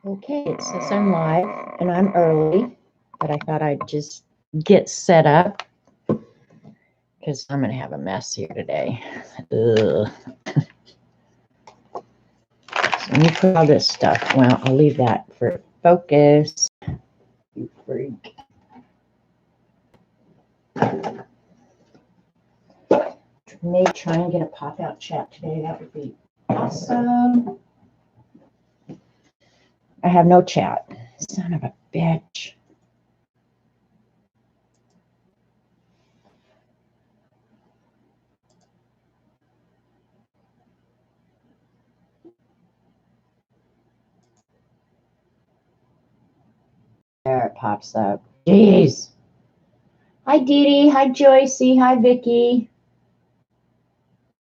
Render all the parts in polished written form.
Okay, it says I'm live and I'm early, but I thought I'd just get set up because I'm going to have a mess here today. Ugh. So let me put all this stuff. Well, I'll leave that for focus. You freak. May try and get a pop-out chat today. That would be awesome. I have no chat. Son of a bitch. There it pops up. Jeez. Hi, Dee Dee. Hi, Joycey. Hi, Vicky.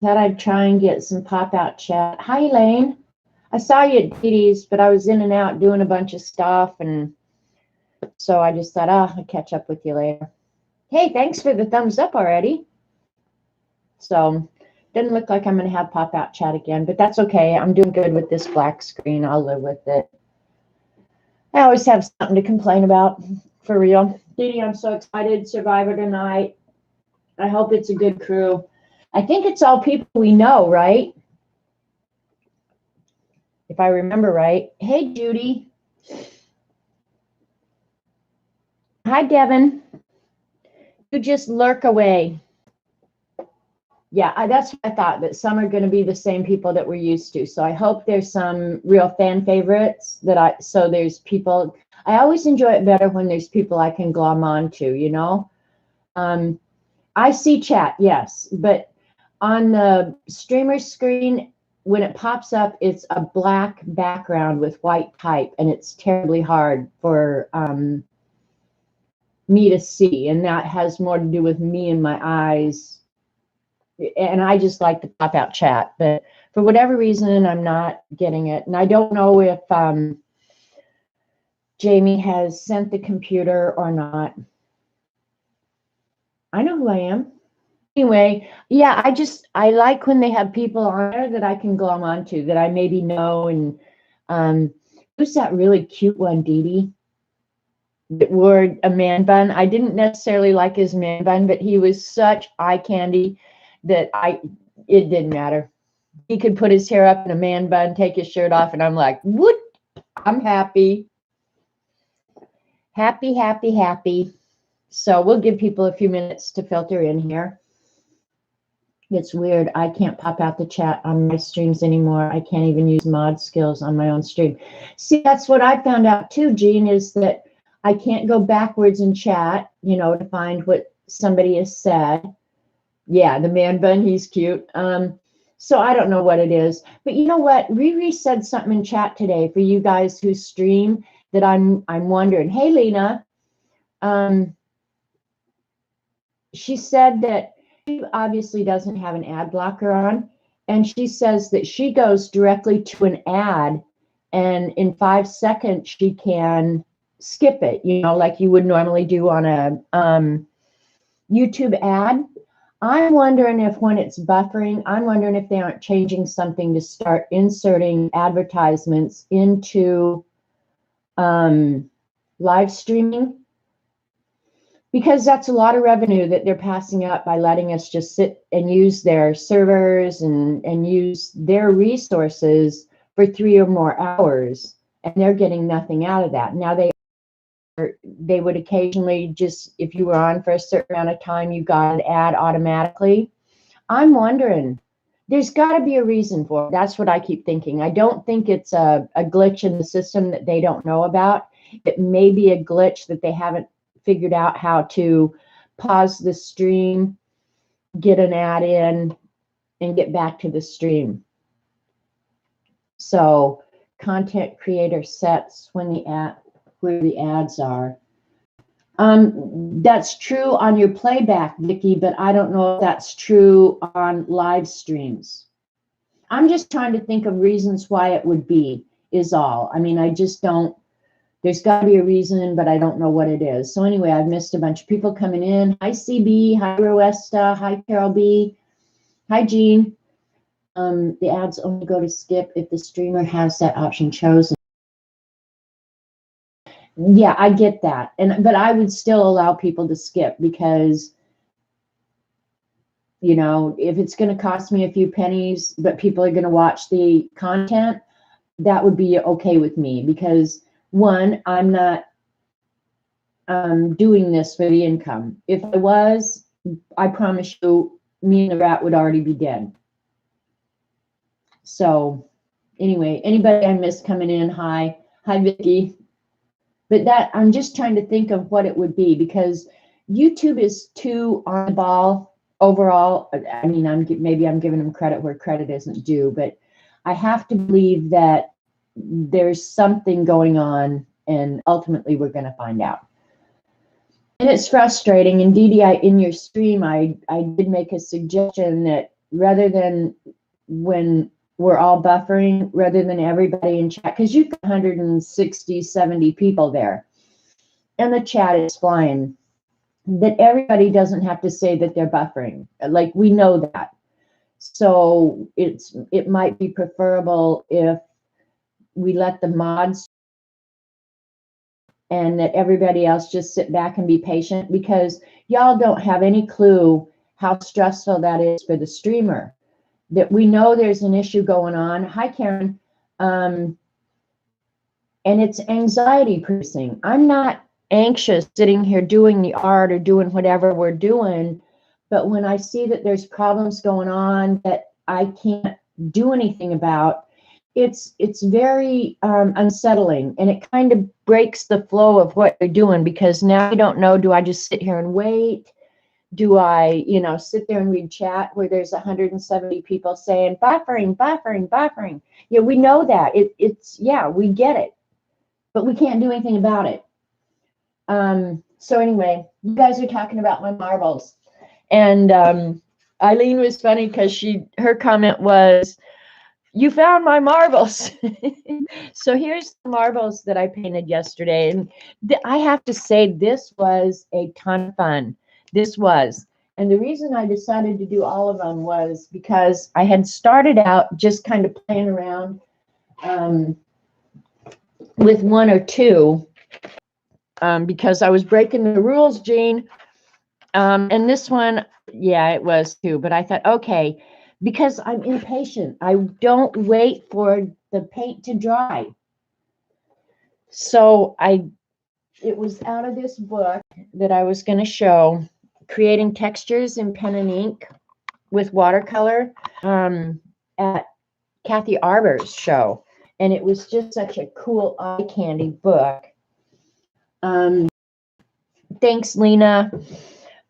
Thought I'd try and get some pop-out chat. Hi, Elaine. I saw you at Dee Dee's, but I was in and out doing a bunch of stuff, and so I just thought, I'll catch up with you later. Hey, thanks for the thumbs up already. So, doesn't look like I'm going to have pop-out chat again, but that's okay. I'm doing good with this black screen. I'll live with it. I always have something to complain about, for real. Dee Dee, I'm so excited. Survivor tonight. I hope it's a good crew. I think it's all people we know, right? If I remember right. Hey, Judy. Hi, Devin. You just lurk away. Yeah, that's what I thought, that some are going to be the same people that we're used to. So I hope there's some real fan favorites so there's people. I always enjoy it better when there's people I can glom onto, you know. I see chat, yes, but on the streamer screen, when it pops up, it's a black background with white type, and it's terribly hard for me to see, and that has more to do with me and my eyes. And I just like the pop-out chat, but for whatever reason, I'm not getting it. And I don't know if Jamie has sent the computer or not. I know who I am. Anyway, yeah, I like when they have people on there that I can glom onto, that I maybe know. And who's that really cute one, Dee Dee, that wore a man bun? I didn't necessarily like his man bun, but he was such eye candy that it didn't matter. He could put his hair up in a man bun, take his shirt off, and I'm like, what? I'm happy. Happy, happy, happy. So we'll give people a few minutes to filter in here. It's weird. I can't pop out the chat on my streams anymore. I can't even use mod skills on my own stream. See, that's what I found out too, Jean, is that I can't go backwards in chat, you know, to find what somebody has said. Yeah, the man bun, he's cute. So I don't know what it is. But you know what? Riri said something in chat today for you guys who stream that I'm wondering. Hey, Lena. She said that she obviously doesn't have an ad blocker on, and she says that she goes directly to an ad, and in 5 seconds she can skip it, you know, like you would normally do on a YouTube ad. I'm wondering if when it's buffering, I'm wondering if they aren't changing something to start inserting advertisements into live streaming, because that's a lot of revenue that they're passing up by letting us just sit and use their servers and use their resources for 3 or more hours, and they're getting nothing out of that. Now they would occasionally just, if you were on for a certain amount of time, you got an ad automatically. I'm wondering, there's got to be a reason for it. That's what I keep thinking. I don't think it's a glitch in the system that they don't know about. It may be a glitch that they haven't figured out how to pause the stream, get an ad in, and get back to the stream. So content creator sets when where the ads are. That's true on your playback, Vicki, but I don't know if that's true on live streams. I'm just trying to think of reasons why it would be, is all. I mean, I just don't. There's got to be a reason, but I don't know what it is. So anyway, I've missed a bunch of people coming in. Hi, CB. Hi, Roesta. Hi, Carol B. Hi, Jean. The ads only go to skip if the streamer has that option chosen. Yeah, I get that. But I would still allow people to skip because, you know, if it's going to cost me a few pennies, but people are going to watch the content, that would be okay with me because one, I'm not doing this for the income. If I was, I promise you, me and the rat would already be dead. So anyway, anybody I missed coming in, hi, Vicky. But that I'm just trying to think of what it would be because YouTube is too on the ball overall. I mean, maybe I'm giving them credit where credit isn't due, but I have to believe that there's something going on, and ultimately we're going to find out. And it's frustrating. And Dee Dee, in your stream, I did make a suggestion that rather than when we're all buffering, rather than everybody in chat, because you've got 160, 70 people there, and the chat is flying, that everybody doesn't have to say that they're buffering. Like, we know that. So it might be preferable if we let the mods and that everybody else just sit back and be patient, because y'all don't have any clue how stressful that is for the streamer. That we know there's an issue going on. Hi, Karen. And it's anxiety producing. I'm not anxious sitting here doing the art or doing whatever we're doing, but when I see that there's problems going on that I can't do anything about, it's very unsettling, and it kind of breaks the flow of what you're doing, because now you don't know, do I just sit here and wait? Do I, sit there and read chat where there's 170 people saying buffering, buffering, buffering? Yeah, we know that. We get it, but we can't do anything about it. So anyway, you guys are talking about my marbles, and Eileen was funny because her comment was, "You found my marbles." So here's the marbles that I painted yesterday, and I have to say this was a ton of fun. This was. And the reason I decided to do all of them was because I had started out just kind of playing around with one or two because I was breaking the rules, Jean. And this one, yeah, it was too. But I thought, okay, because I'm impatient. I don't wait for the paint to dry. So it was out of this book that I was going to show, Creating Textures in Pen and Ink with Watercolor, at Kathy Arbor's show. And it was just such a cool eye candy book. Thanks, Lena.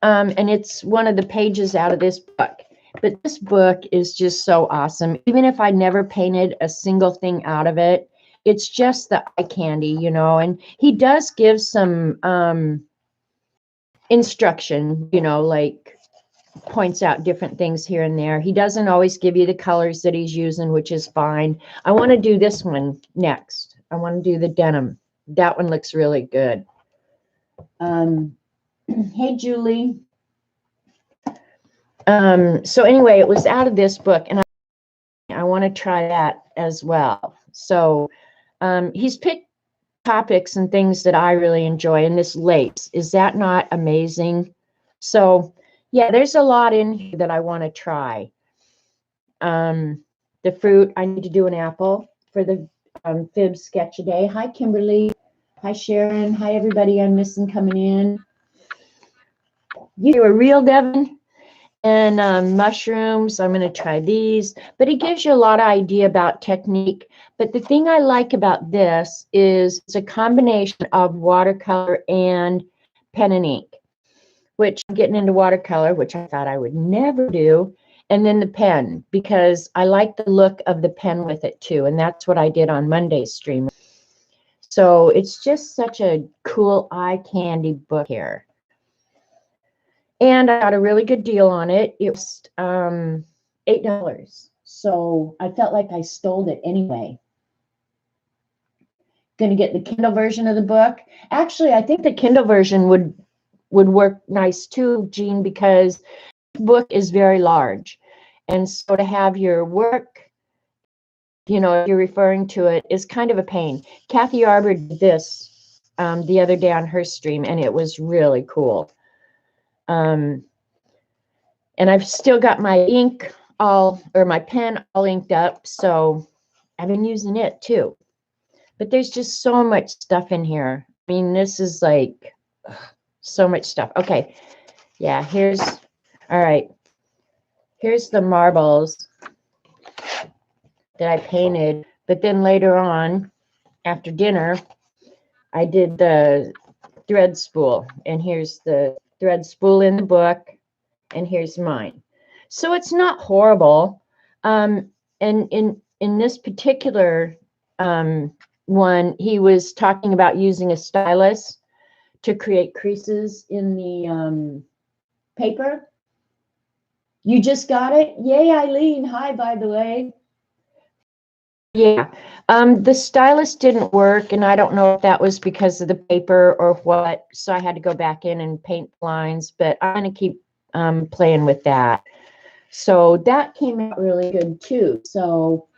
And it's one of the pages out of this book. But this book is just so awesome. Even if I never painted a single thing out of it, it's just the eye candy, and he does give some instruction, like points out different things here and there. He doesn't always give you the colors that he's using, which is fine. I want to do this one next. I want to do the denim. That one looks really good. Hey, Julie. So anyway, it was out of this book, and I want to try that as well. So he's picked topics and things that I really enjoy, and this lace, is that not amazing? So yeah, there's a lot in here that I want to try. The fruit, I need to do an apple for the fib sketch a day. Hi, Kimberly. Hi, Sharon. Hi, everybody I'm missing coming in. You a real Devin? And mushrooms, I'm going to try these. But it gives you a lot of idea about technique. But the thing I like about this is it's a combination of watercolor and pen and ink, which I'm getting into watercolor, which I thought I would never do. And then the pen, because I like the look of the pen with it too. And that's what I did on Monday's stream. So it's just such a cool eye candy book here. And I got a really good deal on it. It was $8. So I felt like I stole it anyway. Going to get the Kindle version of the book. Actually, I think the Kindle version would work nice too, Jean, because the book is very large. And so to have your work, you're referring to it, is kind of a pain. Kathy Arbor did this the other day on her stream, and it was really cool. And I've still got my ink my pen all inked up, so I've been using it too. But there's just so much stuff in here. I mean, this is like so much stuff. Okay, yeah, all right. Here's the marbles that I painted, but then later on, after dinner, I did the thread spool, and here's the thread spool in the book, and here's mine. So it's not horrible. And in this particular one, he was talking about using a stylus to create creases in the paper. You just got it? Yay, Eileen. Hi, by the way. Yeah, the stylus didn't work, and I don't know if that was because of the paper or what, so I had to go back in and paint lines, but I'm going to keep playing with that. So that came out really good too. So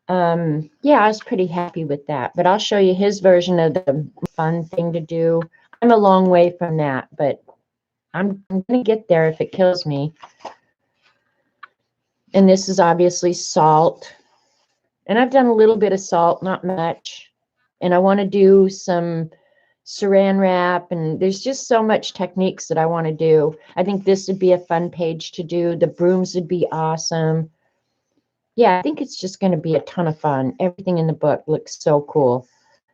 yeah, I was pretty happy with that, but I'll show you his version of the fun thing to do. I'm a long way from that, but I'm going to get there if it kills me. And this is obviously salt. And I've done a little bit of salt, not much. And I want to do some saran wrap. And there's just so much techniques that I want to do. I think this would be a fun page to do. The brooms would be awesome. Yeah, I think it's just going to be a ton of fun. Everything in the book looks so cool.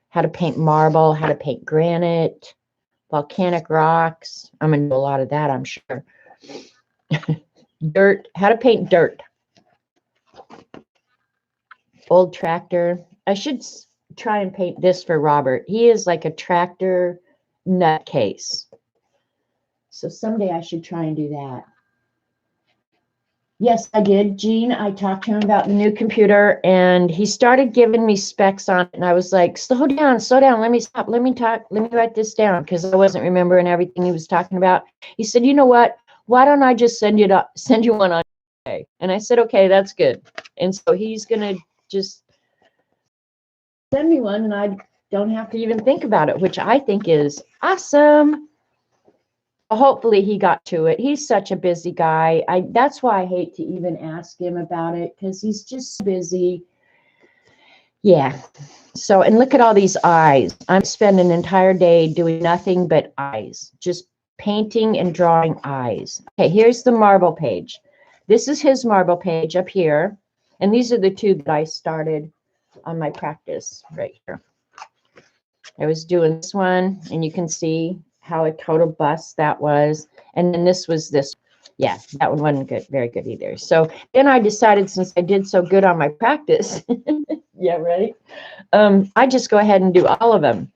How to paint marble, how to paint granite, volcanic rocks. I'm going to do a lot of that, I'm sure. Dirt, how to paint dirt. Old tractor. I should try and paint this for Robert. He is like a tractor nutcase. So someday I should try and do that. Yes, I did. Gene, I talked to him about the new computer, and he started giving me specs on it, and I was like, slow down, let me stop, let me write this down, because I wasn't remembering everything he was talking about. He said, you know what, why don't I just send you one on today? And I said, okay, that's good. And so he's gonna just send me one, and I don't have to even think about it, which I think is awesome. Hopefully he got to it. He's such a busy guy. That's why I hate to even ask him about it, because he's just busy. Yeah. So, and look at all these eyes. I'm spending an entire day doing nothing but eyes, just painting and drawing eyes. Okay, here's the marble page. This is his marble page up here. And these are the two that I started on my practice right here. I was doing this one, and you can see how a total bust that was. And then this was this. Yeah, that one wasn't good, very good either. So then I decided, since I did so good on my practice, yeah, right? I just go ahead and do all of them.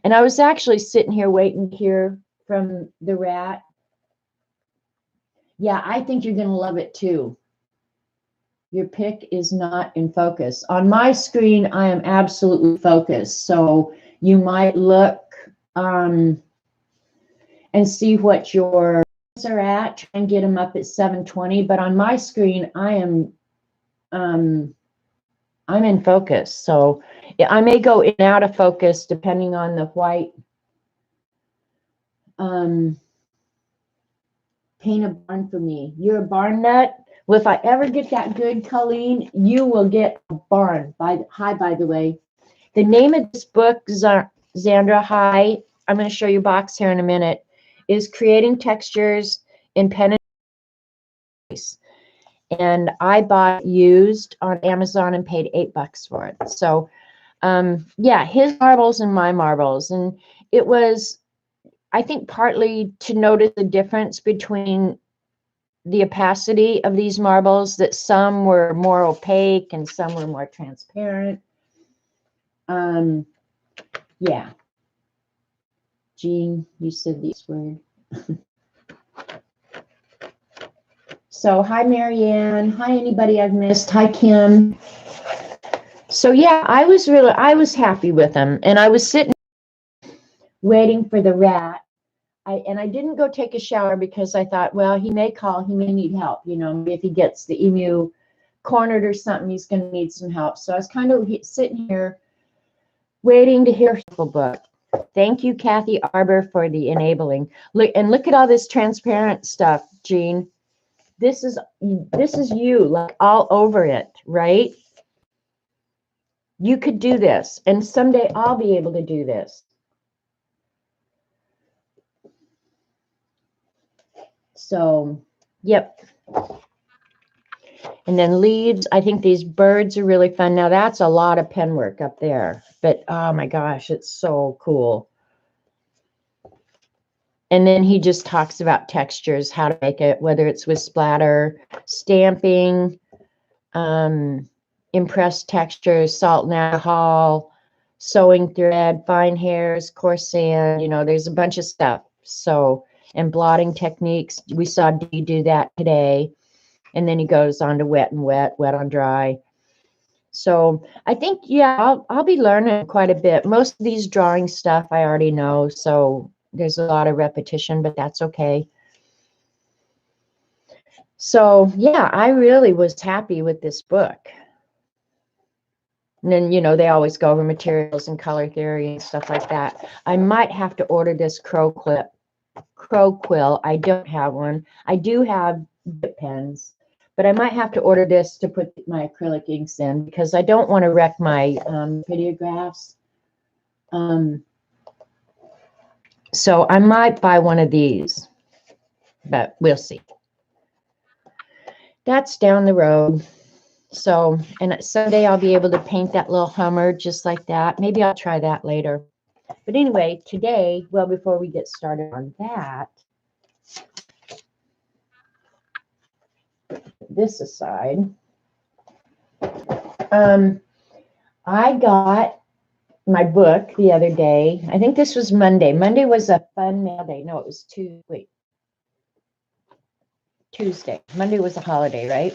And I was actually sitting here waiting to hear from the rat. Yeah, I think you're going to love it too. Your pick is not in focus. On my screen, I am absolutely focused. So you might look and see what your are at, try and get them up at 720. But on my screen, I'm in focus. So I may go in and out of focus depending on the white. Paint a barn for me. You're a barn nut. Well, if I ever get that good, Colleen, you will get a barn. Hi, by the way. The name of this book, Zandra, hi, I'm going to show you a box here in a minute, is Creating Textures in Pen and Voice. And I bought used on Amazon and paid $8 for it. So, yeah, his marbles and my marbles. And it was, I think, partly to notice the difference between the opacity of these marbles, that some were more opaque and some were more transparent. Yeah. Jean, you said this word. So, hi, Marianne. Hi, anybody I've missed. Hi, Kim. So, yeah, I was happy with them. And I was sitting waiting for the rat. And I didn't go take a shower because I thought, well, he may call, he may need help. You know, if he gets the emu cornered or something, he's going to need some help. So I was kind of sitting here waiting to hear the book. Thank you, Kathy Arbor, for the enabling. Look at all this transparent stuff, Jean. This is you, like all over it, right? You could do this, and someday I'll be able to do this. So, yep. And then leaves, I think these birds are really fun. Now that's a lot of pen work up there, but oh my gosh, it's so cool. And then he just talks about textures, how to make it, whether it's with splatter, stamping, impressed textures, salt and alcohol, sewing thread, fine hairs, coarse sand, you know, there's a bunch of stuff. So, and blotting techniques. We saw Dee do that today. And then he goes on to wet and wet, wet on dry. So I think, yeah, I'll be learning quite a bit. Most of these drawing stuff I already know, so there's a lot of repetition, but that's okay. So yeah, I really was happy with this book. And then, you know, they always go over materials and color theory and stuff like that. I might have to order this crow quill. I don't have one. I do have dip pens, but I might have to order this to put my acrylic inks in because I don't want to wreck my videographs. So I might buy one of these, but we'll see. That's down the road. So, and someday I'll be able to paint that little Hummer just like that. Maybe I'll try that later. But anyway, today, well, before we get started on that, this aside, I got my book the other day. I think this was Monday. Monday was a fun mail day. No, it was Tuesday. Monday was a holiday, right?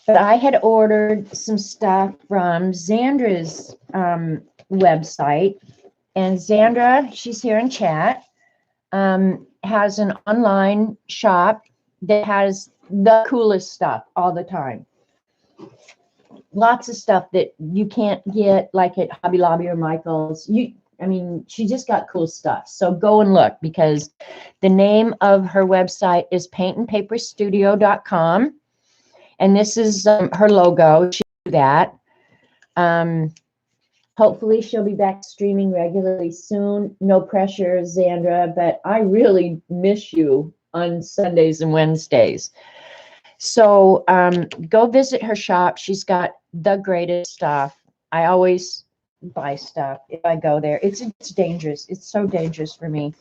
But I had ordered some stuff from Xandra's website. And Xandra, she's here in chat, has an online shop that has the coolest stuff all the time. Lots of stuff that you can't get like at Hobby Lobby or Michael's. I mean, she just got cool stuff. So go and look because the name of her website is paintandpaperstudio.com. And this is her logo. She did that. Hopefully she'll be back streaming regularly soon. No pressure, Xandra, but I really miss you on Sundays and Wednesdays. So go visit her shop. She's got the greatest stuff. I always buy stuff if I go there. It's dangerous. It's so dangerous for me.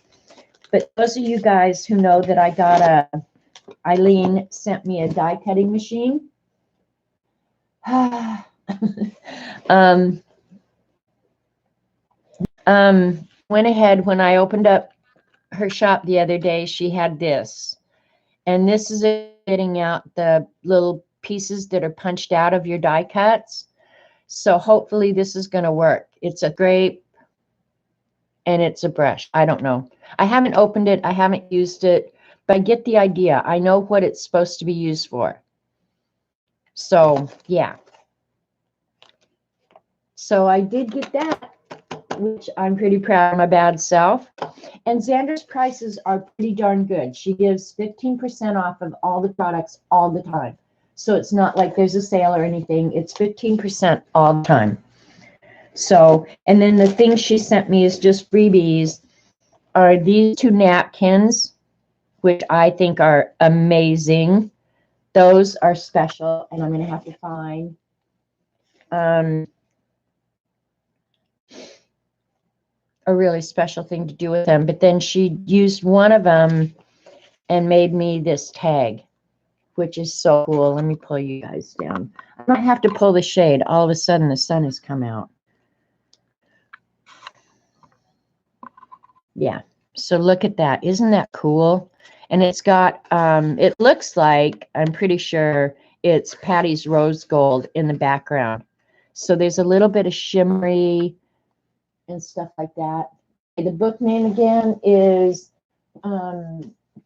But those of you guys who know that I got Eileen sent me a die cutting machine. Went ahead when I opened up her shop the other day, she had this. And this is getting out the little pieces that are punched out of your die cuts. So hopefully this is going to work. It's a grape and it's a brush. I don't know. I haven't opened it. I haven't used it, but I get the idea. I know what it's supposed to be used for. So yeah. So I did get that, which I'm pretty proud of my bad self. And Xandra's prices are pretty darn good. She gives 15% off of all the products all the time. So it's not like there's a sale or anything. It's 15% all the time. So, and then the thing she sent me is just freebies are these two napkins, which I think are amazing. Those are special, and I'm going to have to find a really special thing to do with them. But then she used one of them and made me this tag, which is so cool. Let me pull you guys down. I might have to pull the shade. All of a sudden, the sun has come out. Yeah. So look at that. Isn't that cool? And it's got, it looks like, I'm pretty sure it's Patty's rose gold in the background. So there's a little bit of shimmery and stuff like that. The book name again is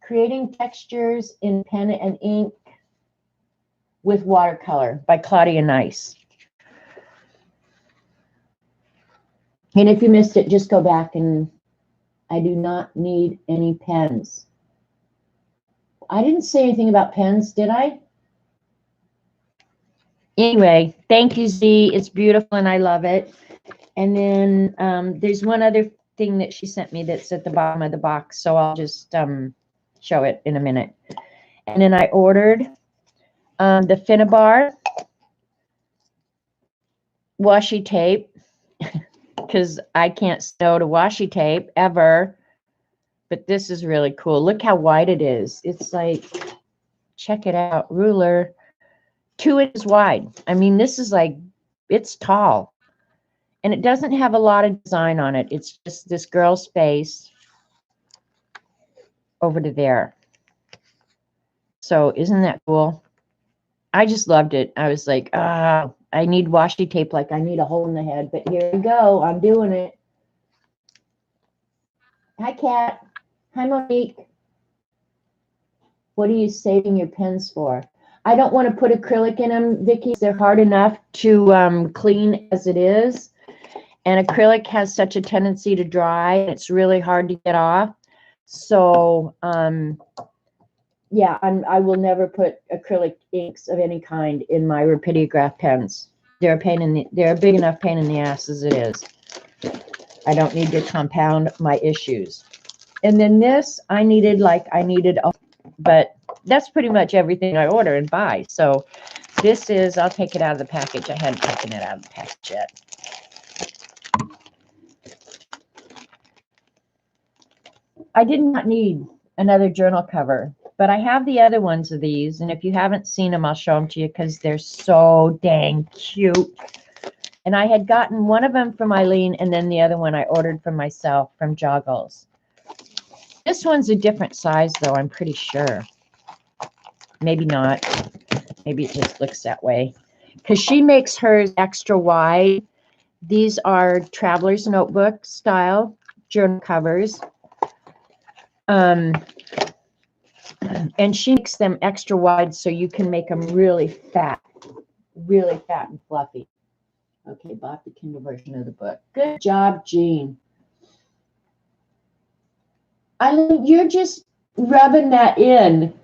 Creating Textures in Pen and Ink with Watercolor by Claudia Nice. And if you missed it, just go back, and I do not need any pens. I didn't say anything about pens, did I? Anyway, thank you, Z. It's beautiful and I love it. And then there's one other thing that she sent me that's at the bottom of the box, so I'll just show it in a minute. And then I ordered the Finnabar washi tape because I can't sew to washi tape ever. But this is really cool. Look how wide it is. It's like, check it out, ruler, 2 inches wide. I mean, this is like, it's tall. And it doesn't have a lot of design on it. It's just this girl's face over to there. So isn't that cool? I just loved it. I was like, I need washi tape like I need a hole in the head. But here we go. I'm doing it. Hi, Kat. Hi, Monique. What are you saving your pens for? I don't want to put acrylic in them, Vicki. They're hard enough to clean as it is. And acrylic has such a tendency to dry. It's really hard to get off. So, yeah, I will never put acrylic inks of any kind in my Rapidograph pens. They're a big enough pain in the ass as it is. I don't need to compound my issues. And then this, I needed, but that's pretty much everything I order and buy. So this is, I'll take it out of the package. I hadn't taken it out of the package yet. I did not need another journal cover, but I have the other ones of these. And if you haven't seen them, I'll show them to you because they're so dang cute. And I had gotten one of them from Eileen, and then the other one I ordered for myself from Joggles. This one's a different size, though, I'm pretty sure. Maybe not. Maybe it just looks that way. Because she makes hers extra wide. These are Traveler's Notebook style journal covers. And she makes them extra wide so you can make them really fat and fluffy. Okay, bought the Kindle version of the book. Good job, Jean. You're just rubbing that in.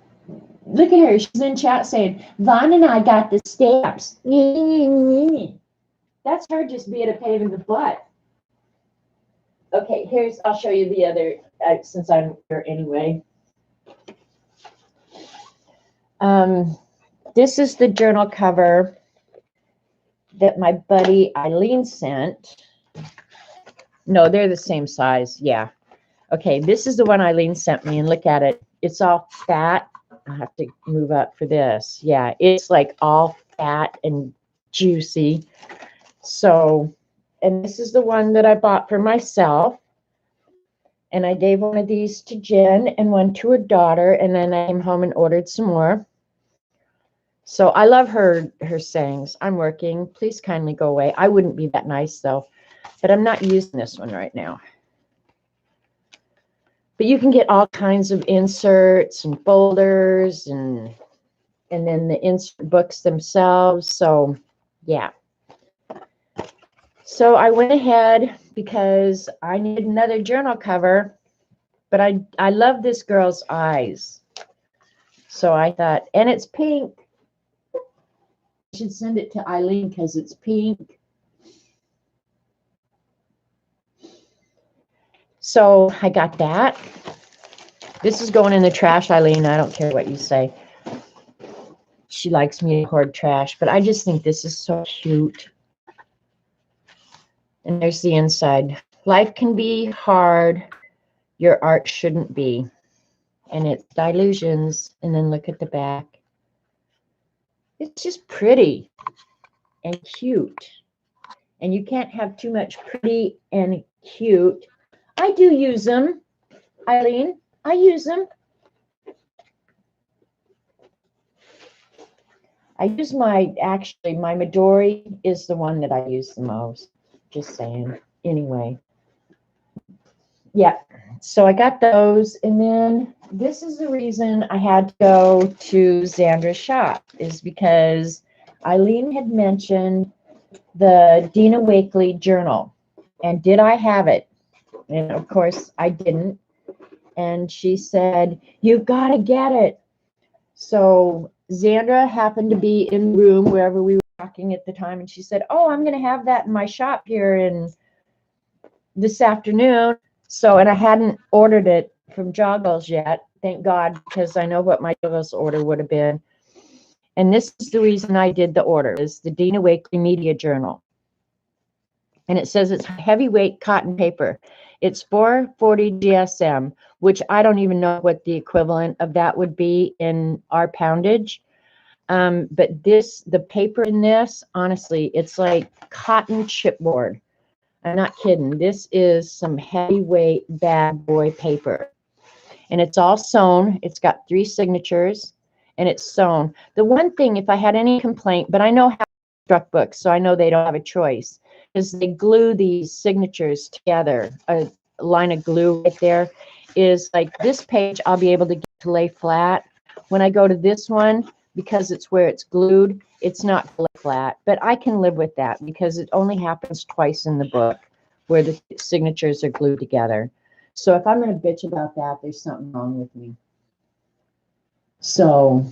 Look at her. She's in chat saying, Vaughn and I got the stamps. That's her just being a pain in the butt. Okay, I'll show you the other, since I'm here anyway. This is the journal cover that my buddy Eileen sent. No, they're the same size. Yeah. Okay, this is the one Eileen sent me, and look at it. It's all fat. I'll have to move up for this. Yeah, it's like all fat and juicy. So, and this is the one that I bought for myself. And I gave one of these to Jen and one to her daughter, and then I came home and ordered some more. So I love her sayings. I'm working. Please kindly go away. I wouldn't be that nice, though. But I'm not using this one right now. But you can get all kinds of inserts and folders and then the insert books themselves. So, yeah. So I went ahead because I needed another journal cover. But I love this girl's eyes. So I thought, and it's pink. I should send it to Eileen because it's pink. So I got that. This is going in the trash, Eileen. I don't care what you say. She likes me to hoard trash, but I just think this is so cute. And there's the inside. Life can be hard. Your art shouldn't be. And it's Delusions. And then look at the back. It's just pretty and cute. And you can't have too much pretty and cute. I do use them, Eileen. I use them. I use my Midori is the one that I use the most. Just saying. Anyway. Yeah. So I got those. And then this is the reason I had to go to Xandra's shop, is because Eileen had mentioned the Dina Wakley journal. And did I have it? And of course I didn't. And she said, "You've got to get it." So Xandra happened to be in the room wherever we were talking at the time, and she said, "Oh, I'm going to have that in my shop here in this afternoon." So, and I hadn't ordered it from Joggles yet, thank God, because I know what my Joggles order would have been. And this is the reason I did the order, is the Dina Wakley Media Journal. And it says it's heavyweight cotton paper. It's 440 GSM, which I don't even know what the equivalent of that would be in our poundage. But the paper in this, honestly, it's like cotton chipboard. I'm not kidding. This is some heavyweight bad boy paper. And it's all sewn. It's got 3 signatures, and it's sewn. The one thing, if I had any complaint, but I know how to construct books, so I know they don't have a choice, is they glue these signatures together. A line of glue right there is like this page I'll be able to get to lay flat. When I go to this one, because it's where it's glued, it's not flat. But I can live with that because it only happens twice in the book where the signatures are glued together. So if I'm going to bitch about that, there's something wrong with me. So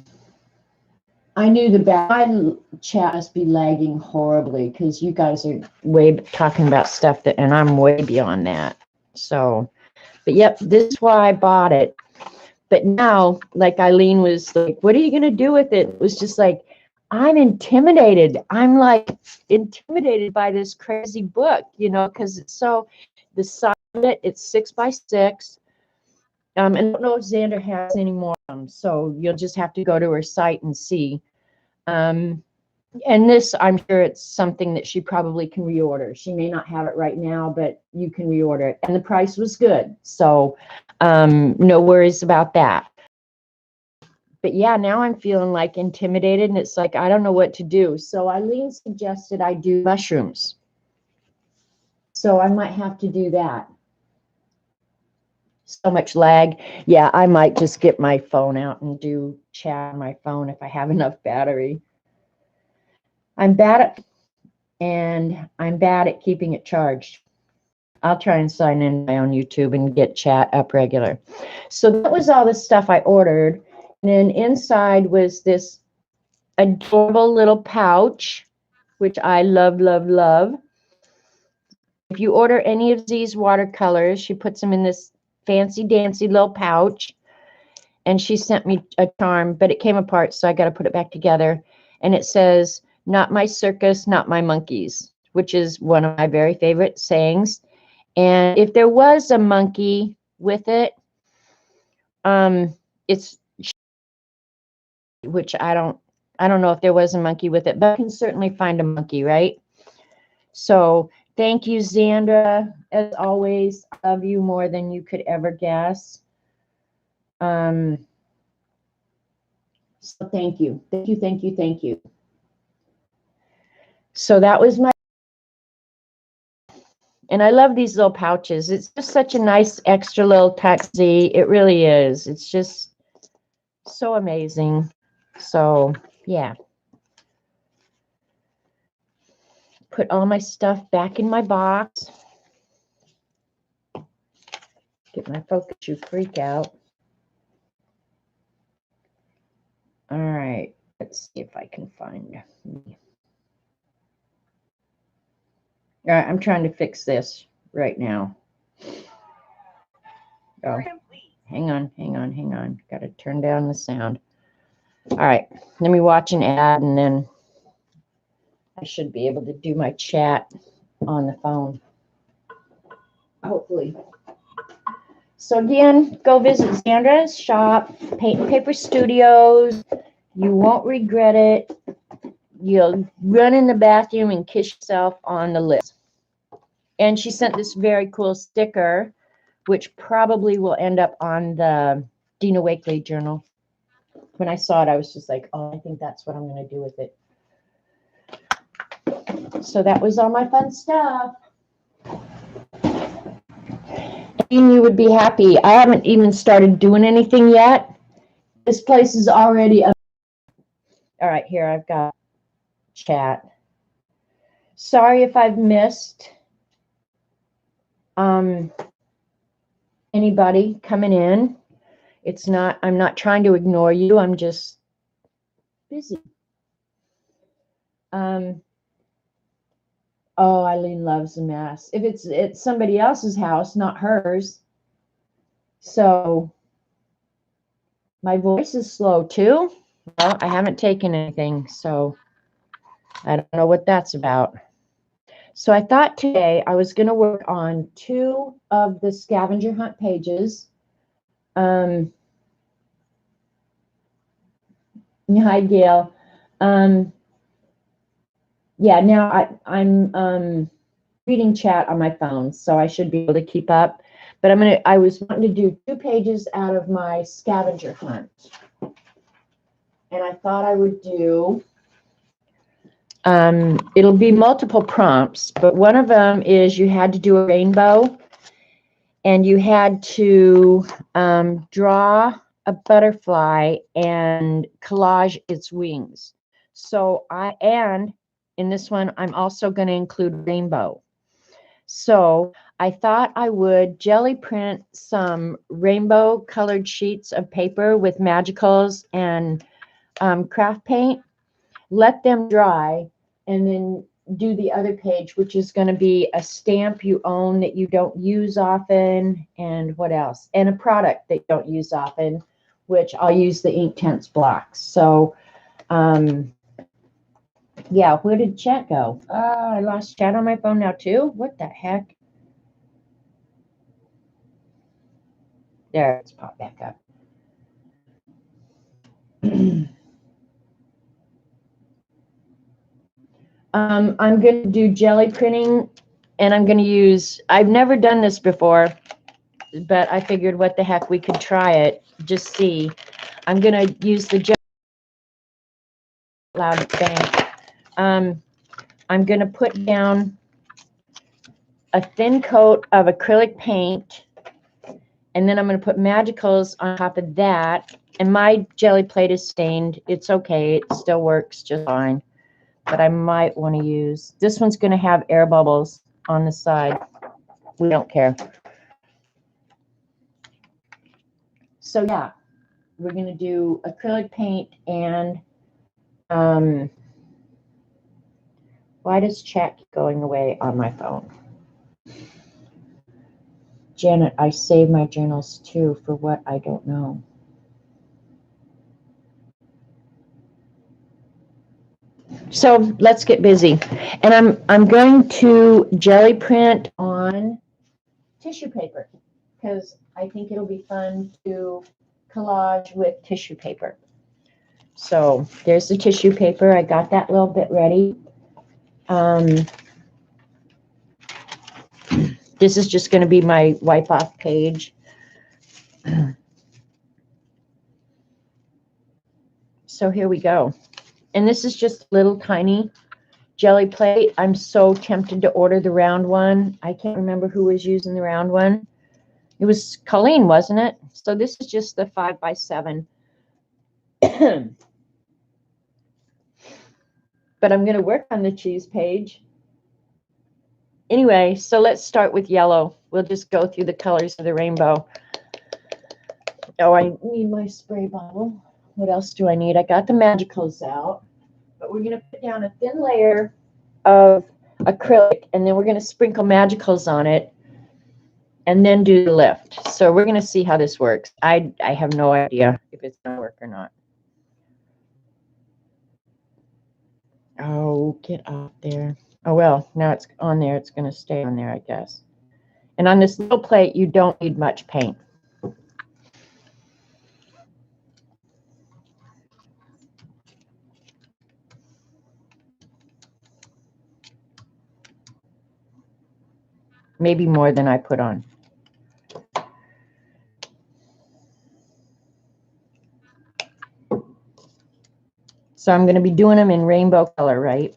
I knew my chat must be lagging horribly because you guys are way talking about stuff that, and I'm way beyond that. So, but yep, this is why I bought it. But now, like Eileen was like, "What are you going to do with it?" It was just like, I'm intimidated. I'm like intimidated by this crazy book, because it's so, the size of it, it's 6 by 6. And I don't know if Xandra has any more of them, so you'll just have to go to her site and see. And this, I'm sure it's something that she probably can reorder. She may not have it right now, but you can reorder it. And the price was good, so no worries about that. But yeah, now I'm feeling like intimidated, and it's like I don't know what to do. So Eileen suggested I do mushrooms. So I might have to do that. So much lag. Yeah, I might just get my phone out and do chat on my phone if I have enough battery. I'm bad at keeping it charged. I'll try and sign in my own YouTube and get chat up regular. So that was all the stuff I ordered. And then inside was this adorable little pouch, which I love, love, love. If you order any of these watercolors, she puts them in this fancy dancy little pouch. And she sent me a charm, but it came apart, so I got to put it back together. And it says, "Not my circus, not my monkeys," which is one of my very favorite sayings. And if there was a monkey with it, it's, which I don't know if there was a monkey with it, but I can certainly find a monkey, right? So thank you, Xandra. As always, I love you more than you could ever guess. So thank you. Thank you, thank you, thank you. So that was my, and I love these little pouches. It's just such a nice extra little taxi. It really is. It's just so amazing. So yeah. Put all my stuff back in my box. Get my focus, you freak out. All right, let's see if I can find me. All right, I'm trying to fix this right now. Oh, hang on. Got to turn down the sound. All right, let me watch an ad, and then I should be able to do my chat on the phone. Hopefully. So again, go visit Xandra's shop, Paint and Paper Studios. You won't regret it. You'll run in the bathroom and kiss yourself on the lips. And she sent this very cool sticker, which probably will end up on the Dina Wakley journal. When I saw it, I was just like, oh, I think that's what I'm going to do with it. So that was all my fun stuff. And you would be happy. I haven't even started doing anything yet. This place is already up. All right, here I've got chat. Sorry if I've missed Anybody coming in. I'm not trying to ignore you. I'm just busy. Oh, Eileen loves a mess. If it's somebody else's house, not hers. So my voice is slow too. Well, I haven't taken anything, so I don't know what that's about. So I thought today I was going to work on 2 of the Scavenger Hunt pages. Hi, Gail. Yeah, now I'm reading chat on my phone, so I should be able to keep up. But I was wanting to do 2 pages out of my Scavenger Hunt. And I thought I would do, it'll be multiple prompts, but one of them is you had to do a rainbow and you had to draw a butterfly and collage its wings. So and in this one, I'm also going to include rainbow. So I thought I would jelly print some rainbow colored sheets of paper with magicals and craft paint, let them dry, and then do the other page, which is going to be a stamp you own that you don't use often, and what else? And a product that you don't use often, which I'll use the Inktense blocks. So, yeah, where did chat go? I lost chat on my phone now too. What the heck? There, it's popped back up. I'm going to do jelly printing, and I'm going to use, I've never done this before, but I figured what the heck, we could try it, just see. I'm going to use the jelly loud bang. I'm going to put down a thin coat of acrylic paint, and then I'm going to put magicals on top of that. And my jelly plate is stained. It's okay. It still works just fine. But I might want to use, this one's going to have air bubbles on the side. We don't care. So yeah, we're going to do acrylic paint and why does chat keep going away on my phone? Janet, I save my journals too for what I don't know. So let's get busy. And I'm going to jelly print on tissue paper because I think it'll be fun to collage with tissue paper. So there's the tissue paper. I got that little bit ready. This is just going to be my wipe off page. So here we go. And this is just a little tiny jelly plate. I'm so tempted to order the round one. I can't remember who was using the round one. It was Colleen, wasn't it? So this is just the 5x7. But I'm going to work on the cheese page. Anyway, so let's start with yellow. We'll just go through the colors of the rainbow. Oh, I need my spray bottle. What else do I need? I got the magicals out. But we're going to put down a thin layer of acrylic, and then we're going to sprinkle magicals on it, and then do the lift. So we're going to see how this works. I have no idea if it's going to work or not. Oh, get off there. Oh, well, now it's on there. It's going to stay on there, I guess. And on this little plate, you don't need much paint. Maybe more than I put on. So I'm going to be doing them in rainbow color, right?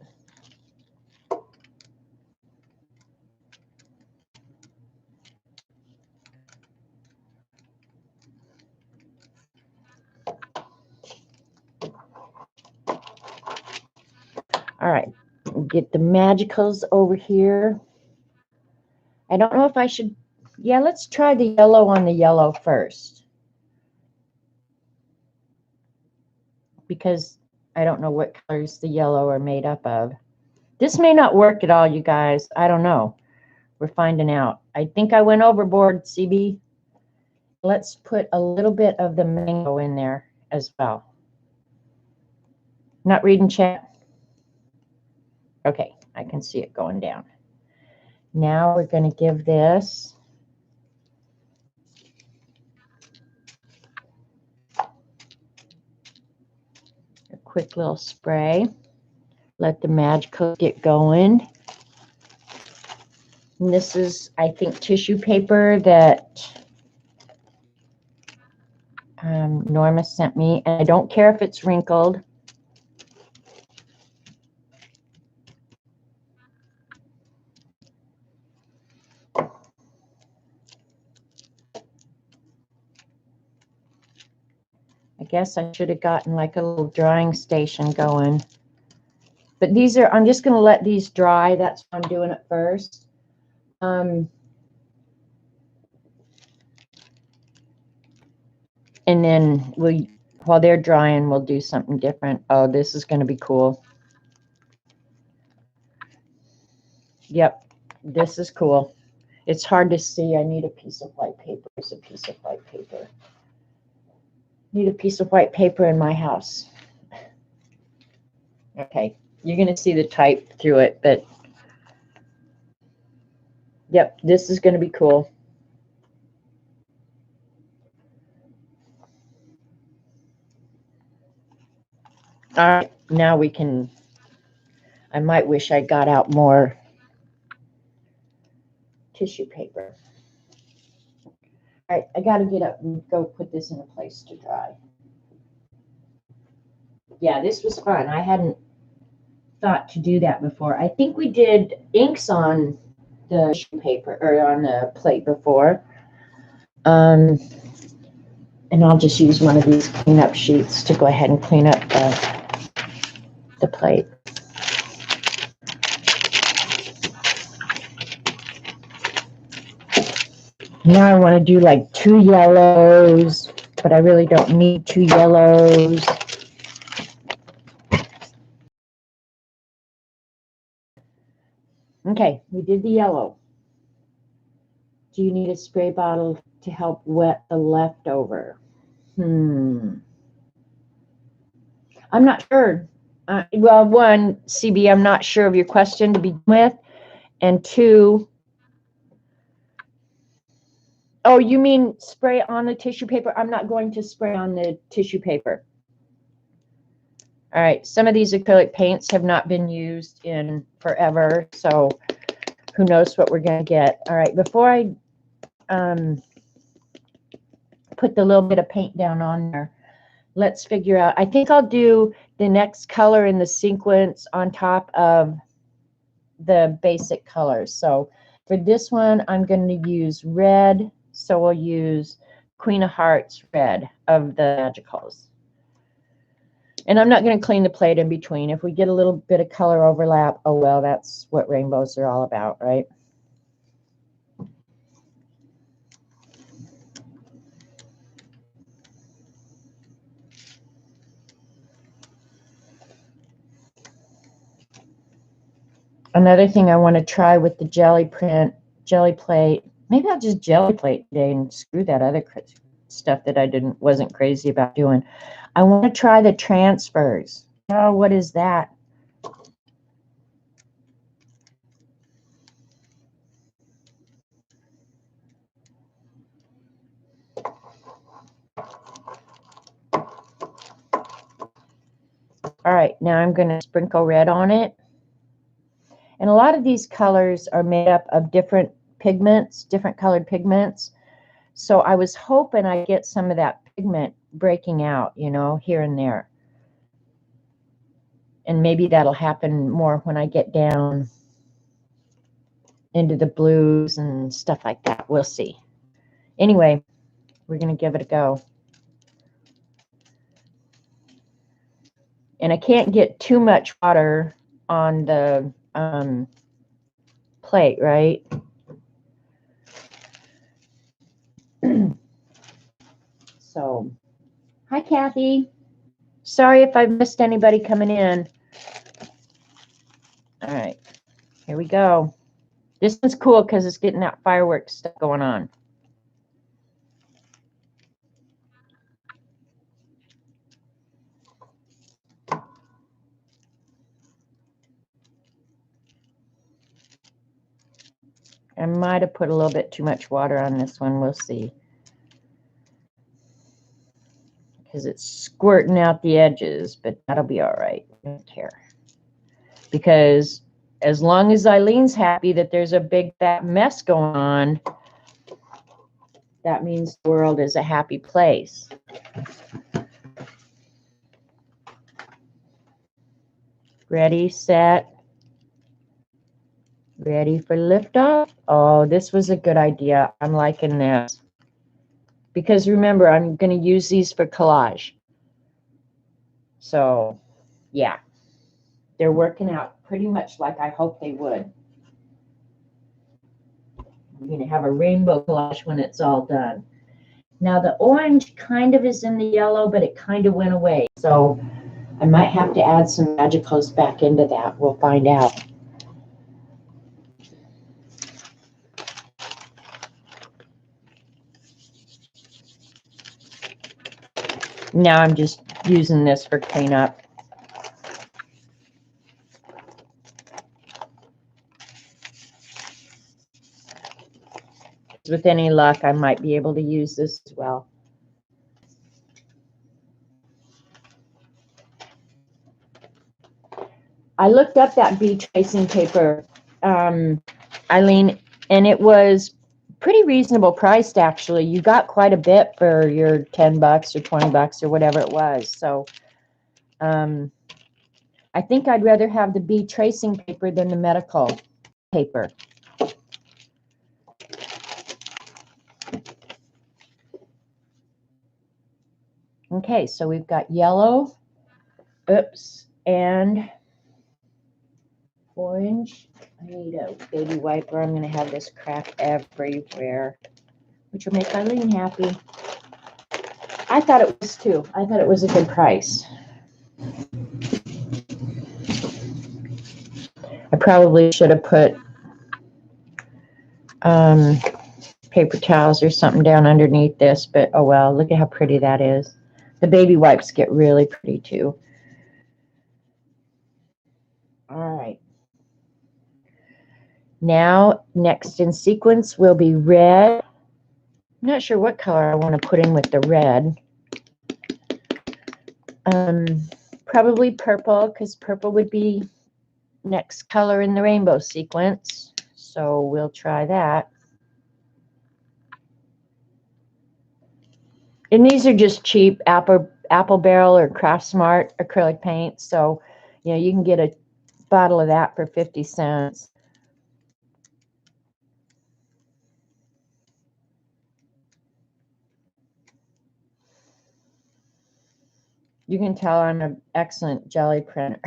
All right, get the magicals over here. I don't know if I should, yeah, let's try the yellow on the yellow first. Because I don't know what colors the yellow are made up of. This may not work at all, you guys. I don't know. We're finding out. I think I went overboard, CB. Let's put a little bit of the mango in there as well. Not reading chat? Okay, I can see it going down. Now we're going to give this a quick little spray. Let the magical get going. And this is, I think, tissue paper that Norma sent me. And I don't care if it's wrinkled. I guess I should have gotten like a little drying station going. But these are, I'm just going to let these dry. That's why I'm doing it first. And then while they're drying, we'll do something different. Oh, this is going to be cool. Yep, this is cool. It's hard to see. I need a piece of white paper. There's a piece of white paper. Need a piece of white paper in my house. Okay, you're going to see the type through it, but yep, this is going to be cool. All right, now we can, I might wish I got out more tissue paper. All right, I got to get up and go put this in a place to dry. Yeah, this was fun. I hadn't thought to do that before. I think we did inks on the tissue paper or on the plate before. And I'll just use one of these cleanup sheets to go ahead and clean up the plate. Now I want to do like 2 yellows, but I really don't need 2 yellows. Okay, we did the yellow. Do you need a spray bottle to help wet the leftover? I'm not sure. Well, one, CB, I'm not sure of your question to begin with. And 2, oh, you mean spray on the tissue paper? I'm not going to spray on the tissue paper. All right, some of these acrylic paints have not been used in forever, so who knows what we're going to get. All right, before I put the little bit of paint down on there, let's figure out, I think I'll do the next color in the sequence on top of the basic colors. So for this one, I'm going to use red, so we'll use Queen of Hearts red of the Magicals. And I'm not going to clean the plate in between. If we get a little bit of color overlap, oh well, that's what rainbows are all about, right? Another thing I want to try with the jelly plate, maybe I'll just jelly plate today and screw that other stuff that I wasn't crazy about doing. I want to try the transfers. Oh, what is that? All right, now I'm going to sprinkle red on it. And a lot of these colors are made up of different pigments, different colored pigments. So I was hoping I'd get some of that pigment breaking out, you know, here and there. And maybe that'll happen more when I get down into the blues and stuff like that. We'll see. Anyway, we're going to give it a go. And I can't get too much water on the plate, right? So, hi, Kathy. Sorry if I've missed anybody coming in. All right, here we go. This one's cool because it's getting that fireworks stuff going on. I might have put a little bit too much water on this one. We'll see. Because it's squirting out the edges, but that'll be all right. I don't care. Because as long as Eileen's happy that there's a big fat mess going on, that means the world is a happy place. Ready, set, ready for liftoff. Oh, this was a good idea. I'm liking this. Because remember, I'm going to use these for collage. So, yeah. They're working out pretty much like I hoped they would. I'm going to have a rainbow collage when it's all done. Now, the orange kind of is in the yellow, but it kind of went away. So, I might have to add some magicals back into that. We'll find out. Now I'm just using this for cleanup. With any luck, I might be able to use this as well. I looked up that bee tracing paper, Eileen, and it was pretty reasonable priced, actually. You got quite a bit for your $10 or $20 or whatever it was. So I think I'd rather have the bee tracing paper than the medical paper. Okay, so we've got yellow, and orange. I need a baby wiper. I'm going to have this crack everywhere, which will make Eileen happy. I thought it was too. I thought it was a good price. I probably should have put paper towels or something down underneath this, but oh well, look at how pretty that is. The baby wipes get really pretty too. All right. Now, next in sequence will be red. I'm not sure what color I want to put in with the red. Probably purple, because purple would be next color in the rainbow sequence. So we'll try that. And these are just cheap Apple Barrel or Craft Smart acrylic paint. So, you know, you can get a bottle of that for 50 cents. You can tell I'm an excellent jelly printer.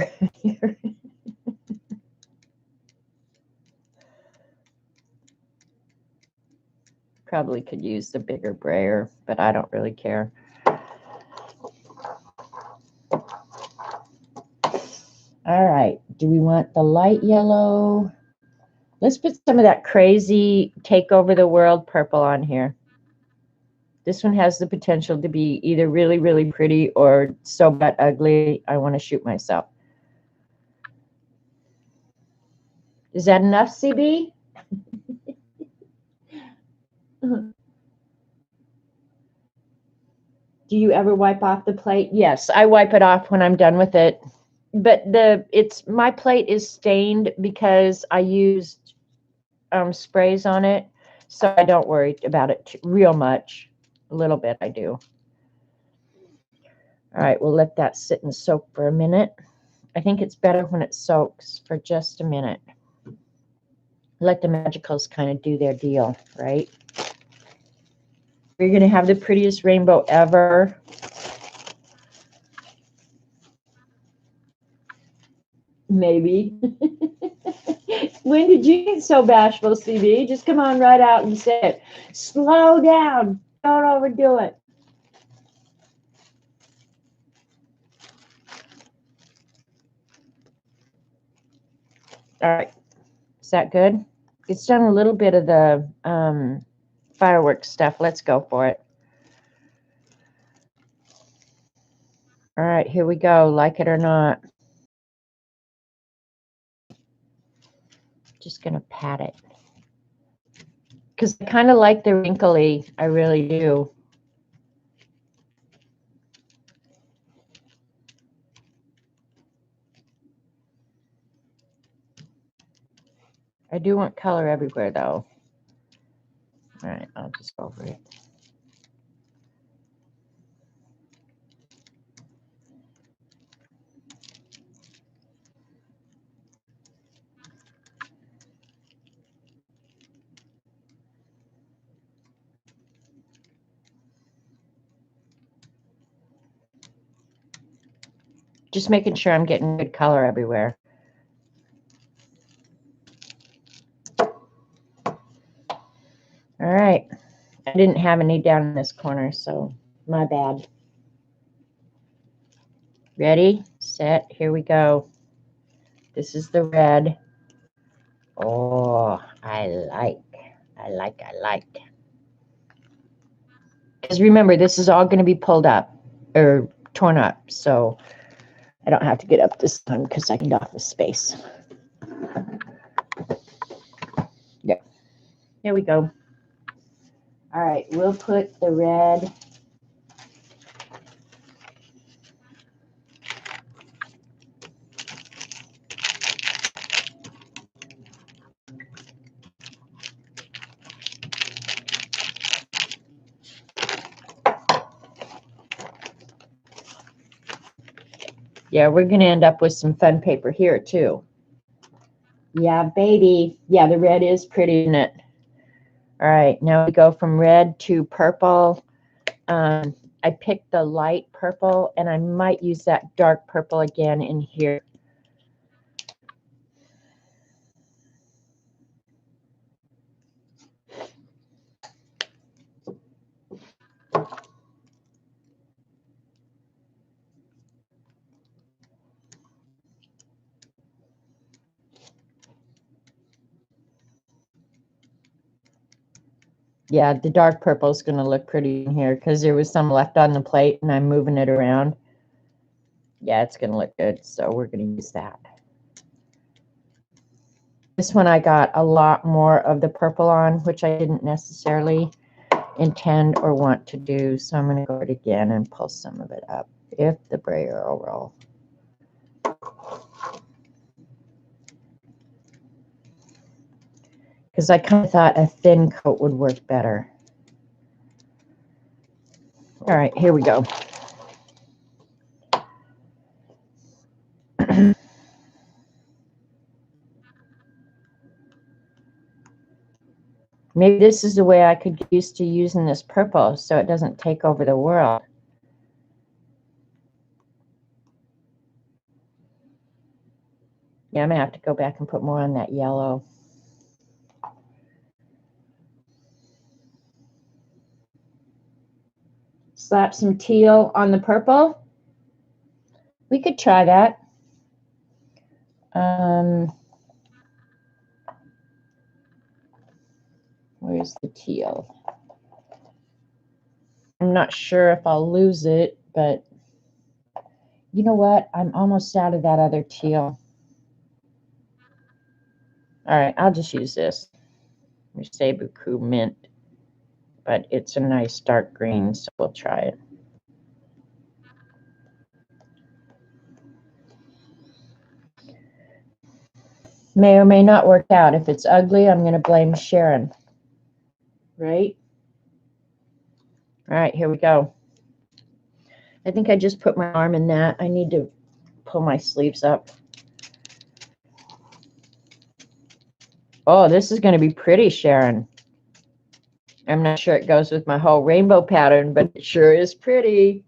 Probably could use the bigger brayer, but I don't really care. All right, do we want the light yellow? Let's put some of that crazy take over the world purple on here. This one has the potential to be either really, really pretty or so but ugly, I want to shoot myself. Is that enough, CB? Do you ever wipe off the plate? Yes, I wipe it off when I'm done with it. But my plate is stained because I used sprays on it, so I don't worry about it real much. A little bit I do. All right, we'll let that sit and soak for a minute. I think it's better when it soaks for just a minute. Let the magicals kind of do their deal, right? You're going to have the prettiest rainbow ever. Maybe. When did you get so bashful, CB? Just come on right out and say it. Slow down. Don't overdo it. All right. Is that good? It's done a little bit of the fireworks stuff. Let's go for it. All right, here we go. Like it or not. Just going to pat it. Because I kind of like the wrinkly. I really do. I do want color everywhere, though. All right, I'll just go over it. Just making sure I'm getting good color everywhere. All right. I didn't have any down in this corner, so my bad. Ready, set, here we go. This is the red. Oh, I like. Because remember, this is all going to be pulled up or torn up, so I don't have to get up this time because I can get off the space. Yeah, here we go. All right, we'll put the red. Yeah, we're going to end up with some fun paper here, too. Yeah, baby. Yeah, the red is pretty, isn't it? All right, now we go from red to purple. I picked the light purple, and I might use that dark purple again in here. Yeah, the dark purple is going to look pretty in here because there was some left on the plate and I'm moving it around. Yeah, it's going to look good, so we're going to use that. This one I got a lot more of the purple on, which I didn't necessarily intend or want to do, so I'm going to go it again and pull some of it up if the brayer will roll. Because I kind of thought a thin coat would work better. All right, here we go. Maybe this is the way I could get used to using this purple so it doesn't take over the world. Yeah, I'm going to have to go back and put more on that yellow. Slap some teal on the purple. We could try that. Where's the teal? I'm not sure if I'll lose it, but you know what? I'm almost out of that other teal. All right, I'll just use this. Mercebuku Mint, but it's a nice dark green, so we'll try it. May or may not work out. If it's ugly, I'm going to blame Sharon. Right? All right, here we go. I think I just put my arm in that. I need to pull my sleeves up. Oh, this is going to be pretty, Sharon. I'm not sure it goes with my whole rainbow pattern, but it sure is pretty.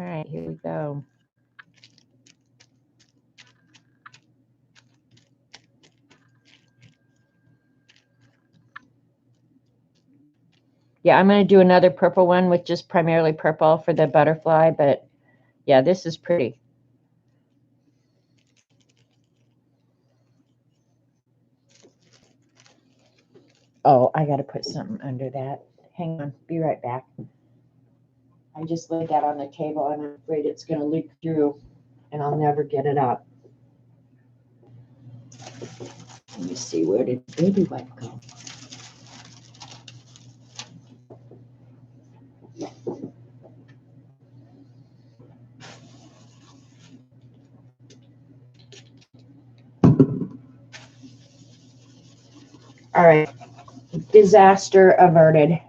right, here we go. Yeah, I'm going to do another purple one with just primarily purple for the butterfly, but yeah, this is pretty. Oh, I got to put something under that. Hang on, be right back. I just laid that on the table and I'm afraid it's going to leak through and I'll never get it up. Let me see, where did baby wipe go? All right, disaster averted.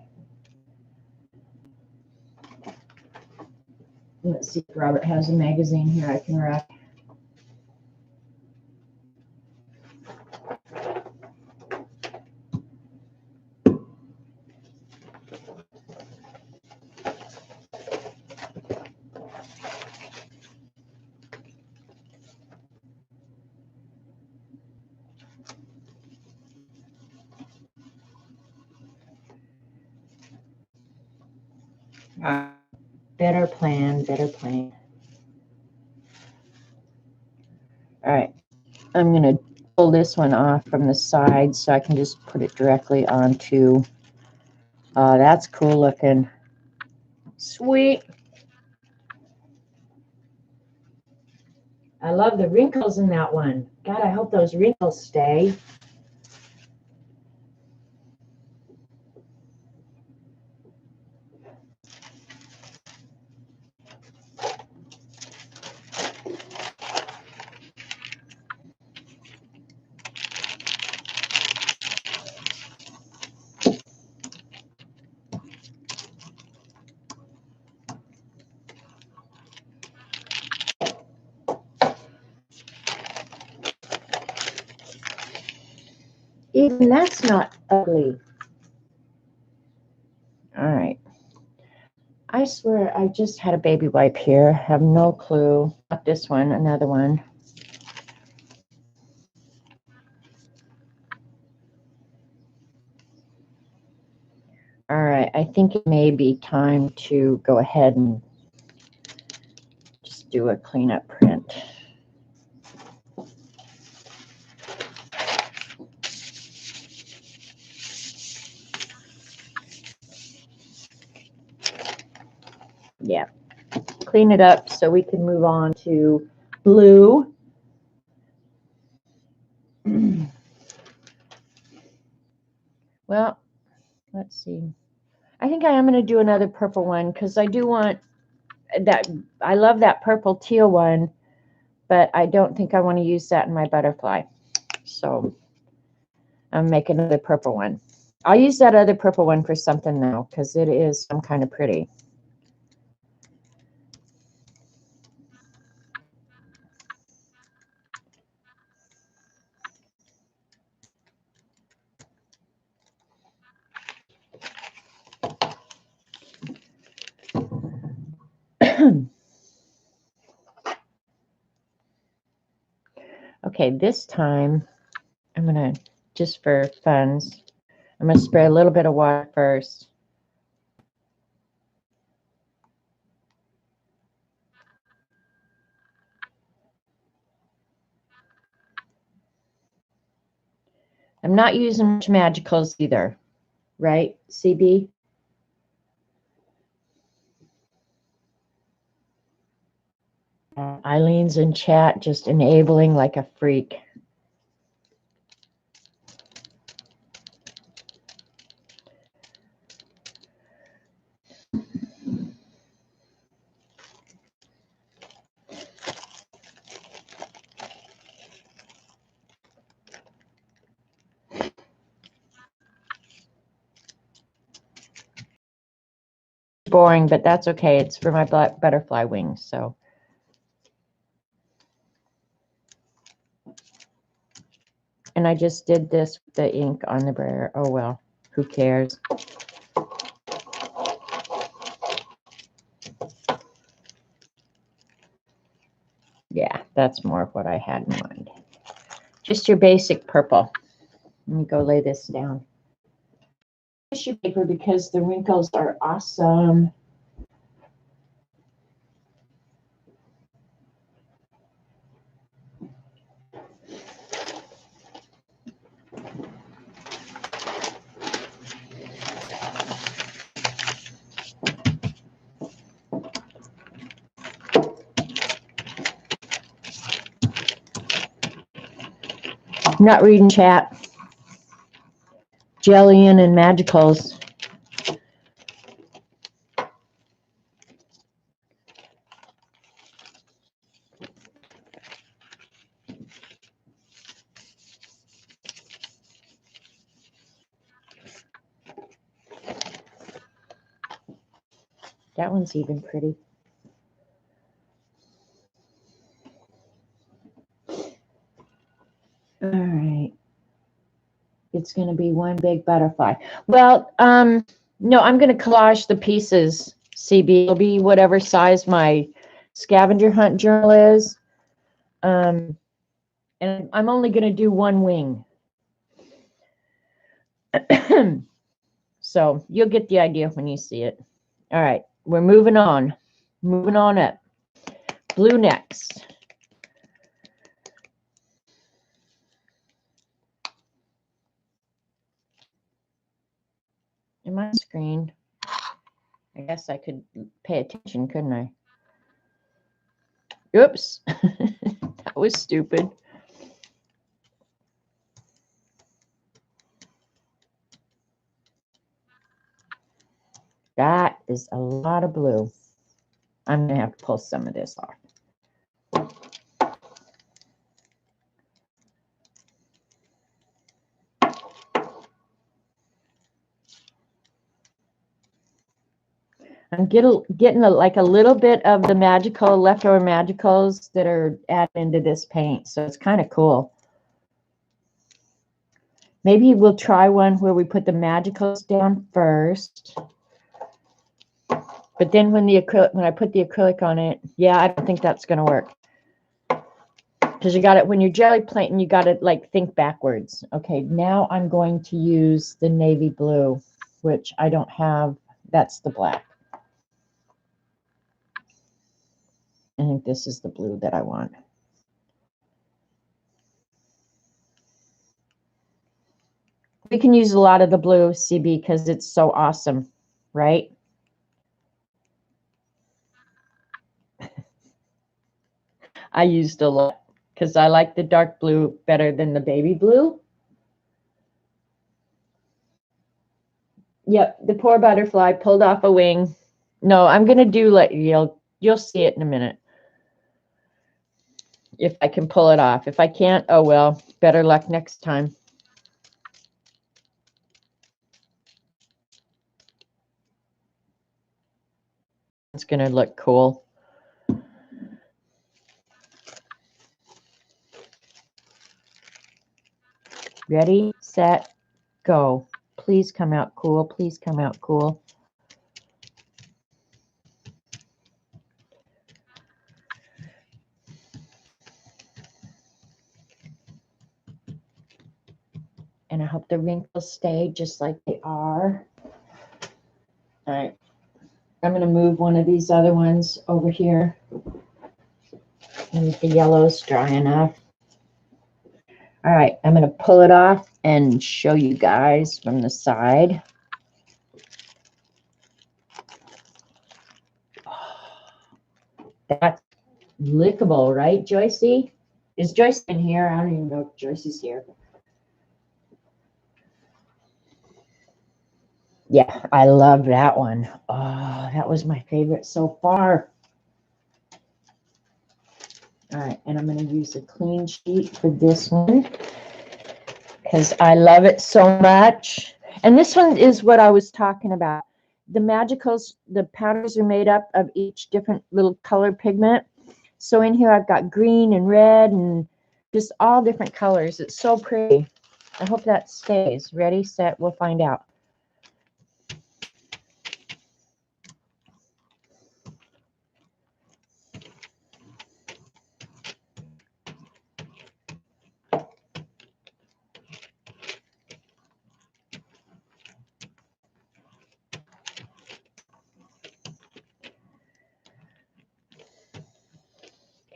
Let's see if Robert has a magazine here I can wrap. Better plan, better plan. All right, I'm going to pull this one off from the side so I can just put it directly onto. That's cool looking. Sweet. I love the wrinkles in that one. God, I hope those wrinkles stay. Even that's not ugly. All right. I swear I just had a baby wipe here. Have no clue. Not this one, another one. All right, I think it may be time to go ahead and just do a cleanup print. Yeah, clean it up so we can move on to blue. Well, let's see. I think I am going to do another purple one because I do want that. I love that purple teal one, but I don't think I want to use that in my butterfly. So I'm making another purple one. I'll use that other purple one for something now because it is some kind of pretty. Okay, this time I'm going to, just for funs, I'm going to spray a little bit of water first. I'm not using much magicals either, right, CB? Eileen's in chat just enabling like a freak. Boring, but that's okay. It's for my black butterfly wings, so. And I just did this with the ink on the brayer. Oh, well, who cares? That's more of what I had in mind. Just your basic purple. Let me go lay this down. Tissue paper because the wrinkles are awesome. I'm not reading chat. Gellian and Magicals. That one's even pretty. All right. It's going to be one big butterfly. Well, no, I'm going to collage the pieces, CB. It'll be whatever size my Scavenger Hunt journal is. And I'm only going to do one wing. So you'll get the idea when you see it. All right, we're moving on. Moving on up. Blue next. In my screen, I guess I could pay attention, couldn't I? Oops, that was stupid. That is a lot of blue. I'm going to have to pull some of this off. I'm getting like a little bit of the leftover magicals that are added into this paint. So it's kind of cool. Maybe we'll try one where we put the magicals down first. But then when I put the acrylic on it, yeah, I don't think that's going to work. Because you got it, when you're jelly plating, you got to like think backwards. Okay, now I'm going to use the navy blue, which I don't have. That's the black. I think this is the blue that I want. We can use a lot of the blue, CB, because it's so awesome, right? I used a lot because I like the dark blue better than the baby blue. Yep, the poor butterfly pulled off a wing. No, I'm going to do, like, you'll see it in a minute. If I can pull it off. If I can't, oh well, better luck next time. It's going to look cool. Ready, set, go. Please come out cool. Please come out cool. And I hope the wrinkles stay just like they are. All right. I'm going to move one of these other ones over here. And the yellow's dry enough. All right. I'm going to pull it off and show you guys from the side. That's lickable, right, Joycey? Is Joyce in here? I don't even know if Joycey's here. Yeah, I love that one. Oh, that was my favorite so far. All right, and I'm going to use a clean sheet for this one because I love it so much. And this one is what I was talking about. The magicals, the powders are made up of each different little color pigment. So in here I've got green and red and just all different colors. It's so pretty. I hope that stays. Ready, set, we'll find out.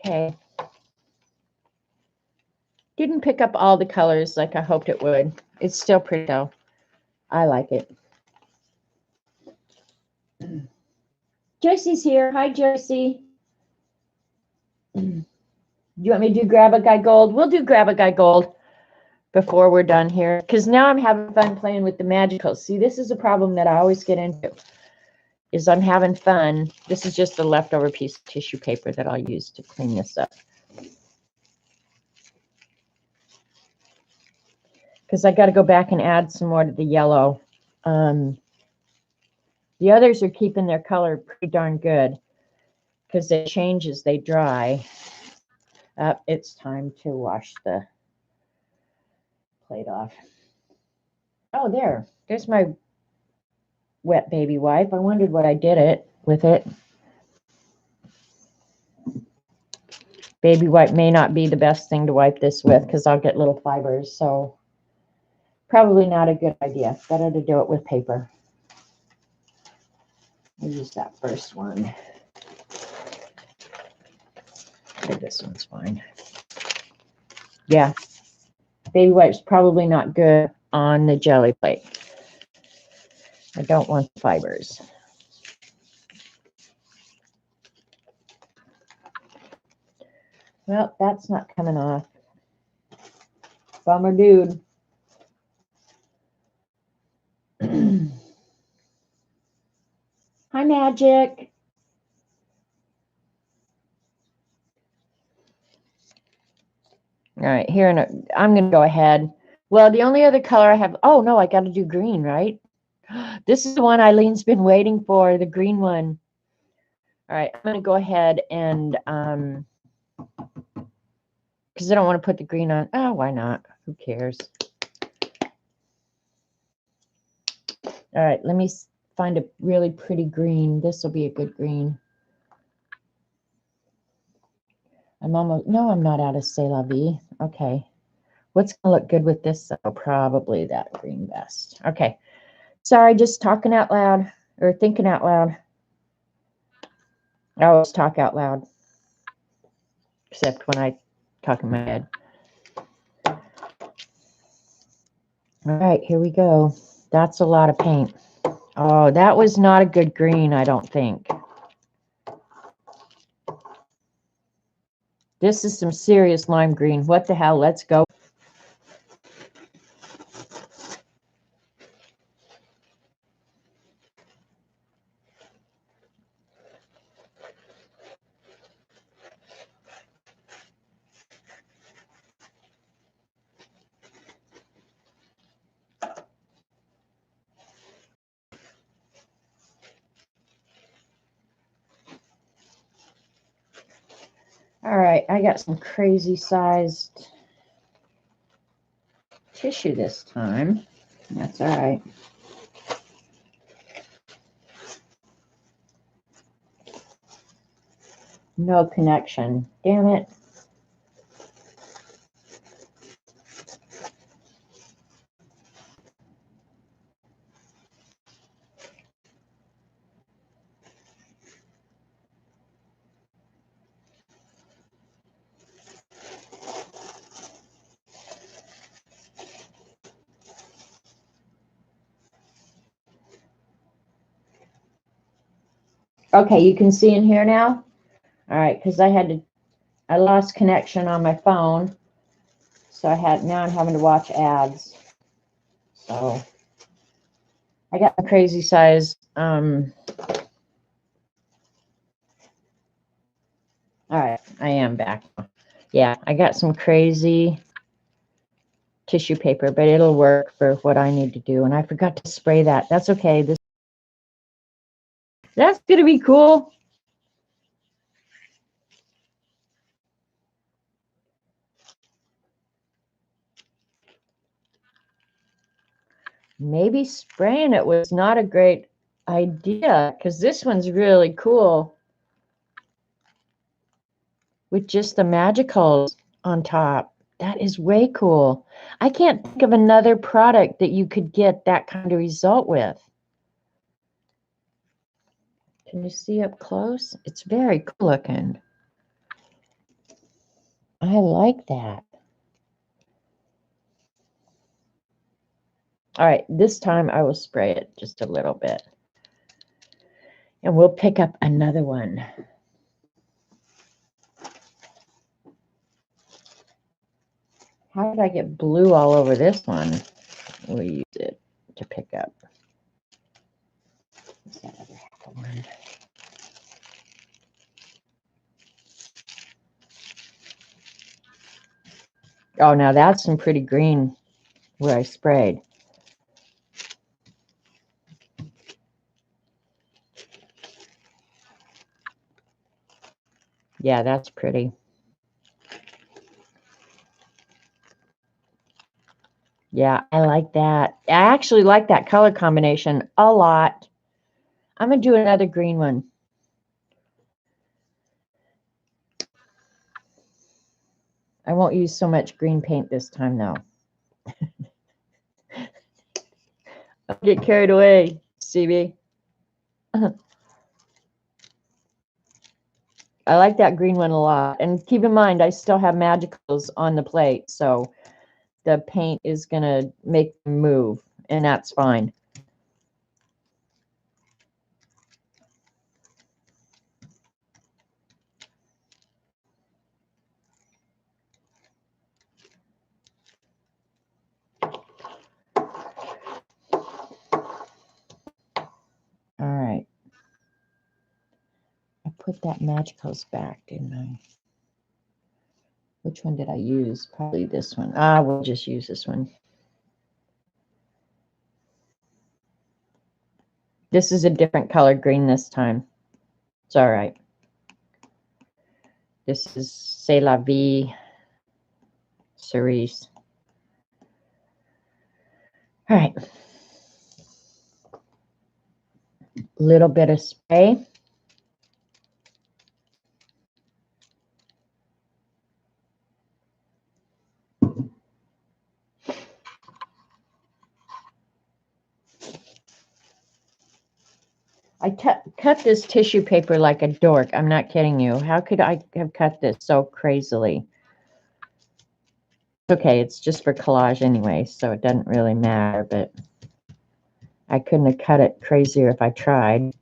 Okay. Didn't pick up all the colors like I hoped it would. It's still pretty though. I like it. Joycey's here. Hi, Joycey. You want me to do Grab a Guy Gold? We'll do Grab a Guy Gold before we're done here, because now I'm having fun playing with the magicals. See, this is a problem that I always get into, is I'm having fun. This is just a leftover piece of tissue paper that I'll use to clean this up. Because I got to go back and add some more to the yellow. The others are keeping their color pretty darn good because it changes as they dry. It's time to wash the plate off. Oh, there's my wet baby wipe. I wondered what I did with it. Baby wipe may not be the best thing to wipe this with because I'll get little fibers. So probably not a good idea. Better to do it with paper. I'll use that first one. Okay, this one's fine. Yeah, baby wipe's probably not good on the jelly plate. I don't want the fibers. Well, that's not coming off. Bummer, dude. Hi, Magic. All right, here, I'm going to go ahead. Well, the only other color I have, oh, no, I got to do green, right? This is the one Eileen's been waiting for, the green one. All right, I'm going to go ahead and, because I don't want to put the green on. Oh, why not? Who cares? All right, let me find a really pretty green. This will be a good green. I'm almost, no, I'm not out of C'est La Vie. Okay. What's going to look good with this? Oh, probably that green vest. Okay. Sorry, just talking out loud or thinking out loud. I always talk out loud, except when I talk in my head. All right, here we go. That's a lot of paint. Oh, that was not a good green, I don't think. This is some serious lime green. What the hell? Let's go. All right, I got some crazy sized tissue this time. That's all right. No connection. Damn it. Okay, you can see in here now? All right, because I lost connection on my phone. So now I'm having to watch ads. So I got a crazy size. All right, I am back. Yeah, I got some crazy tissue paper, but it'll work for what I need to do. And I forgot to spray that. That's okay. That's going to be cool. Maybe spraying it was not a great idea because this one's really cool with just the magicals on top. That is way cool. I can't think of another product that you could get that kind of result with. Can you see up close? It's very cool looking. I like that. All right, this time I will spray it just a little bit. And we'll pick up another one. How did I get blue all over this one? We'll use it to pick up. What's that other one? Oh, now that's some pretty green where I sprayed. Yeah, that's pretty. Yeah, I like that. I actually like that color combination a lot. I'm going to do another green one. I won't use so much green paint this time, though. I'll get carried away, Stevie. I like that green one a lot. And keep in mind, I still have magicals on the plate, so the paint is going to make them move, and that's fine. All right. I put that magicals back, didn't I? Which one did I use? Probably this one. We'll just use this one. This is a different color green this time. It's all right. This is C'est la vie cerise. All right. Little bit of spray. I cut this tissue paper like a dork. I'm not kidding you. How could I have cut this so crazily? Okay, it's just for collage anyway, so it doesn't really matter, but I couldn't have cut it crazier if I tried.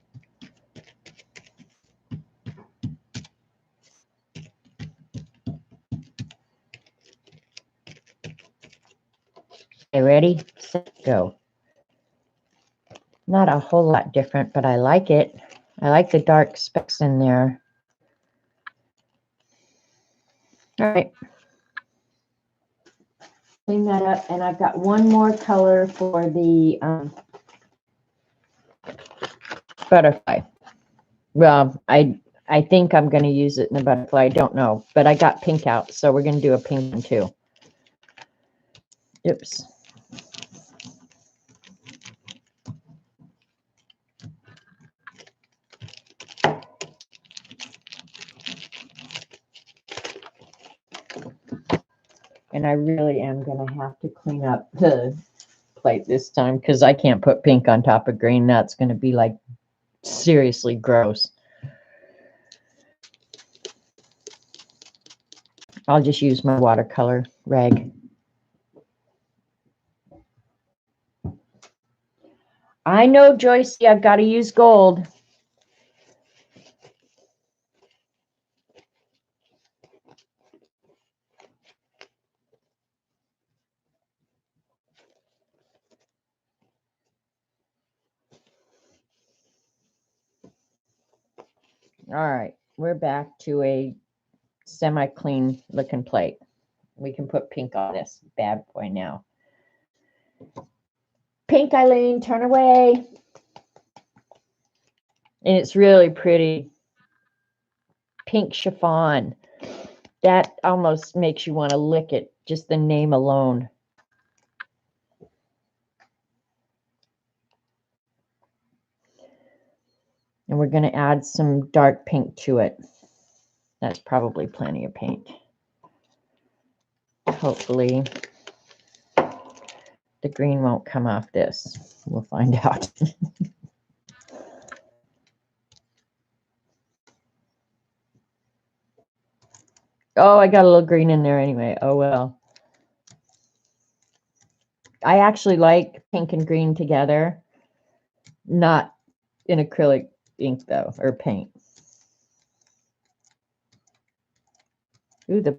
Okay, ready, set, go. Not a whole lot different, but I like it. I like the dark specks in there. All right. Clean that up, and I've got one more color for the butterfly. Well, I think I'm going to use it in the butterfly. I don't know, but I got pink out, so we're going to do a pink one too. Oops. And I really am going to have to clean up the plate this time because I can't put pink on top of green. That's going to be like seriously gross. I'll just use my watercolor rag. I know, Joycey, I've got to use gold. All right, we're back to a semi-clean looking plate. We can put pink on this bad boy now. Pink, Eileen, turn away. And it's really pretty. Pink chiffon. That almost makes you want to lick it, just the name alone. And we're going to add some dark pink to it. That's probably plenty of paint. Hopefully the green won't come off this. We'll find out. Oh, I got a little green in there anyway. Oh, well. I actually like pink and green together. Not in acrylic ink, though, or paint. Ooh, the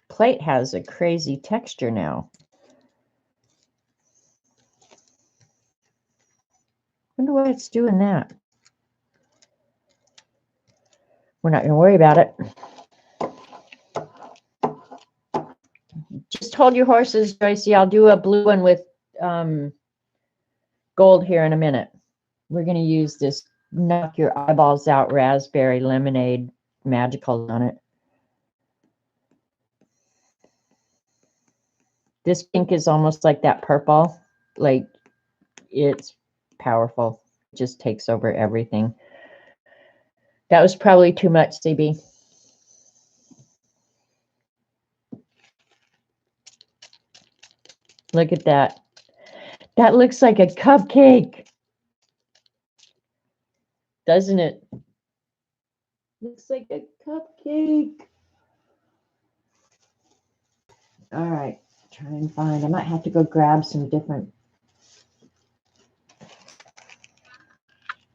plate has a crazy texture now. Wonder why it's doing that. We're not going to worry about it. Just hold your horses, Joycey. I'll do a blue one with gold here in a minute. We're going to use this knock your eyeballs out raspberry lemonade magical on it. This pink is almost like that purple. Like, it's powerful. It just takes over everything. That was probably too much, CB. Look at that. That looks like a cupcake. Doesn't it? Looks like a cupcake. All right. Try and find. I might have to go grab some different.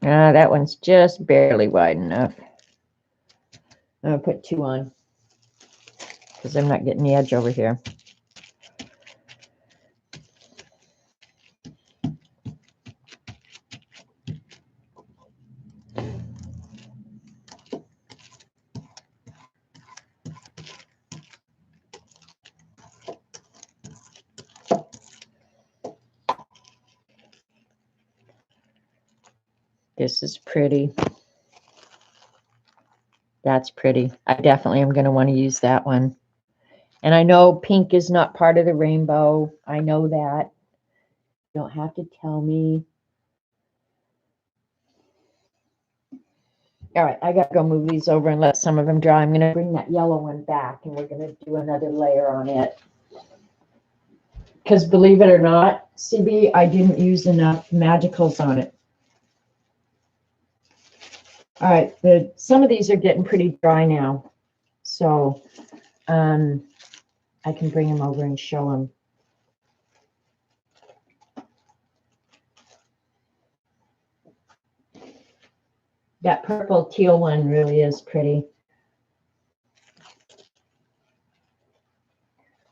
That one's just barely wide enough. I'm going to put 2 on because I'm not getting the edge over here. This is pretty. That's pretty. I definitely am going to want to use that one. And I know pink is not part of the rainbow. I know that. You don't have to tell me. All right, I got to go move these over and let some of them dry. I'm going to bring that yellow one back, and we're going to do another layer on it. Because believe it or not, CB, I didn't use enough magicals on it. All right, some of these are getting pretty dry now. So I can bring them over and show them. That purple teal one really is pretty.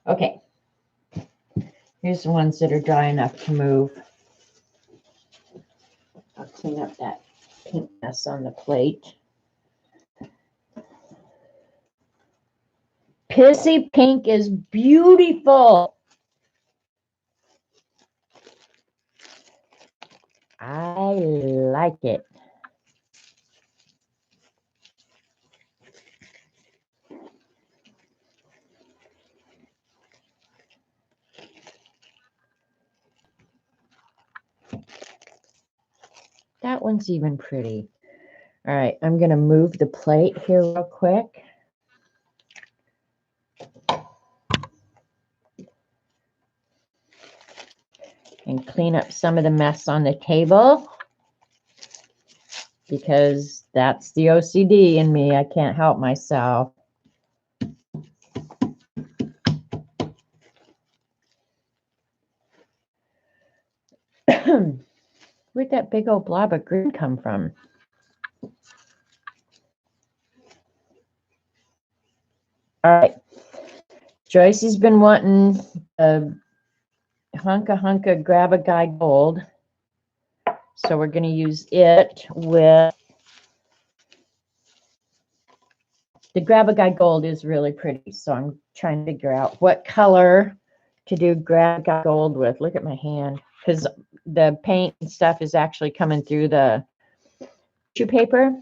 Okay. Here's the ones that are dry enough to move. I'll clean up that pink mess on the plate. Pissy pink is beautiful. I like it. That one's even pretty. All right, I'm going to move the plate here real quick. And clean up some of the mess on the table. Because that's the OCD in me. I can't help myself. Where'd that big old blob of green come from? All right. Joyce has been wanting a hunka grab a guy gold. So we're going to use it with the grab a guy gold is really pretty. So I'm trying to figure out what color to do grab a guy gold with. Look at my hand, because the paint and stuff is actually coming through the tissue paper.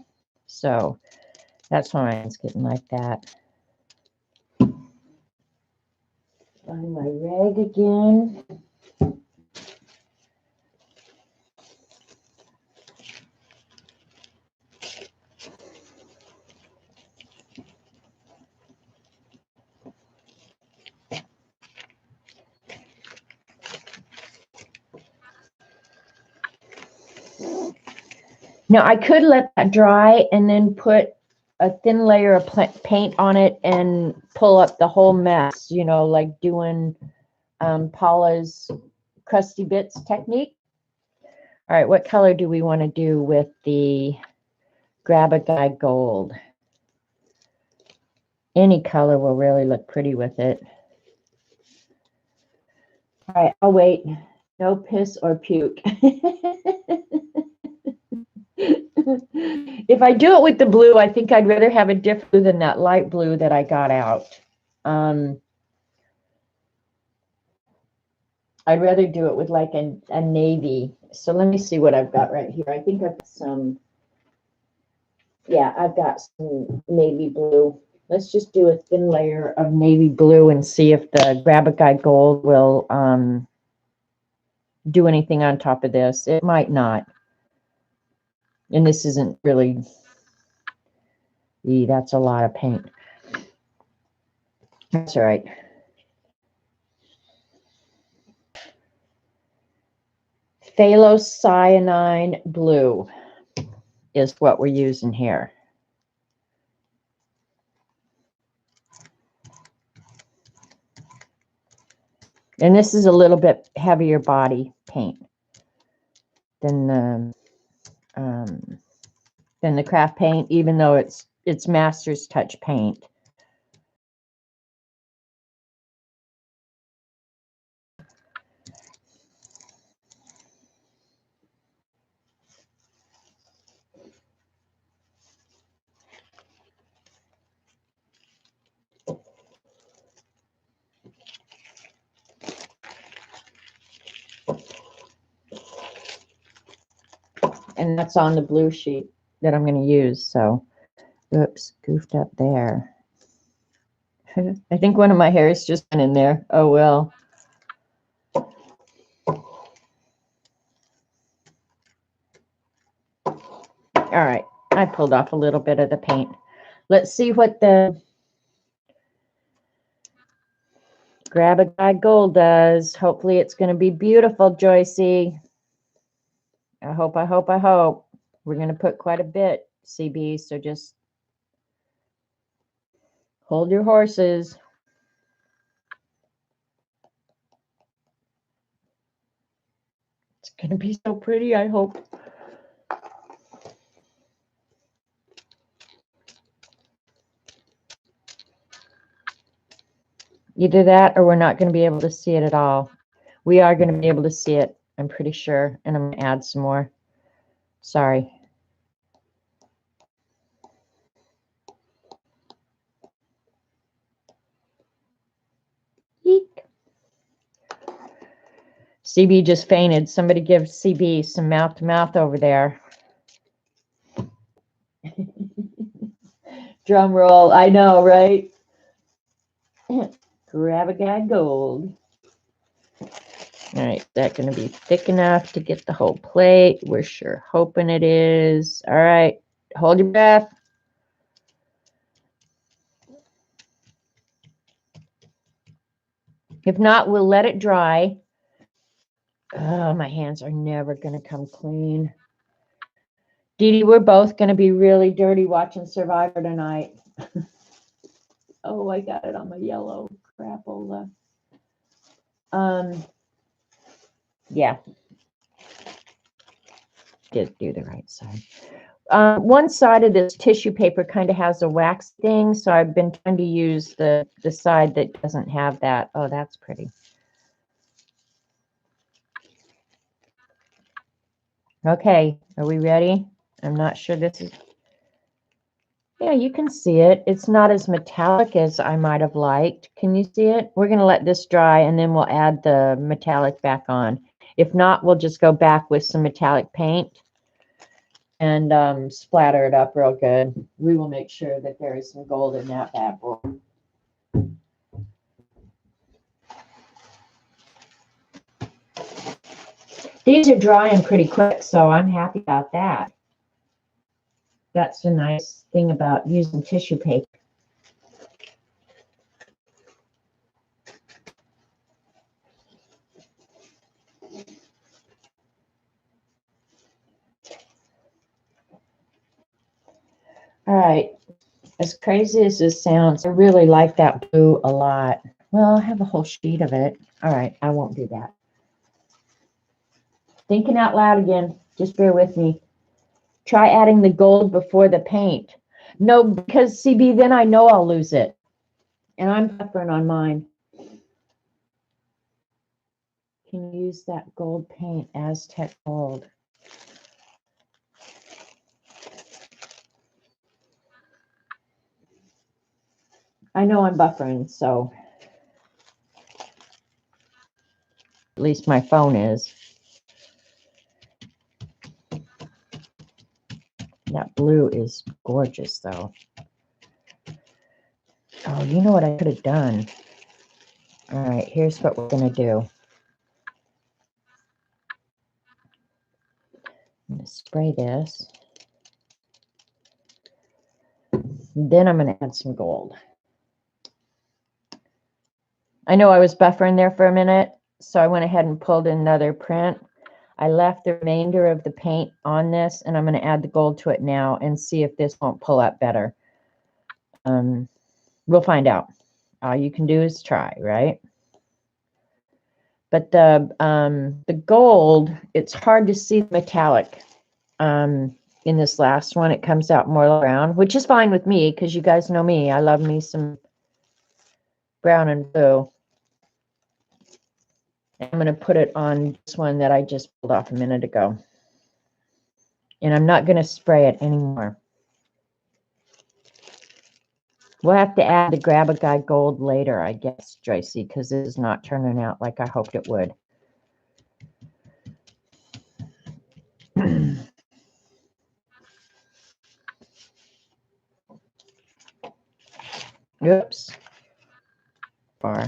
So that's why it's getting like that. Find my rag again. Now I could let that dry and then put a thin layer of paint on it and pull up the whole mess, you know, like doing Paula's crusty bits technique. All right, what color do we want to do with the Grab a Guy Gold? Any color will really look pretty with it. All right, I'll wait. No piss or puke. If I do it with the blue, I think I'd rather have a different blue than that light blue that I got out. I'd rather do it with like a navy. So let me see what I've got right here. I think I've got some, yeah, I've got some navy blue. Let's just do a thin layer of navy blue and see if the Grab a Guy Gold will do anything on top of this. It might not. And this isn't really, that's a lot of paint. That's all right. Phthalocyanine blue is what we're using here. And this is a little bit heavier body paint than the craft paint, even though it's Master's Touch paint. And that's on the blue sheet that I'm going to use. So, oops, goofed up there. I think one of my hairs just went in there. Oh, well. All right, I pulled off a little bit of the paint. Let's see what the Grab a Guy Gold does. Hopefully it's going to be beautiful, Joycey. I hope. We're going to put quite a bit, CB, so just hold your horses. It's going to be so pretty, I hope. Either that or we're not going to be able to see it at all. We are going to be able to see it, I'm pretty sure. And I'm going to add some more. Sorry. Eek. CB just fainted. Somebody give CB some mouth-to-mouth over there. Drum roll. I know, right? Grab a Guy Gold. All right, is that going to be thick enough to get the whole plate? We're sure hoping it is. All right, hold your breath. If not, we'll let it dry. Oh, my hands are never going to come clean. Dee Dee, we're both going to be really dirty watching Survivor tonight. Oh, I got it on my yellow crapola. Yeah. Did do the right side. One side of this tissue paper kind of has a wax thing, so I've been trying to use the side that doesn't have that. Oh, that's pretty. Okay, are we ready? I'm not sure this is... Yeah, you can see it. It's not as metallic as I might have liked. Can you see it? We're going to let this dry, and then we'll add the metallic back on. If not, we'll just go back with some metallic paint and splatter it up real good. We will make sure that there is some gold in that bad boy. These are drying pretty quick, so I'm happy about that. That's the nice thing about using tissue paper. All right, As crazy as this sounds, I really like that blue a lot. Well, I have a whole sheet of it. All right, I won't do that. Thinking out loud again. Just bear with me. Try adding the gold before the paint. No, because CB, then I know I'll lose it. And I'm buffering on mine. Can you use that gold paint, Aztec gold? I know I'm buffering, so at least my phone is. That blue is gorgeous, though. Oh, you know what I could have done? All right, here's what we're going to do. I'm going to spray this. Then I'm going to add some gold. I know I was buffering there for a minute, so I went ahead and pulled another print. I left the remainder of the paint on this, and I'm going to add the gold to it now and see if this won't pull up better. We'll find out. All you can do is try, right? But the gold, it's hard to see the metallic. In this last one, it comes out more brown, which is fine with me because you guys know me. I love me some brown and blue. I'm going to put it on this one that I just pulled off a minute ago. And I'm not going to spray it anymore. We'll have to add the Grab a Guy Gold later, I guess, Joycey, because this is not turning out like I hoped it would. Oops. Far.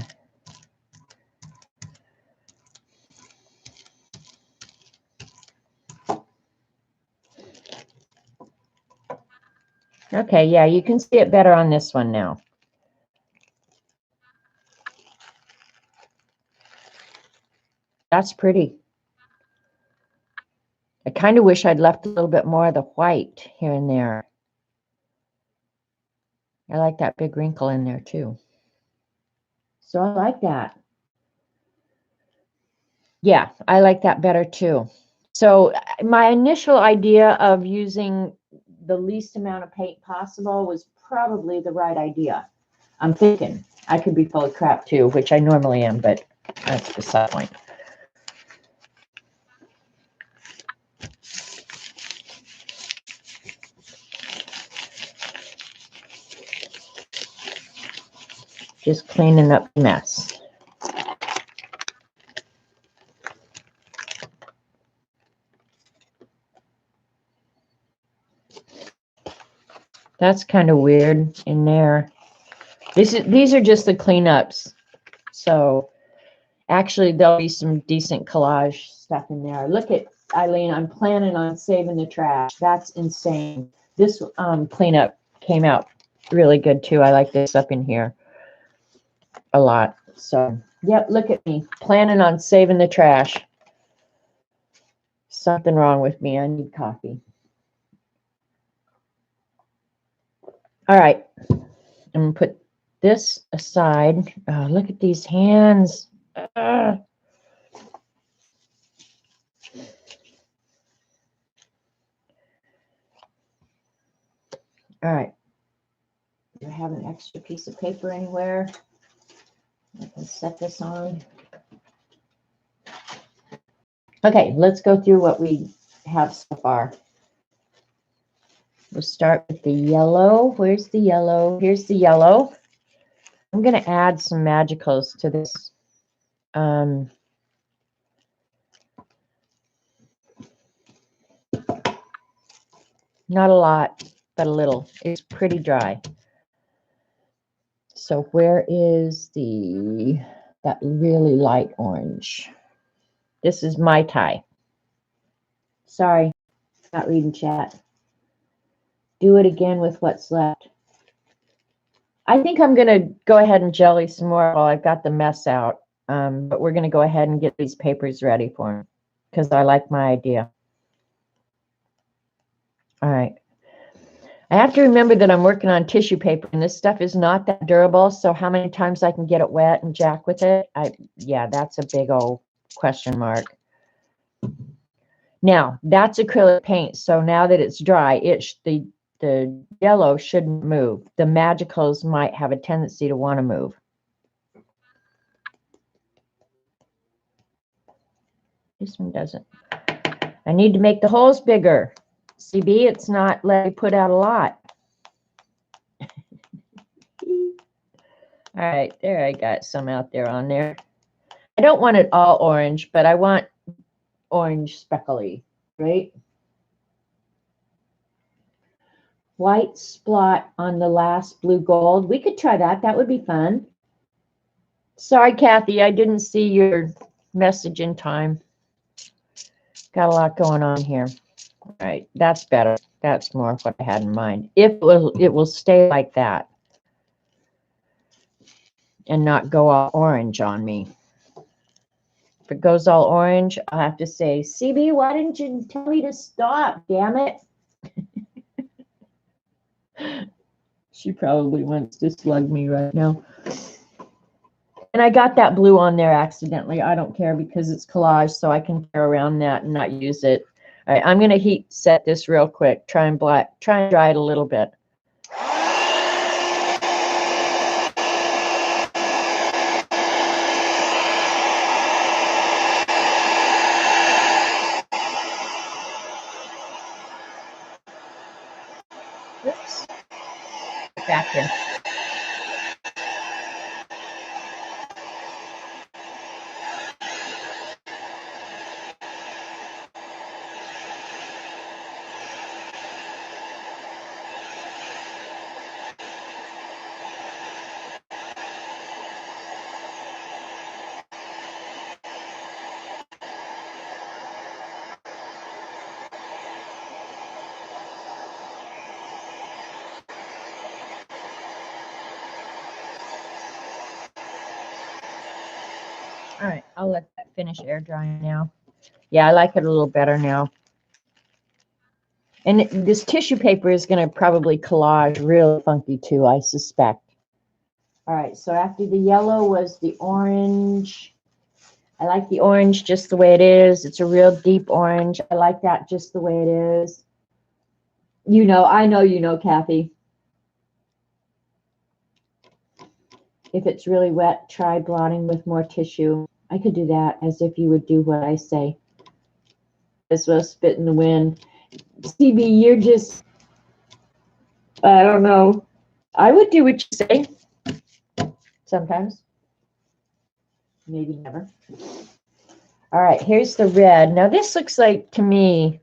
Okay, yeah, you can see it better on this one now. That's pretty. I kind of wish I'd left a little bit more of the white here and there. I like that big wrinkle in there too. So I like that. Yeah, I like that better too. So my initial idea of using the least amount of paint possible was probably the right idea. I'm thinking I could be full of crap too, which I normally am, but that's beside the point. Just cleaning up the mess. That's kind of weird in there. These are just the cleanups. So actually there'll be some decent collage stuff in there. Look at Eileen, I'm planning on saving the trash. That's insane. This cleanup came out really good too. I like this up in here a lot. So, yep, look at me planning on saving the trash. Something wrong with me. I need coffee. All right, I'm gonna put this aside. Oh, look at these hands. All right. Do I have an extra piece of paper anywhere? I can set this on. Okay, let's go through what we have so far. We'll start with the yellow. Where's the yellow? Here's the yellow. I'm going to add some magicals to this. Not a lot, but a little. It's pretty dry. So where is that really light orange? This is Mai Tai. Sorry, not reading chat. Do it again with what's left. I think I'm going to go ahead and jelly some more while I've got the mess out. But we're going to go ahead and get these papers ready for them because I like my idea. All right. I have to remember that I'm working on tissue paper, and this stuff is not that durable, so how many times I can get it wet and jack with it, yeah, that's a big old question mark. Now, that's acrylic paint, so now that it's dry, the yellow shouldn't move. The magicals might have a tendency to want to move. This one doesn't. I need to make the holes bigger. CB, it's not letting me put out a lot. All right, there, I got some out there on there. I don't want it all orange, but I want orange speckly, right? White spot on the last blue gold. We could try that. That would be fun. Sorry, Kathy, I didn't see your message in time. Got a lot going on here. All right, that's better. That's more what I had in mind. If it will stay like that and not go all orange on me. If it goes all orange, I'll have to say, CB, why didn't you tell me to stop? Damn it. She probably wants to slug me right now. And I got that blue on there accidentally. I don't care because it's collage, so I can tear around that and not use it. All right, I'm going to heat set this real quick. Try and dry it a little bit. Oops. Back here. All right, I'll let that finish air drying now. Yeah, I like it a little better now. And this tissue paper is going to probably collage real funky too, I suspect. All right, so after the yellow was the orange. I like the orange just the way it is. It's a real deep orange. I like that just the way it is. You know, I know you know, Kathy. If it's really wet, try blotting with more tissue. I could do that as if you would do what I say. As well spit in the wind. CB, you're just, I don't know. I would do what you say. Sometimes. Maybe never. All right, here's the red. Now this looks like, to me,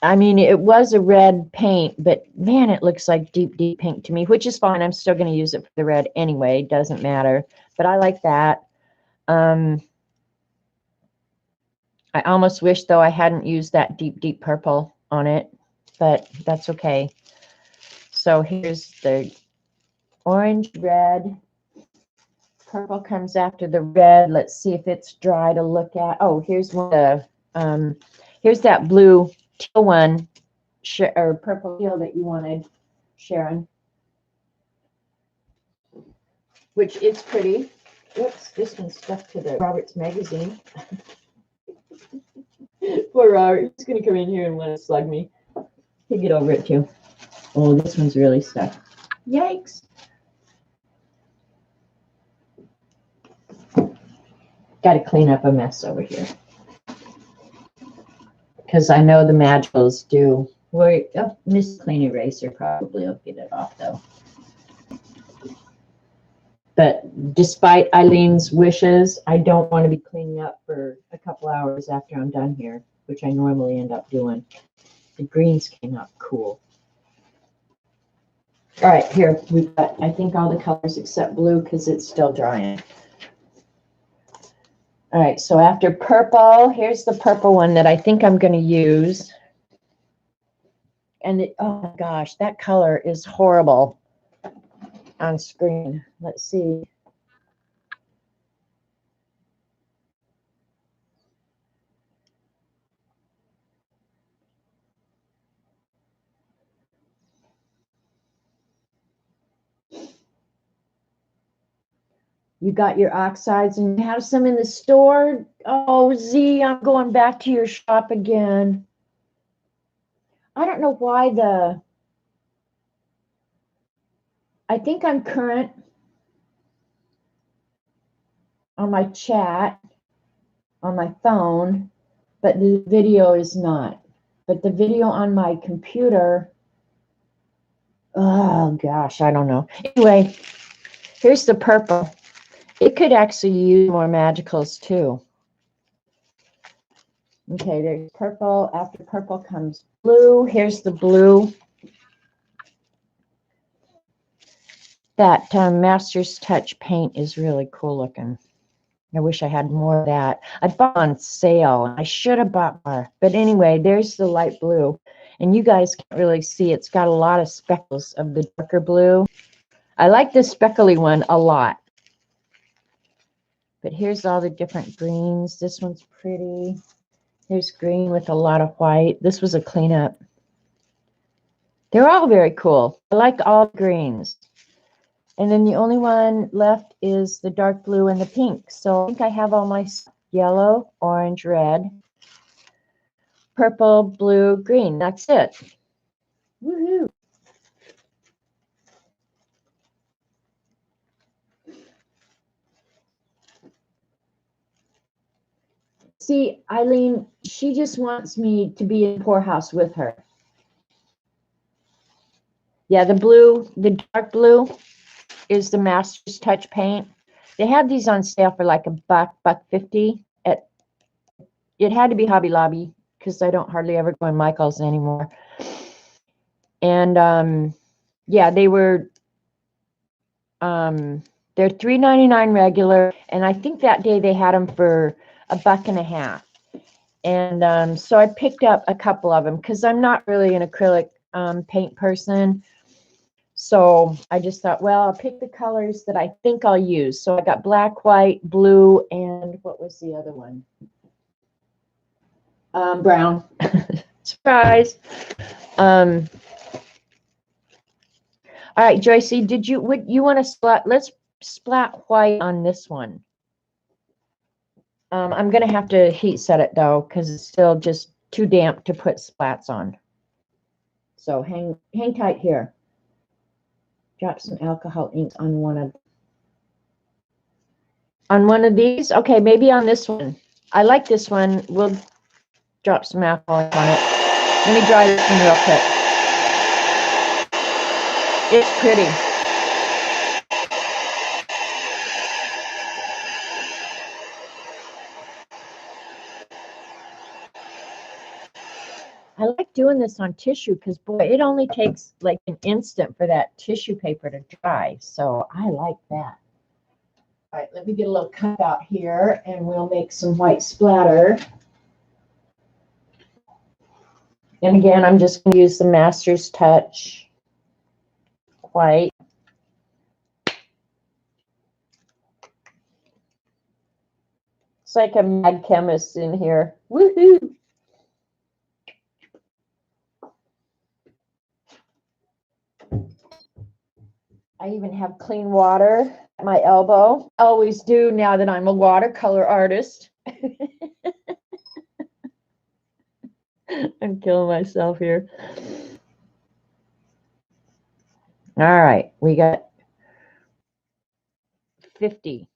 I mean, it was a red paint, but man, it looks like deep, deep pink to me, which is fine. I'm still going to use it for the red anyway. Doesn't matter. But I like that. I almost wish, though, I hadn't used that deep, deep purple on it, but that's okay. So here's the orange, red. Purple comes after the red. Let's see if it's dry to look at. Oh, here's one. Here's that blue teal one, or purple teal that you wanted, Sharon. Which is pretty. Oops, this one's stuck to the Robert's magazine. Poor Robert, he's gonna come in here and want to slug me. He'll get over it too. Oh, this one's really stuck. Yikes. Got to clean up a mess over here. Because I know the magicals do. Wait, oh, Miss Clean Eraser probably will get it off though. But despite Eileen's wishes, I don't want to be cleaning up for a couple hours after I'm done here, which I normally end up doing. The greens came out cool. All right, here we've got, I think, all the colors except blue because it's still drying. All right, so after purple, here's the purple one that I think I'm going to use. And oh my gosh, that color is horrible on screen. Let's see. You got your oxides and you have some in the store? Oh, Z, I'm going back to your shop again. I don't know why I think I'm current on my chat on my phone, but the video is not. But the video on my computer, oh gosh, I don't know. Anyway, here's the purple. It could actually use more magicals too. Okay, there's purple. After purple comes blue. Here's the blue. That Master's Touch paint is really cool looking. I wish I had more of that. I bought on sale. I should have bought more. But anyway, there's the light blue. And you guys can't really see. It's got a lot of speckles of the darker blue. I like this speckly one a lot. But here's all the different greens. This one's pretty. Here's green with a lot of white. This was a cleanup. They're all very cool. I like all the greens. And then the only one left is the dark blue and the pink. So I think I have all my yellow, orange, red, purple, blue, green. That's it. Woohoo! See, Eileen, she just wants me to be in poorhouse with her. Yeah, the blue, the dark blue is the Master's Touch paint. They had these on sale for like $1.50. It had to be Hobby Lobby because I don't hardly ever go in Michael's anymore. And yeah, they were they're $3.99 regular, and I think that day they had them for $1.50. And so I picked up a couple of them because I'm not really an acrylic paint person. So I just thought, well, I'll pick the colors that I think I'll use. So I got black, white, blue, and what was the other one? Brown. Surprise. All right, Joycey, did you want to splat? Let's splat white on this one. I'm gonna have to heat set it though because it's still just too damp to put splats on. So hang tight here. Drop some alcohol inks on one of these. Okay, maybe on this one. I like this one. We'll drop some alcohol ink on it. Let me dry this one real quick. It's pretty. I like doing this on tissue because, boy, it only takes like an instant for that tissue paper to dry. So I like that. All right, let me get a little cup out here and we'll make some white splatter. And again, I'm just going to use the Master's Touch white. It's like a mad chemist in here. Woohoo! I even have clean water at my elbow. I always do now that I'm a watercolor artist. I'm killing myself here. All right, we got 50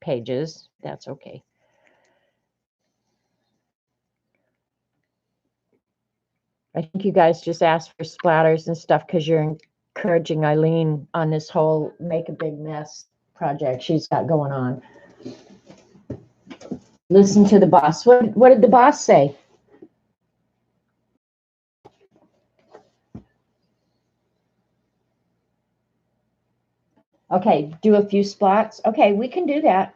pages. That's okay. I think you guys just asked for splatters and stuff because you're encouraging Eileen on this whole make a big mess project she's got going on. Listen to the boss. What did the boss say? Okay, do a few splats. Okay, we can do that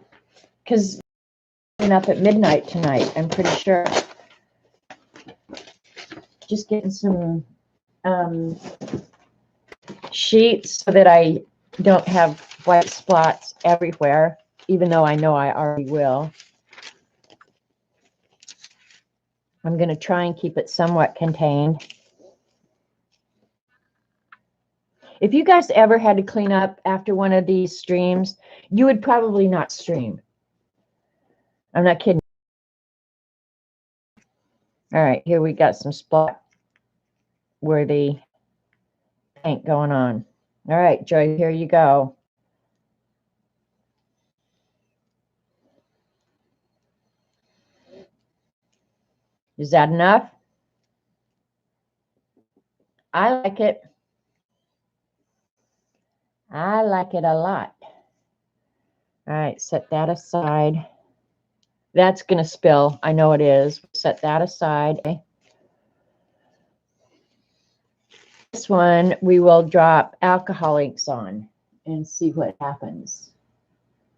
because I'm up at midnight tonight, I'm pretty sure. Just getting some sheets so that I don't have white spots everywhere, even though I know I already will. I'm going to try and keep it somewhat contained. If you guys ever had to clean up after one of these streams, you would probably not stream. I'm not kidding. All right, here we got some spot-worthy paint going on. All right, Joy, here you go. Is that enough? I like it. I like it a lot. All right, set that aside. That's going to spill. I know it is. Set that aside. This one we will drop alcohol inks on and see what happens.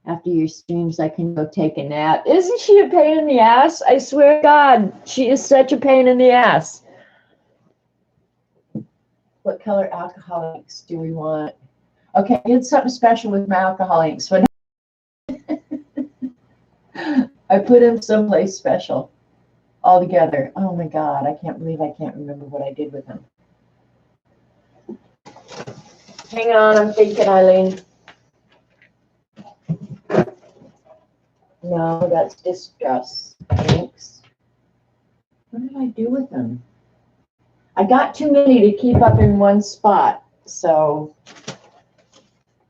After your streams, I can go take a nap. Isn't she a pain in the ass? I swear to God, she is such a pain in the ass. What color alcohol inks do we want? Okay, I did something special with my alcohol inks. When I put them someplace special all together. Oh my God, I can't believe I can't remember what I did with them. Hang on, I'm thinking, Eileen. No, that's distress inks. What did I do with them? I got too many to keep up in one spot, so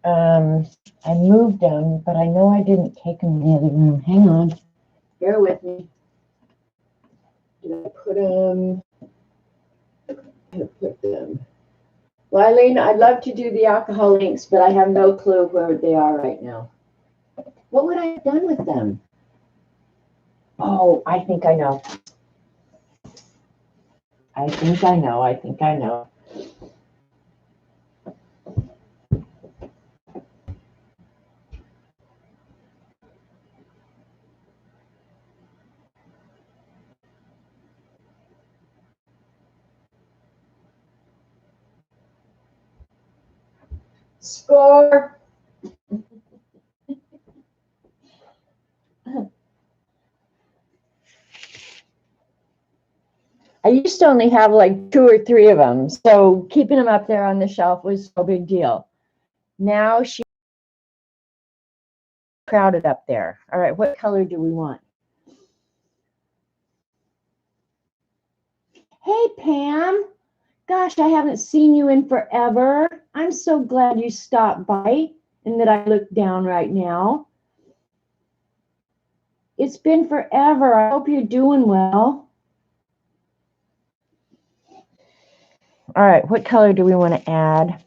I moved them, but I know I didn't take them in the other room. Hang on. Bear with me. Did I put them? I put them. Well, Eileen, I'd love to do the alcohol inks, but I have no clue where they are right now. What would I have done with them? Oh, I think I know. I think I know. I think I know. Score. I used to only have like 2 or 3 of them, so keeping them up there on the shelf was no big deal. Now she's crowded up there. All right, what color do we want? Hey, Pam. Gosh, I haven't seen you in forever. I'm so glad you stopped by and that I looked down right now. It's been forever. I hope you're doing well. All right, what color do we want to add?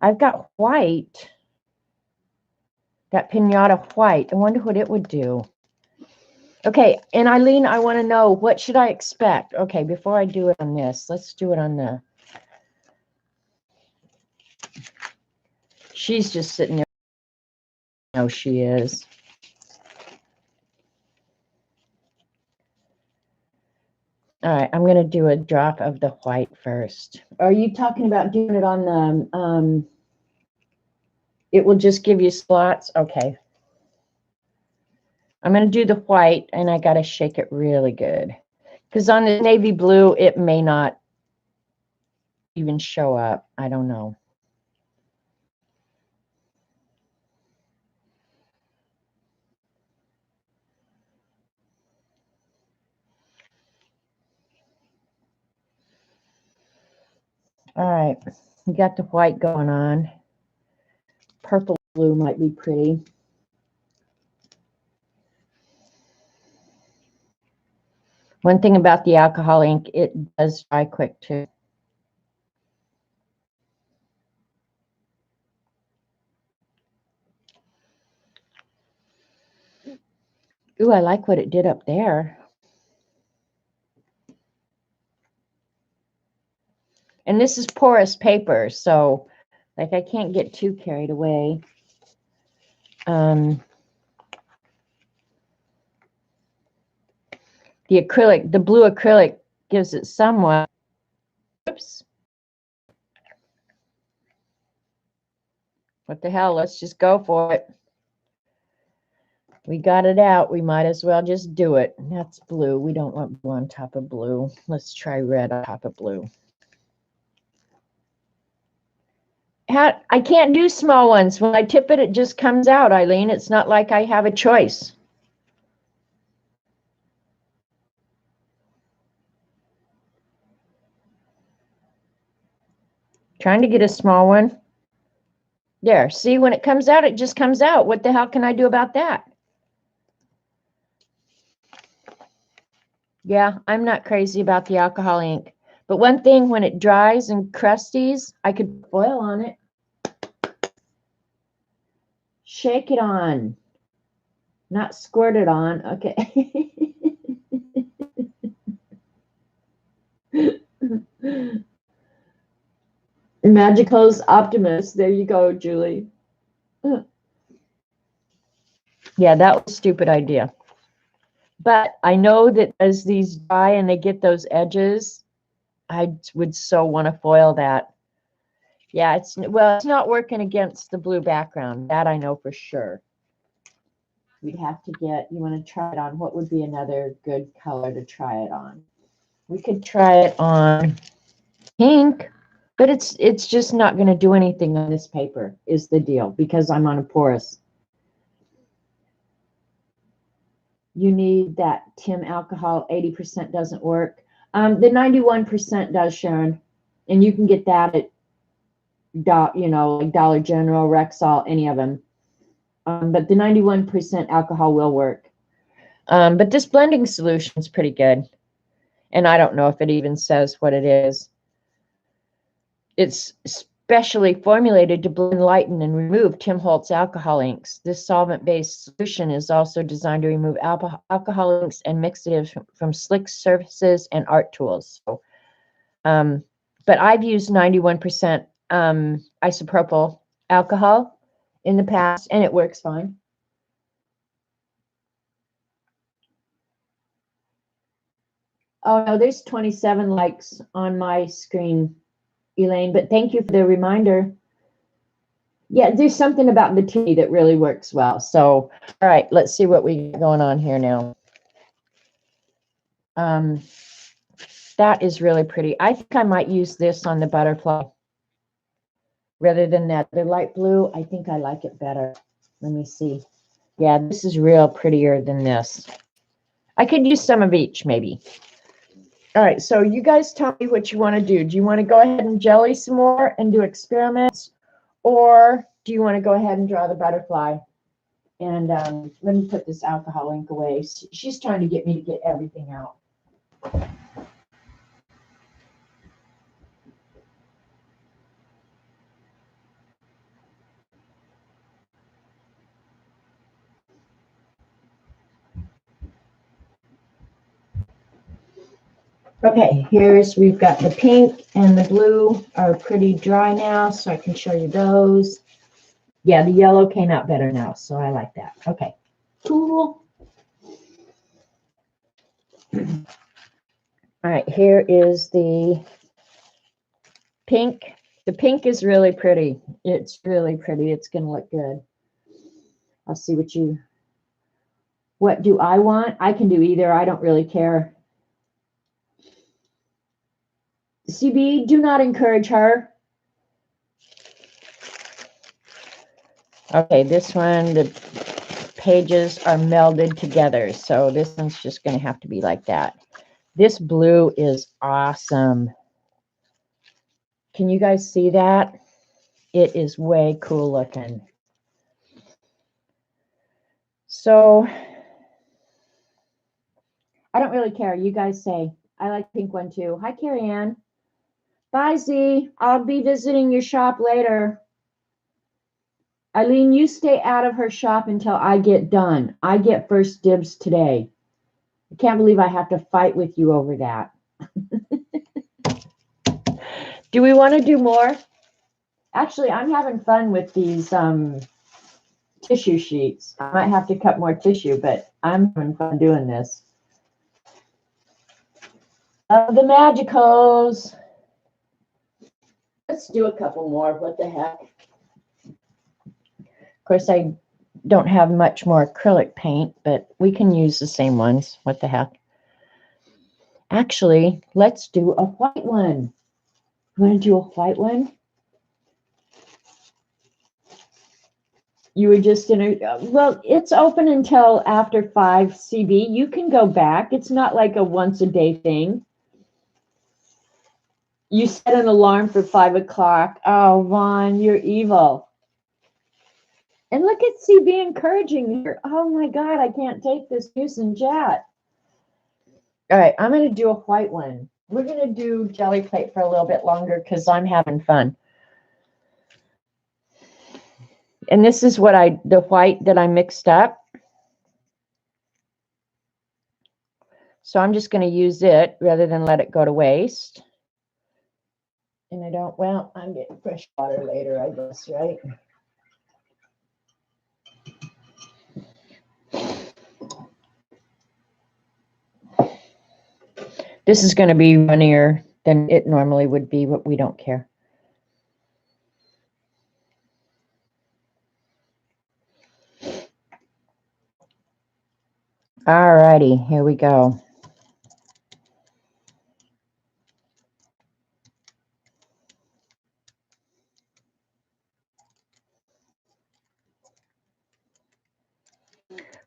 I've got white. Got pinata white. I wonder what it would do. Okay, and Eileen, I want to know, what should I expect? Okay, before I do it on this, let's do it on the... She's just sitting there. No, she is. All right, I'm going to do a drop of the white first. Are you talking about doing it on the... it will just give you spots? Okay. I'm going to do the white, and I got to shake it really good. Because on the navy blue, it may not even show up. I don't know. All right, we got the white going on. Purple blue might be pretty. One thing about the alcohol ink, it does dry quick too. Ooh, I like what it did up there. And this is porous paper, so like I can't get too carried away. The acrylic, the blue acrylic gives it somewhat. Oops. What the hell? Let's just go for it. We got it out. We might as well just do it. That's blue. We don't want blue on top of blue. Let's try red on top of blue. I can't do small ones. When I tip it, it just comes out, Eileen. It's not like I have a choice. Trying to get a small one. There, see, when it comes out, it just comes out. What the hell can I do about that? Yeah, I'm not crazy about the alcohol ink. But one thing, when it dries and crusties, I could put oil on it. Shake it on. Not squirt it on. Okay. Magical's Optimist. There you go, Julie. Yeah, that was a stupid idea. But I know that as these dry and they get those edges, I would so want to foil that. Yeah, it's not working against the blue background. That I know for sure. We'd have to get, you want to try it on, what would be another good color to try it on? We could try it on pink, but it's just not going to do anything on this paper is the deal, because I'm on a porous. You need that Tim alcohol, 80% doesn't work. The 91% does, Sharon, and you can get that at, like Dollar General, Rexall, any of them. But the 91% alcohol will work. But this blending solution is pretty good, and I don't know if it even says what it is. It's specially formulated to blend, lighten, and remove Tim Holtz alcohol inks. This solvent-based solution is also designed to remove alcohol inks and mixatives from slick surfaces and art tools. So, but I've used 91% isopropyl alcohol in the past, and it works fine. Oh, no, there's 27 likes on my screen, Elaine, but thank you for the reminder. Yeah, there's something about the tea that really works well. So, all right, let's see what we got going on here now. That is really pretty. I think I might use this on the butterfly rather than that. The light blue, I think I like it better. Let me see. Yeah, this is real prettier than this. I could use some of each, maybe. All right, so you guys tell me what you want to do. Do you want to go ahead and jelly some more and do experiments? Or do you want to go ahead and draw the butterfly? And let me put this alcohol ink away. She's trying to get me to get everything out. Okay, we've got the pink and the blue are pretty dry now, so I can show you those. Yeah, the yellow came out better now, so I like that. Okay, cool. All right, here is the pink. The pink is really pretty. It's really pretty. It's going to look good. I'll see what do I want? I can do either. I don't really care. CB, do not encourage her. Okay, this one, the pages are melded together, so this one's just going to have to be like that. This blue is awesome. Can you guys see that? It is way cool looking. So I don't really care. You guys say. I like pink one too. Hi, Carrie Ann. Bye, Z. I'll be visiting your shop later. Eileen, you stay out of her shop until I get done. I get first dibs today. I can't believe I have to fight with you over that. Do we want to do more? Actually, I'm having fun with these tissue sheets. I might have to cut more tissue, but I'm having fun doing this. The Magicals. Let's do a couple more. What the heck? Of course, I don't have much more acrylic paint, but we can use the same ones. What the heck? Actually, let's do a white one. You want to do a white one? You were just in a, well, it's open until after 5 CB. You can go back. It's not like a once a day thing. You set an alarm for 5 o'clock. Oh, Vaughn, you're evil. And look at CB encouraging her. Oh my God, I can't take this news and chat. All right, I'm going to do a white one. We're going to do jelly plate for a little bit longer because I'm having fun. And this is what the white that I mixed up. So I'm just going to use it rather than let it go to waste. And I don't, well, I'm getting fresh water later, I guess, right? This is going to be runnier than it normally would be, but we don't care. All righty, here we go.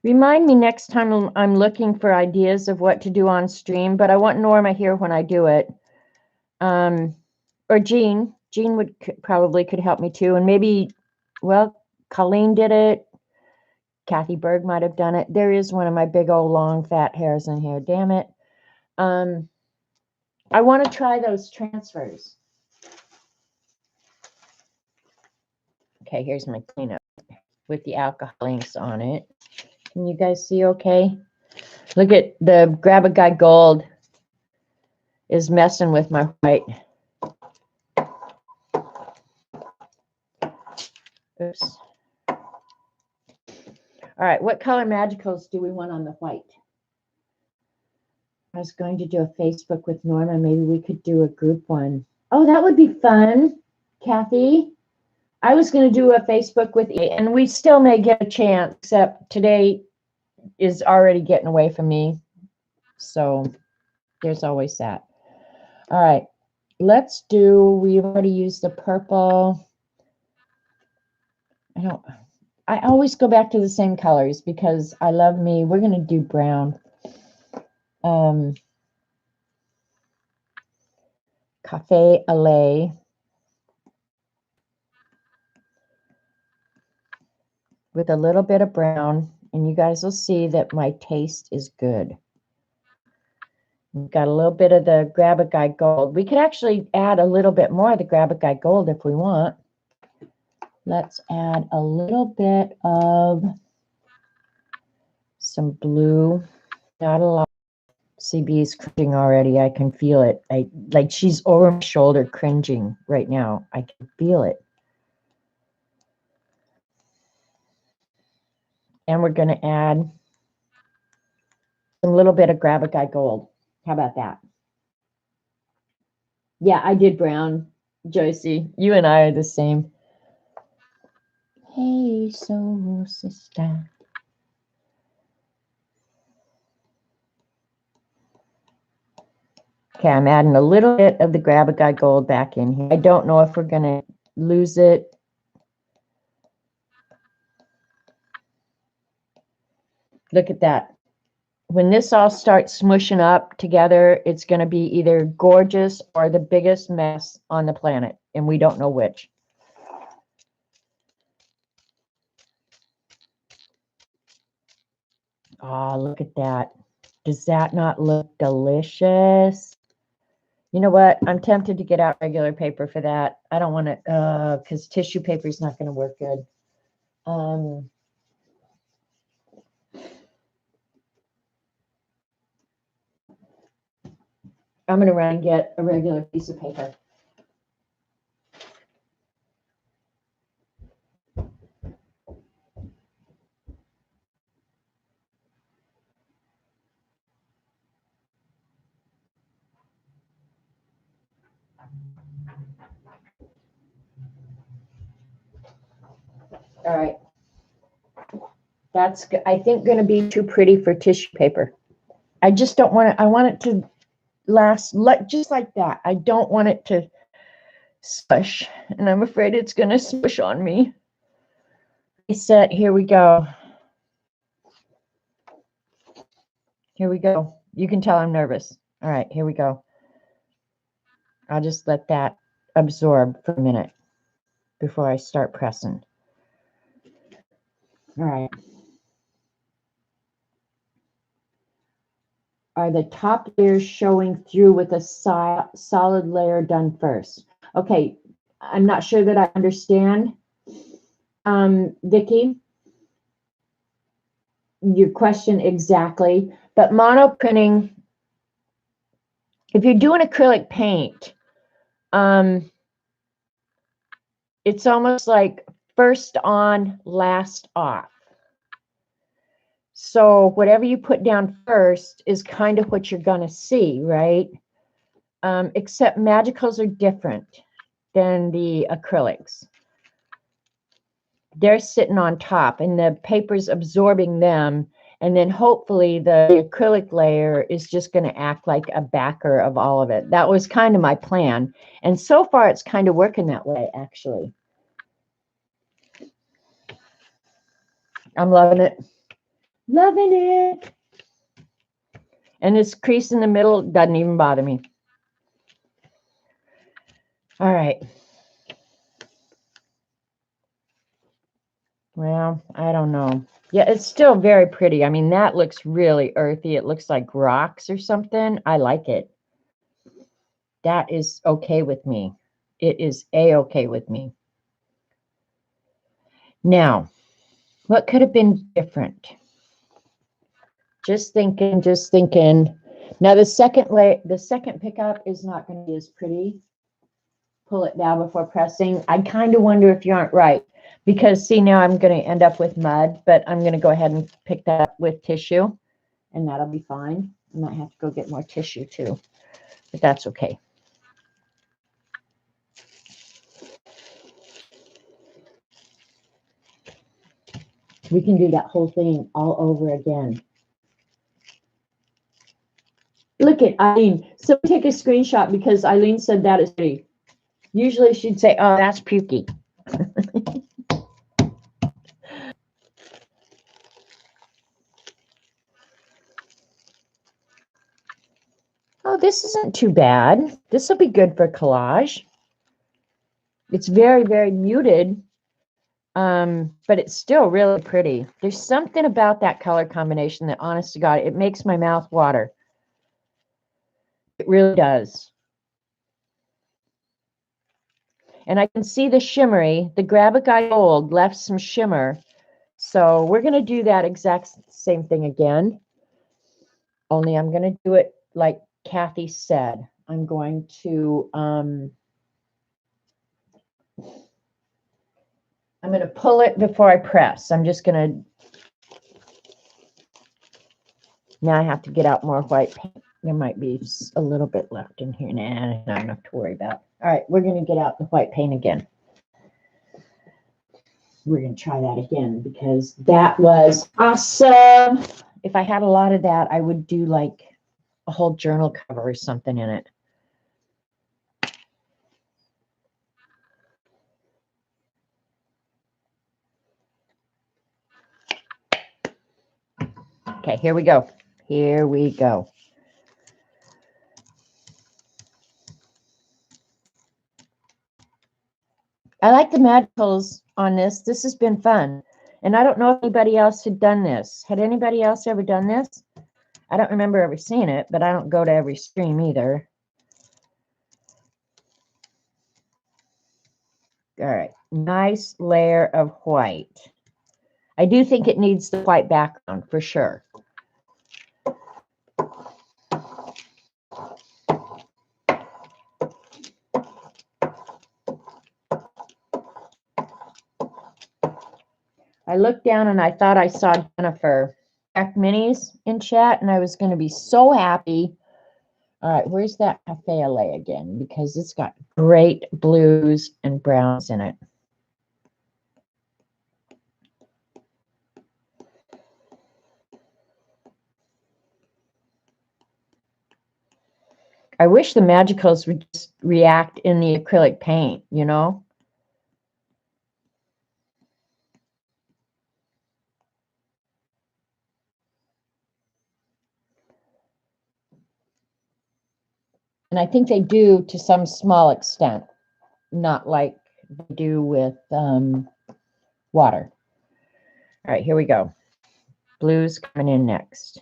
Remind me next time I'm looking for ideas of what to do on stream, but I want Norma here when I do it. Or Jean. Jean would probably could help me too. And maybe, well, Colleen did it. Kathy Berg might have done it. There is one of my big old long fat hairs in here. Damn it. I want to try those transfers. Okay, here's my cleanup with the alcohol inks on it. Can you guys see okay? Look at the Grab a Guy Gold is messing with my white. Oops. All right, what color magicals do we want on the white? I was going to do a Facebook with Norma. Maybe we could do a group one. Oh, that would be fun, Kathy. I was going to do a Facebook with you, and we still may get a chance, except today is already getting away from me. So there's always that. All right, let's do, we've already used the purple. I always go back to the same colors because I love me. We're going to do brown. Cafe au lait. With a little bit of brown, and you guys will see that my taste is good. We've got a little bit of the Grab a Guy Gold. We could actually add a little bit more of the Grab a Guy Gold if we want. Let's add a little bit of some blue. Not a lot. CB's cringing already. I can feel it. Like she's over my shoulder cringing right now. I can feel it. And we're going to add a little bit of Grab a Guy Gold. How about that? Yeah, I did brown, Joycey. You and I are the same. Hey, soul sister. Okay, I'm adding a little bit of the Grab a Guy Gold back in here. I don't know if we're going to lose it. Look at that. When this all starts smushing up together, it's going to be either gorgeous or the biggest mess on the planet, and we don't know which. Oh, look at that. Does that not look delicious? You know what? I'm tempted to get out regular paper for that. I don't want to, because tissue paper is not going to work good. I'm going to run and get a regular piece of paper. All right. That's, I think, going to be too pretty for tissue paper. I just don't want it. I want it to last just like that. I don't want it to smush, and I'm afraid it's going to smush on me. Set, here we go. Here we go. You can tell I'm nervous. All right, here we go. I'll just let that absorb for a minute before I start pressing. All right. Are the top layers showing through with a solid layer done first? Okay, I'm not sure that I understand, Vicki, your question exactly, but monoprinting, if you're doing acrylic paint, it's almost like first on, last off. So whatever you put down first is kind of what you're going to see, right? Except magicals are different than the acrylics. They're sitting on top and the paper's absorbing them. And then hopefully the acrylic layer is just going to act like a backer of all of it. That was kind of my plan. And so far it's kind of working that way, actually. I'm loving it. Loving it. And this crease in the middle doesn't even bother me. All right. Well, I don't know. Yeah, it's still very pretty. I mean, that looks really earthy. It looks like rocks or something. I like it. That is okay with me. It is a-okay with me. Now, what could have been different? Just thinking, just thinking. Now, the second pickup is not going to be as pretty. Pull it down before pressing. I kind of wonder if you aren't right. Because, see, now I'm going to end up with mud, but I'm going to go ahead and pick that up with tissue, and that'll be fine. I might have to go get more tissue, too, but that's okay. We can do that whole thing all over again. Look at Eileen. So take a screenshot because Eileen said that is pretty. Usually she'd say, oh, that's pukey. Oh, this isn't too bad. This will be good for collage. It's very, very muted, but it's still really pretty. There's something about that color combination that, honest to God, it makes my mouth water. It really does. And I can see the shimmery. The Grab-A-Guy Gold left some shimmer. So we're going to do that exact same thing again. Only I'm going to do it like Kathy said. I'm going to pull it before I press. I'm just going to, now I have to get out more white paint. There might be a little bit left in here. Nah, not enough to worry about. All right, we're going to get out the white paint again. We're going to try that again because that was awesome. If I had a lot of that, I would do like a whole journal cover or something in it. Okay, here we go. Here we go. I like the magicals on this. This has been fun. And I don't know if anybody else had done this. Had anybody else ever done this? I don't remember ever seeing it, but I don't go to every stream either. All right, nice layer of white. I do think it needs the white background for sure. I looked down and I thought I saw Jennifer Crack Minis in chat, and I was going to be so happy. All right, where's that cafe au lait again? Because it's got great blues and browns in it. I wish the magicals would just react in the acrylic paint, you know? And I think they do to some small extent, not like they do with water. All right, here we go. Blue's coming in next.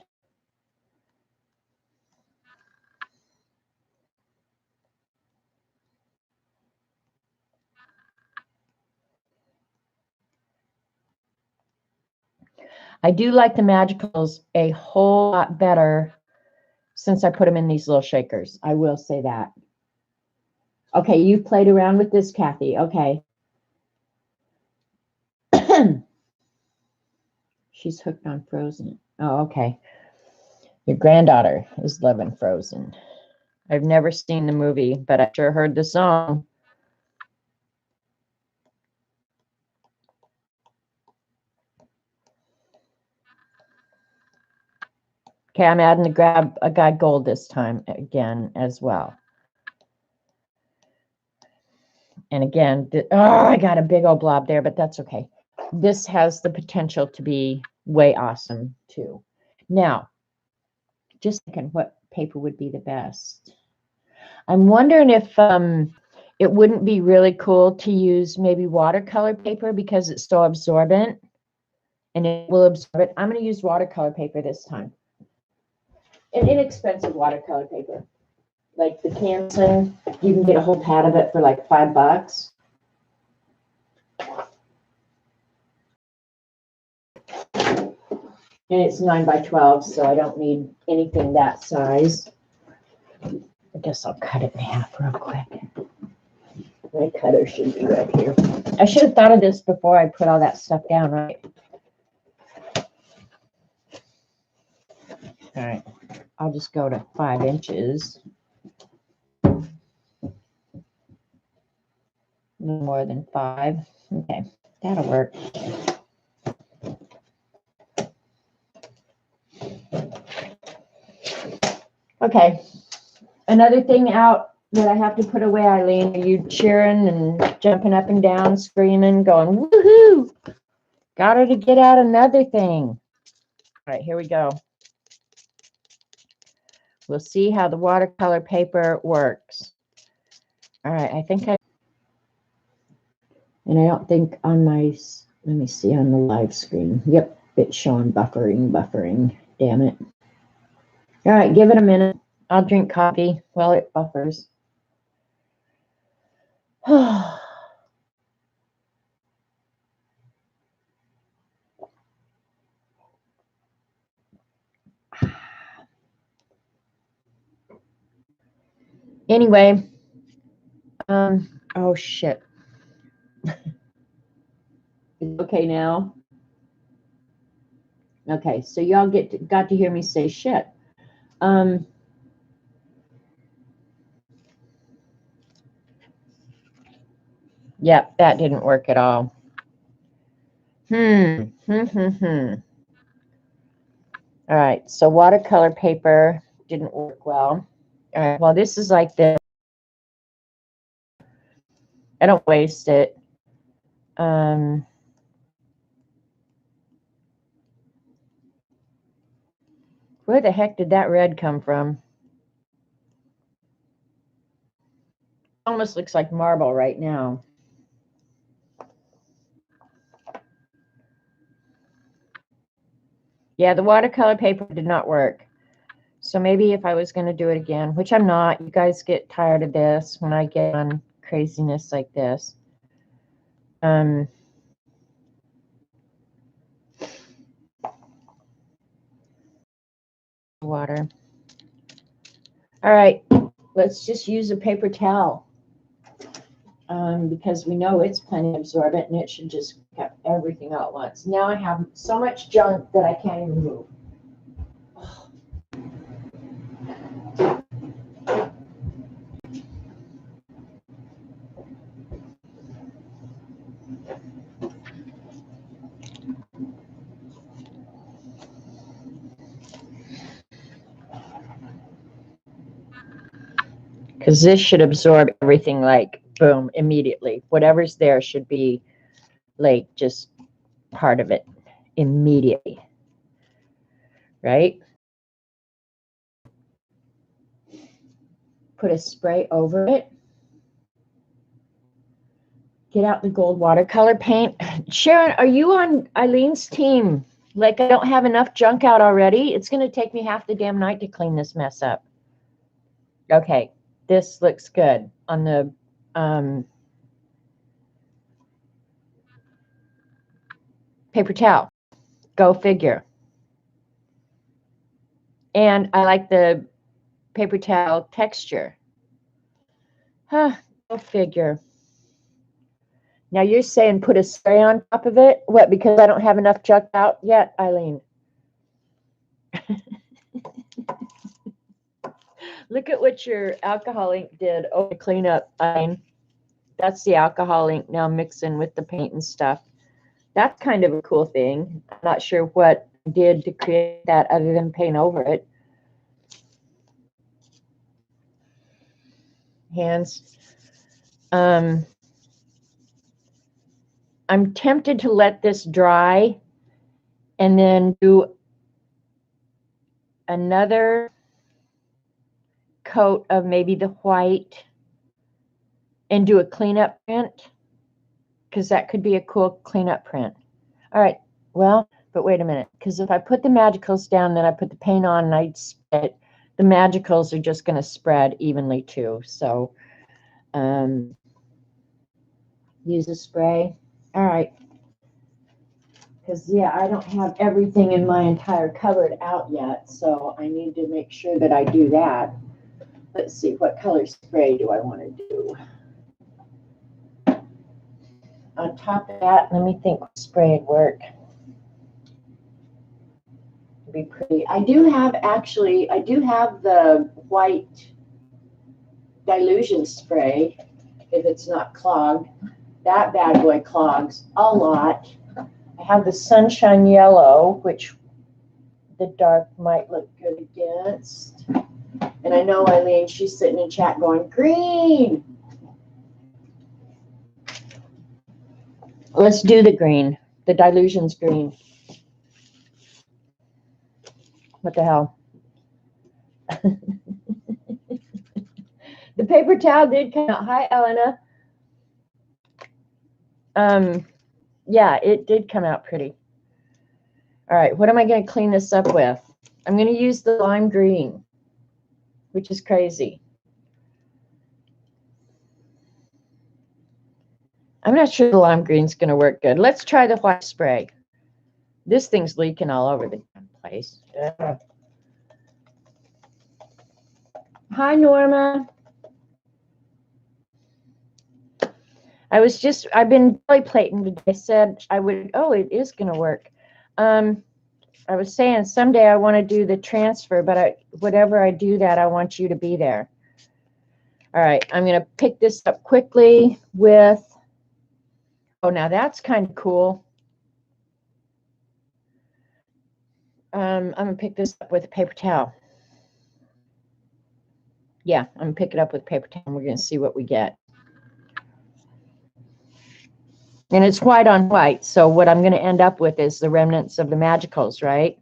I do like the Magicals a whole lot better since I put them in these little shakers. I will say that. Okay, you've played around with this, Kathy. Okay. She's hooked on Frozen. Oh, okay. Your granddaughter is loving Frozen. I've never seen the movie, but I sure heard the song. Okay, I'm adding the grab a guide gold this time again as well. And again, I got a big old blob there, but that's okay. This has the potential to be way awesome too. Now, just thinking what paper would be the best. I'm wondering if it wouldn't be really cool to use maybe watercolor paper because it's so absorbent and it will absorb it. I'm going to use watercolor paper this time. An inexpensive watercolor paper. Like the Canson, you can get a whole pad of it for like $5. And it's 9 by 12, so I don't need anything that size. I guess I'll cut it in half real quick. My cutter should be right here. I should have thought of this before I put all that stuff down, right? All right, I'll just go to 5 inches. No more than 5. Okay, that'll work. Okay, another thing out that I have to put away, Eileen. Are you cheering and jumping up and down, screaming, going, woohoo! Got her to get out another thing. All right, here we go. We'll see how the watercolor paper works. All right, I think and I don't think on my, let me see on the live screen. Yep, it's showing buffering. Damn it. All right, give it a minute. I'll drink coffee while it buffers. Anyway, oh shit. Okay now. Okay, so y'all got to hear me say shit. Yep, that didn't work at all. All right, so watercolor paper didn't work well. All right, well, this is like this. I don't waste it. Where the heck did that red come from? Almost looks like marble right now. Yeah, the watercolor paper did not work. So maybe if I was going to do it again, which I'm not, you guys get tired of this when I get on craziness like this. Water. All right, let's just use a paper towel because we know it's plenty absorbent and it should just get everything out at once. Now I have so much junk that I can't even move. Because this should absorb everything like boom immediately. Whatever's there should be like just part of it immediately, right? put a spray over it. Get out the gold watercolor paint. Sharon, are you on Eileen's team? Like, I don't have enough junk out already. It's going to take me half the damn night to clean this mess up. Okay, this looks good on the paper towel. Go figure. And I like the paper towel texture. Huh, go figure. Now you're saying put a spray on top of it? What, because I don't have enough junk out yet, Eileen? Look at what your alcohol ink did over the cleanup, Eileen. That's the alcohol ink now mixing with the paint and stuff. That's kind of a cool thing. I'm not sure what I did to create that other than paint over it. Hands. I'm tempted to let this dry and then do another coat of maybe the white and do a cleanup print, because that could be a cool cleanup print. All right, well, but wait a minute, because if I put the magicals down, then I put the paint on and I spit, the magicals are just going to spread evenly too. So use a spray. All right. Because, yeah, I don't have everything in my entire cupboard out yet, so I need to make sure that I do that. Let's see, what color spray do I want to do? On top of that, let me think what spray would work. It'd be pretty. I do have the white dilution spray, if it's not clogged. That bad boy clogs a lot. I have the sunshine yellow, which the dark might look good against. And I know Eileen, she's sitting in chat going, green. Let's do the green. The dilution's green. What the hell? The paper towel did come out. Hi, Elena. Yeah, it did come out pretty. All right, what am I going to clean this up with? I'm going to use the lime green, which is crazy. I'm not sure the lime green's going to work good. Let's try the white spray. This thing's leaking all over the place. Hi, Norma. I've been belly plating today. I said I would, oh, it is going to work. I was saying someday I want to do the transfer, but whatever I do that, I want you to be there. All right, I'm going to pick this up quickly with, oh, now that's kind of cool. I'm going to pick this up with a paper towel. Yeah, I'm going to pick it up with a paper towel, and we're going to see what we get. And it's white on white, so what I'm going to end up with is the remnants of the magicals, right?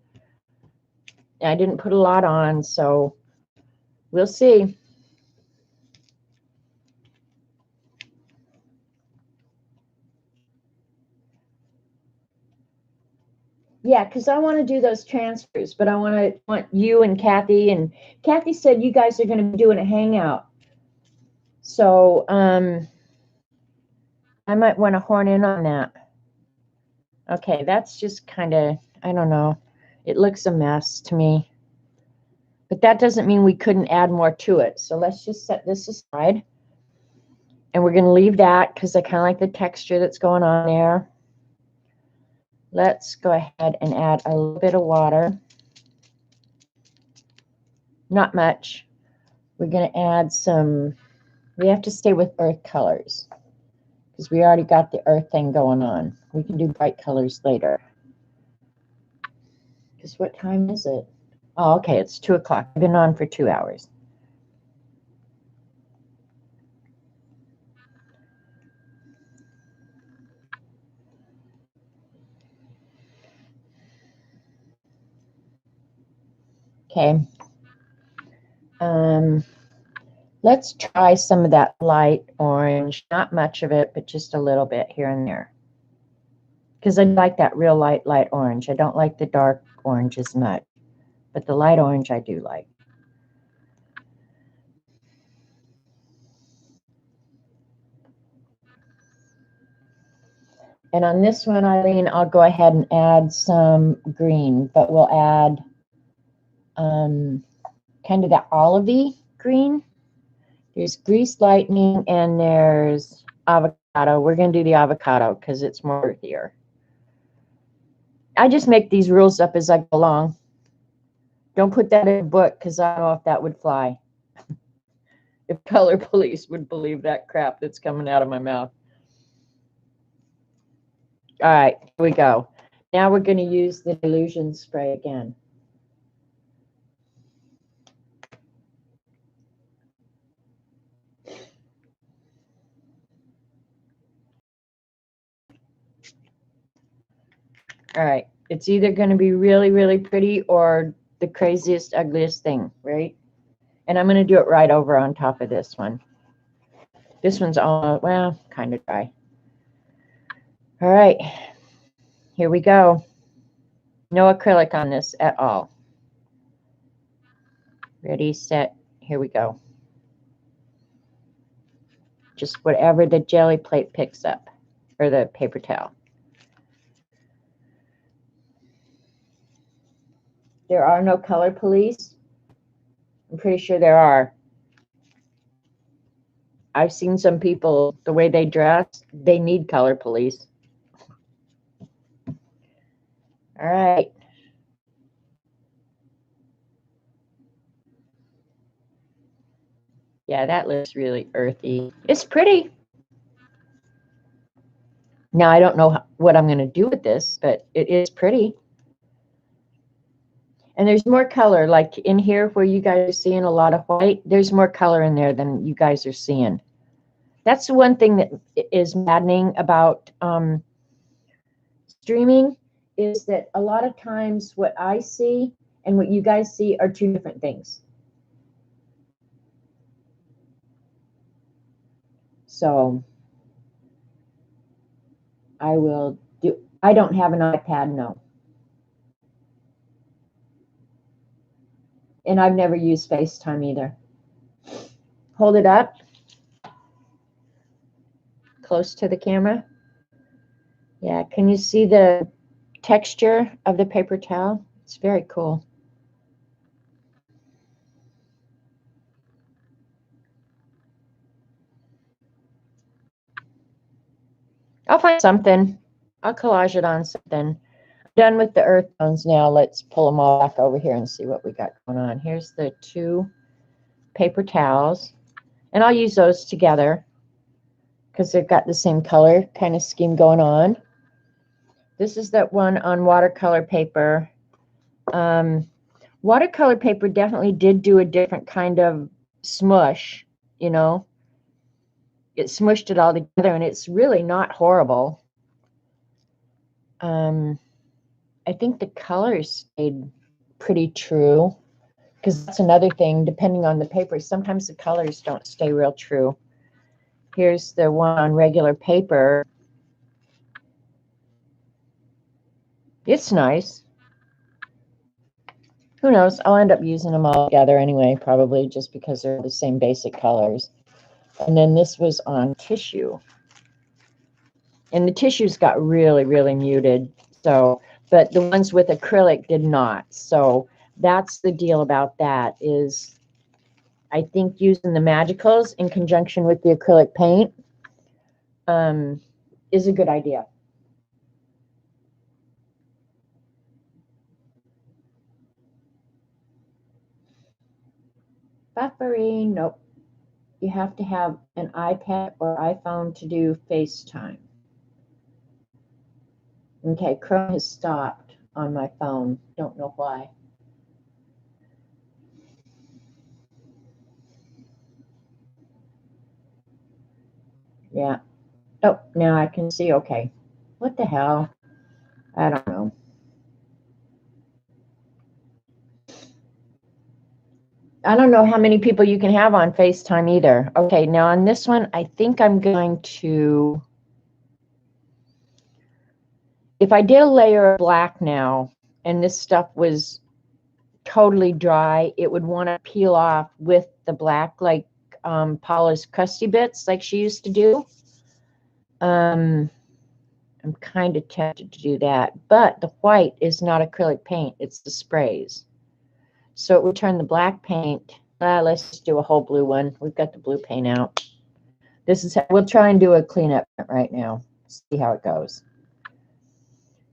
I didn't put a lot on, so we'll see. Yeah, because I want to do those transfers, but I want you and Kathy said you guys are going to be doing a hangout. So I might want to horn in on that. Okay, that's just kind of, I don't know. It looks a mess to me. But that doesn't mean we couldn't add more to it. So let's just set this aside. And we're going to leave that because I kind of like the texture that's going on there. Let's go ahead and add a little bit of water. Not much. We're going to add some, we have to stay with earth colors because we already got the earth thing going on. We can do bright colors later. Because what time is it? Oh, okay, it's 2 o'clock. I've been on for 2 hours. Okay. Let's try some of that light orange. Not much of it, but just a little bit here and there. Because I like that real light orange. I don't like the dark orange as much. But the light orange I do like. And on this one, Eileen, I'll go ahead and add some green, but we'll add kind of that olivey green. There's greased lightning and there's avocado. We're going to do the avocado because it's more earthier. I just make these rules up as I go along. Don't put that in a book because I don't know if that would fly. If color police would believe that crap that's coming out of my mouth. All right, here we go. Now we're going to use the dilution spray again. All right, it's either going to be really, really pretty or the craziest, ugliest thing, right? And I'm going to do it right over on top of this one. This one's all, well, kind of dry. All right, here we go. No acrylic on this at all. Ready, set, here we go. Just whatever the jelly plate picks up, or the paper towel. There are no color police. I'm pretty sure there are. I've seen some people, the way they dress, they need color police. All right. Yeah, that looks really earthy. It's pretty. Now, I don't know what I'm going to do with this, but it is pretty. And there's more color, like in here where you guys are seeing a lot of white, there's more color in there than you guys are seeing. That's the one thing that is maddening about streaming, is that a lot of times what I see and what you guys see are two different things. So I will do, I don't have an iPad, no. And I've never used FaceTime either. Hold it up close to the camera. Yeah, can you see the texture of the paper towel? It's very cool. I'll find something. I'll collage it on something. Done with the earth tones now. Let's pull them all back over here and see what we got going on. Here's the two paper towels. And I'll use those together because they've got the same color kind of scheme going on. This is that one on watercolor paper. Watercolor paper definitely did do a different kind of smush, you know. It smushed it all together, and it's really not horrible. I think the colors stayed pretty true, because that's another thing, depending on the paper, sometimes the colors don't stay real true. Here's the one on regular paper. It's nice. Who knows? I'll end up using them all together anyway, probably, just because they're the same basic colors. And then this was on tissue. And the tissues got really, really muted. So, but the ones with acrylic did not. So that's the deal about that, is I think using the magicals in conjunction with the acrylic paint is a good idea. Buffering, nope. You have to have an iPad or iPhone to do FaceTime. Okay, Chrome has stopped on my phone. Don't know why. Yeah. Oh, now I can see. Okay. What the hell? I don't know. I don't know how many people you can have on FaceTime either. Okay, now on this one, I think I'm going to, if I did a layer of black now, and this stuff was totally dry, it would want to peel off with the black, like Paula's crusty bits, like she used to do. I'm kind of tempted to do that, but the white is not acrylic paint, it's the sprays. So it would turn the black paint. Let's just do a whole blue one. We've got the blue paint out. This is how, we'll try and do a cleanup right now. See how it goes.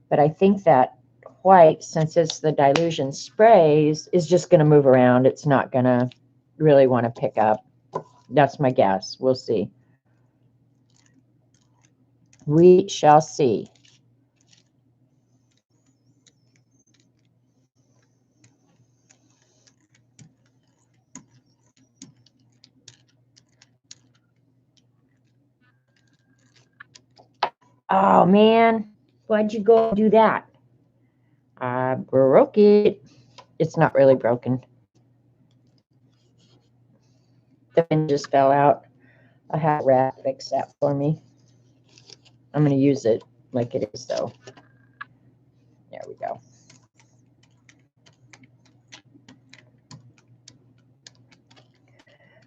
But I think that white, since it's the dilution sprays, is just going to move around. It's not going to really want to pick up. That's my guess. We'll see. We shall see. Oh, man. Why'd you go do that? I broke it. It's not really broken. The pin just fell out. I had Rat fix that for me. I'm going to use it like it is, though. There we go.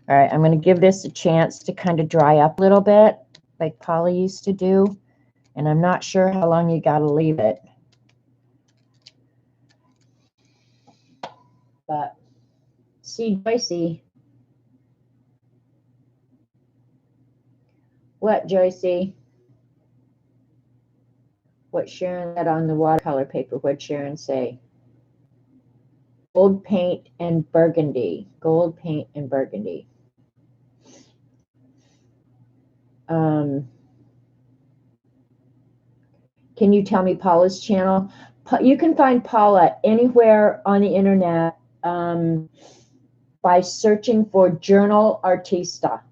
All right, I'm going to give this a chance to kind of dry up a little bit, like Paula used to do. And I'm not sure how long you got to leave it. But see, Joycey. What, Joycey? What Sharon said on the watercolor paper? What'd Sharon say? Gold paint and burgundy. Gold paint and burgundy. Can you tell me Paula's channel? You can find Paula anywhere on the internet by searching for Journal Artista.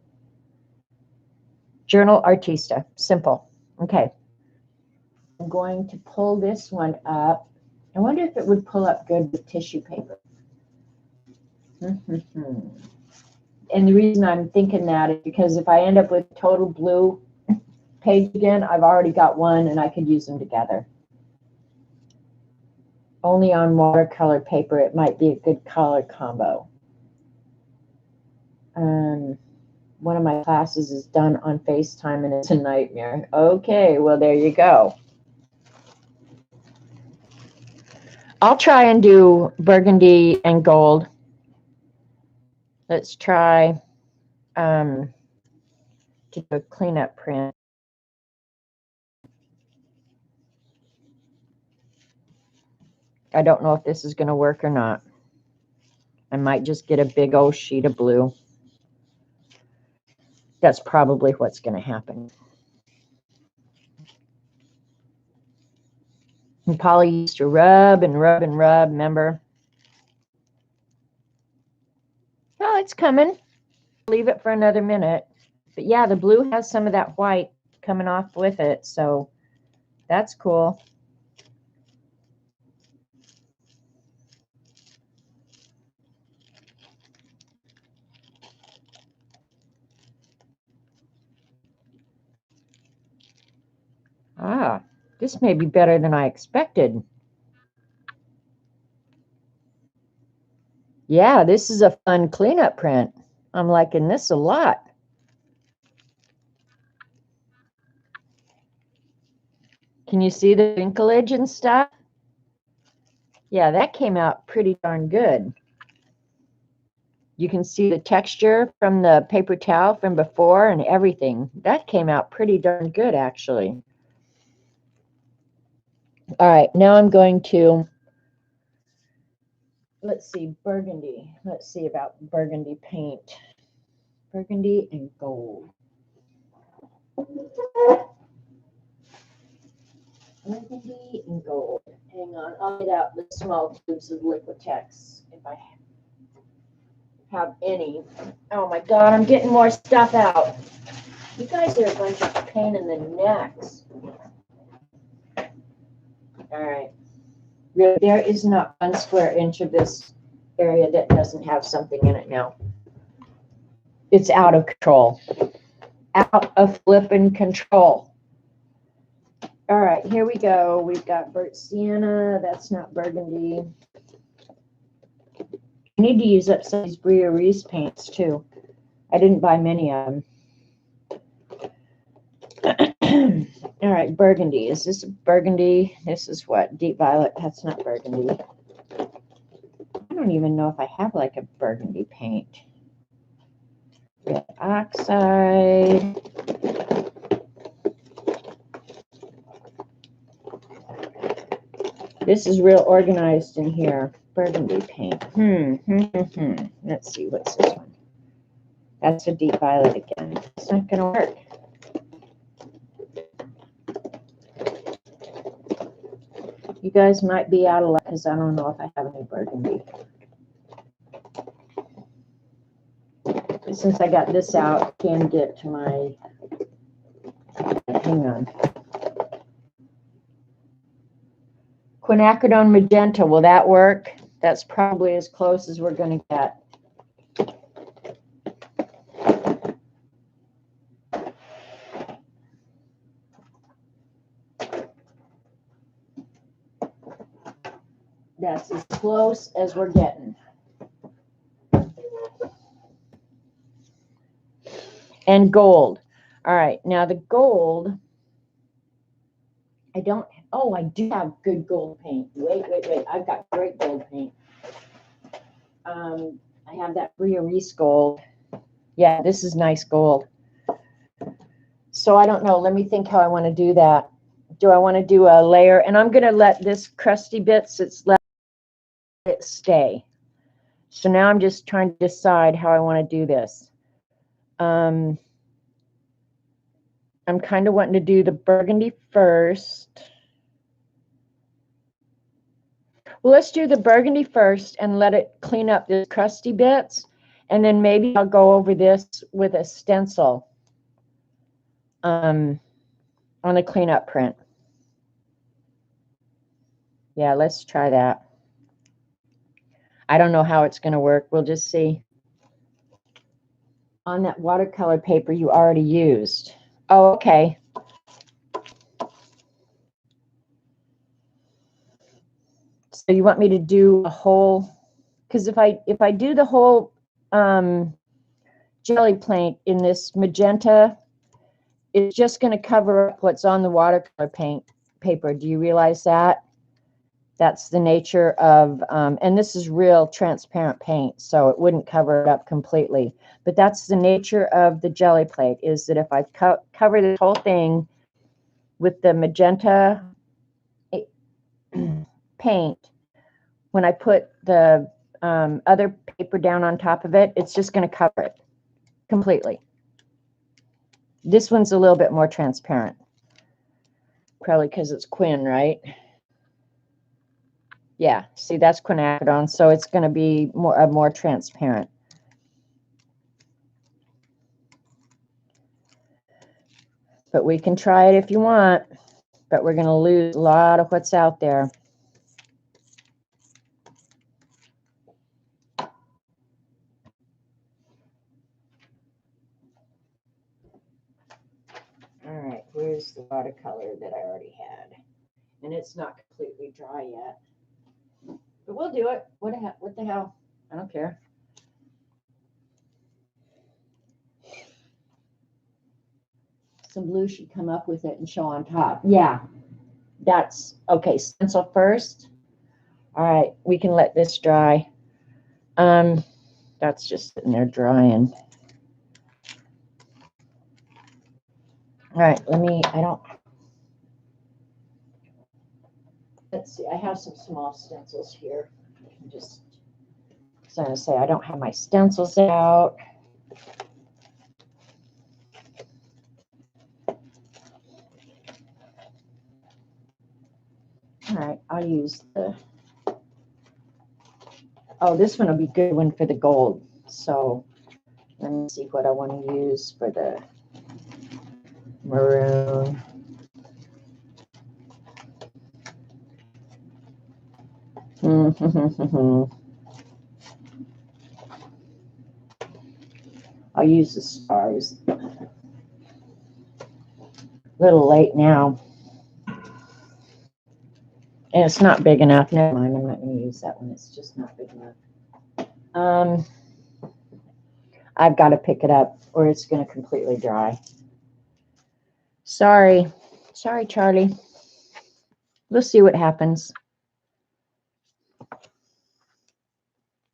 Journal Artista. Simple. Okay. I'm going to pull this one up. I wonder if it would pull up good with tissue paper. And the reason I'm thinking that is because if I end up with total blue page again, I've already got one and I could use them together. Only on watercolor paper, it might be a good color combo. One of my classes is done on FaceTime and it's a nightmare. Okay, well, there you go. I'll try and do burgundy and gold. Let's try to do a cleanup print. I don't know if this is going to work or not. I might just get a big old sheet of blue. That's probably what's going to happen. And Polly used to rub and rub and rub, remember? Oh, it's coming. Leave it for another minute. But yeah, the blue has some of that white coming off with it, so that's cool. Ah, this may be better than I expected. Yeah, this is a fun cleanup print. I'm liking this a lot. Can you see the wrinklage and stuff? Yeah, that came out pretty darn good. You can see the texture from the paper towel from before and everything. That came out pretty darn good, actually. All right, now I'm going to, let's see, burgundy. Let's see about burgundy paint. Burgundy and gold. Burgundy and gold. Hang on, I'll get out the small tubes of Liquitex if I have any. Oh my God, I'm getting more stuff out. You guys are a bunch of pain in the necks. All right. There is not 1 square inch of this area that doesn't have something in it now. It's out of control. Out of flipping control. All right, here we go. We've got burnt sienna. That's not burgundy. I need to use up some of these Bria Reese paints too. I didn't buy many of them. All right, burgundy. Is this burgundy? This is what? Deep violet. That's not burgundy. I don't even know if I have like a burgundy paint. Red oxide. This is real organized in here. Burgundy paint. Let's see, what's this one? That's a deep violet again. It's not going to work. You guys might be out of luck because I don't know if I have any burgundy. Since I got this out, I can get to my, hang on. Quinacridone magenta, will that work? That's probably as close as we're going to get. That's as close as we're getting. And gold. All right, now the gold, I don't, oh, I do have good gold paint. Wait. I've got great gold paint. I have that Bria Reese gold. Yeah, this is nice gold. So I don't know. Let me think how I want to do that. Do I want to do a layer? And I'm going to let this crusty bits that's left it stay. So now I'm just trying to decide how I want to do this. I'm kind of wanting to do the burgundy first. Well, let's do the burgundy first and let it clean up the crusty bits. And then maybe I'll go over this with a stencil on the cleanup print. Yeah, let's try that. I don't know how it's going to work. We'll just see. On that watercolor paper you already used. Oh, okay. So you want me to do a whole, because if I do the whole jelly paint in this magenta, it's just going to cover up what's on the watercolor paint paper. Do you realize that? That's the nature of, and this is real transparent paint, so it wouldn't cover it up completely. But that's the nature of the jelly plate, is that if I cover the whole thing with the magenta paint, when I put the other paper down on top of it, it's just going to cover it completely. This one's a little bit more transparent. Probably because it's Quin, right? Yeah, see, that's quinacridone, so it's going to be more transparent. But we can try it if you want, but we're going to lose a lot of what's out there. All right, where's the watercolor that I already had? And it's not completely dry yet. But we'll do it. What the hell? I don't care. Some blue should come up with it and show on top. Yeah, that's okay. Stencil first. All right, we can let this dry. That's just sitting there drying. All right, let's see, I have some small stencils here. I'm just going to say I don't have my stencils out. All right, I'll use this one will be a good one for the gold. So let me see what I want to use for the maroon. I'll use the stars. A little late now. And it's not big enough. Never mind, I'm not going to use that one. It's just not big enough. I've got to pick it up or it's going to completely dry. Sorry. Sorry, Charlie. We'll see what happens.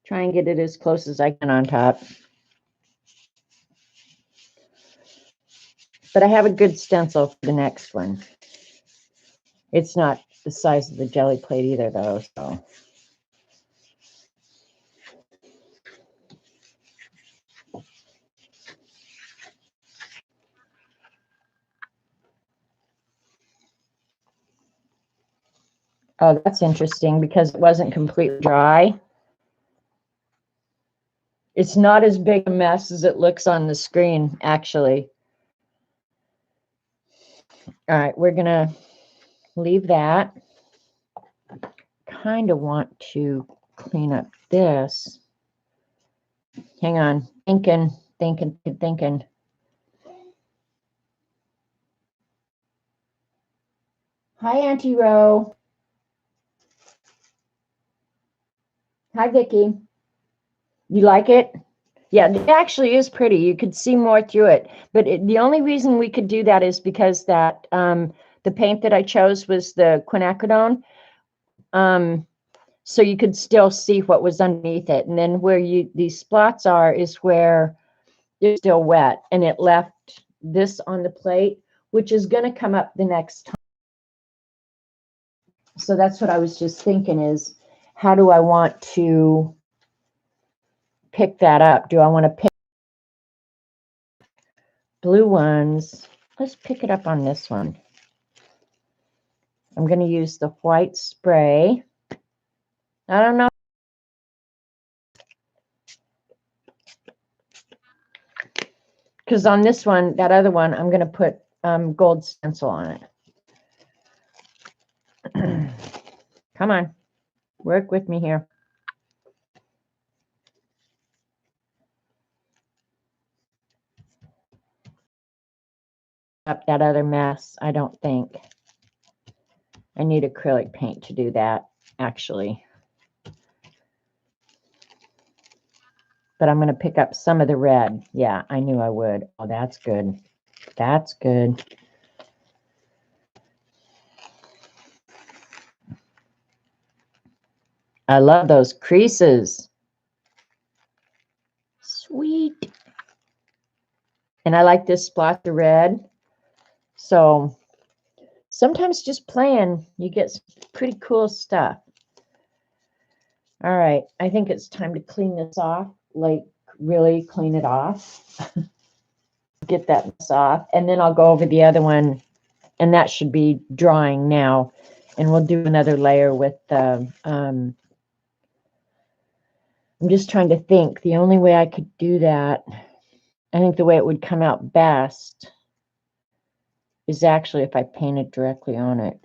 Try and get it as close as I can on top. But I have a good stencil for the next one. It's not the size of the jelly plate either, though, so. Oh, that's interesting because it wasn't completely dry. It's not as big a mess as it looks on the screen, actually. All right, we're going to leave that. Kind of want to clean up this. Hang on. Thinking. Hi, Auntie Ro. Hi, Vicki. You like it? Yeah, it actually is pretty. You could see more through it. But the only reason we could do that is because that the paint that I chose was the quinacridone. So you could still see what was underneath it. And then where these spots are is where it's still wet. And it left this on the plate, which is going to come up the next time. So that's what I was just thinking is, how do I want to pick that up? Do I want to pick blue ones? Let's pick it up on this one. I'm going to use the white spray. I don't know. Because on this one, that other one, I'm going to put gold stencil on it. Come on. Work with me here. Up that other mess, I don't think. I need acrylic paint to do that, actually. But I'm going to pick up some of the red. Yeah, I knew I would. Oh, that's good. That's good. I love those creases. Sweet. And I like this splotch of red. So sometimes just playing, you get some pretty cool stuff. All right, I think it's time to clean this off, like really clean it off. Get that mess off, and then I'll go over the other one, and that should be drying now. And we'll do another layer with the, I'm just trying to think. The only way I could do that, I think the way it would come out best is actually if I painted directly on it.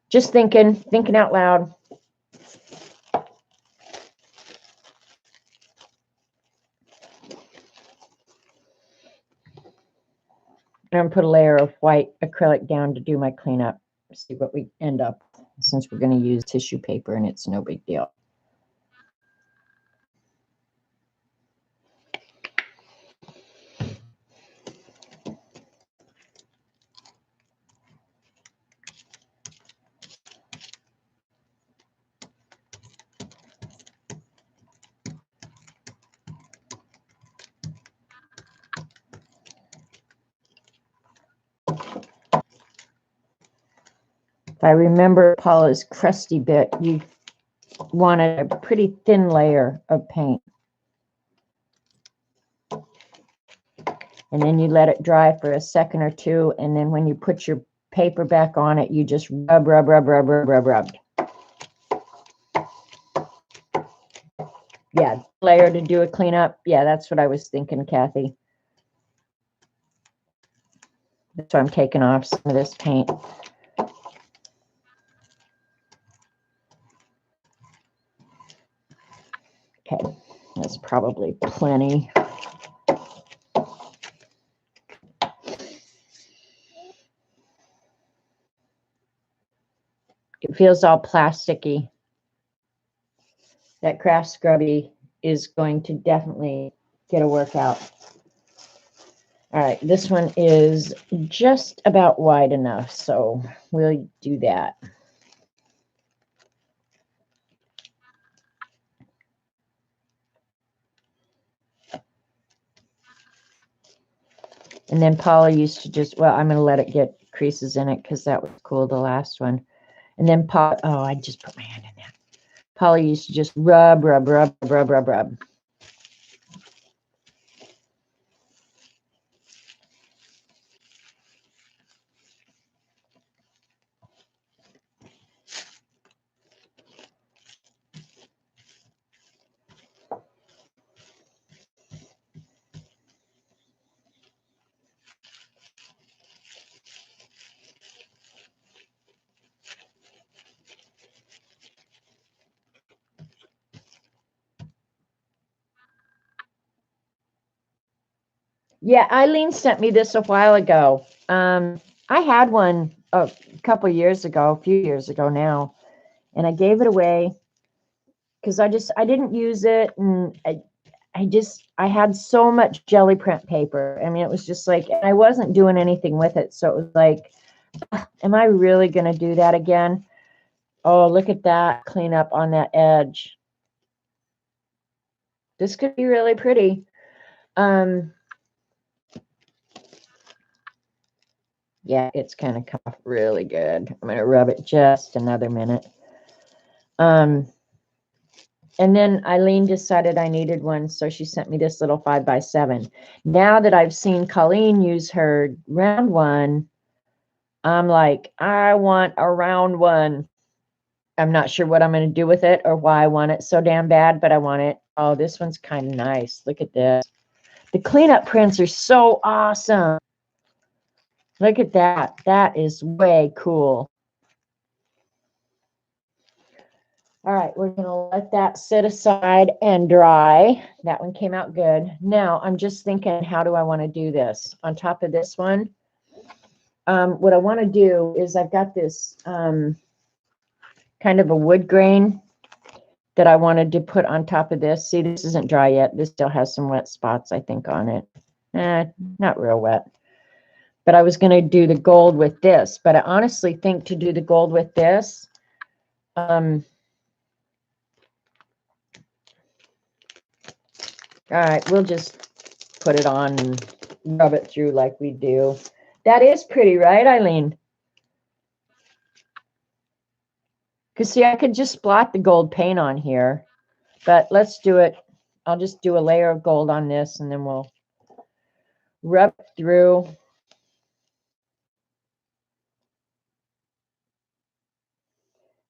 Just thinking out loud. I'm going to put a layer of white acrylic down to do my cleanup. See what we end up, since we're going to use tissue paper and it's no big deal. If I remember Paula's crusty bit, you wanted a pretty thin layer of paint. And then you let it dry for a second or two, and then when you put your paper back on it, you just rub. Yeah, layer to do a cleanup. Yeah, that's what I was thinking, Kathy. That's why I'm taking off some of this paint. Okay, that's probably plenty. it feels all plasticky. That craft scrubby is going to definitely get a workout. All right, this one is just about wide enough, so we'll do that. And then Paula used to just, well, I'm going to let it get creases in it because that was cool, the last one. And then Paula, oh, I just put my hand in that. Paula used to just rub, rub, rub, rub, rub, rub. Yeah, Eileen sent me this a while ago. I had one a couple years ago, a few years ago now, and I gave it away because I didn't use it, and I had so much jelly print paper. I mean, it was just like, I wasn't doing anything with it, so it was like, am I really going to do that again? Oh, look at that cleanup on that edge. This could be really pretty. Yeah, it's kind of come off really good. I'm going to rub it just another minute. And then Eileen decided I needed one, so she sent me this little 5x7. Now that I've seen Colleen use her round one, I'm like, I want a round one. I'm not sure what I'm going to do with it or why I want it so damn bad, but I want it. Oh, this one's kind of nice. Look at this. The cleanup prints are so awesome. Look at that. That is way cool. All right, we're going to let that sit aside and dry. That one came out good. Now, I'm just thinking, how do I want to do this? On top of this one, what I want to do is I've got this kind of a wood grain that I wanted to put on top of this. See, this isn't dry yet. This still has some wet spots, I think, on it. Not real wet. But I was going to do the gold with this. But I honestly think to do the gold with this, all right, we'll just put it on and rub it through like we do. That is pretty, right, Eileen? Because, see, I could just splot the gold paint on here. But let's do it. I'll just do a layer of gold on this, and then we'll rub it through.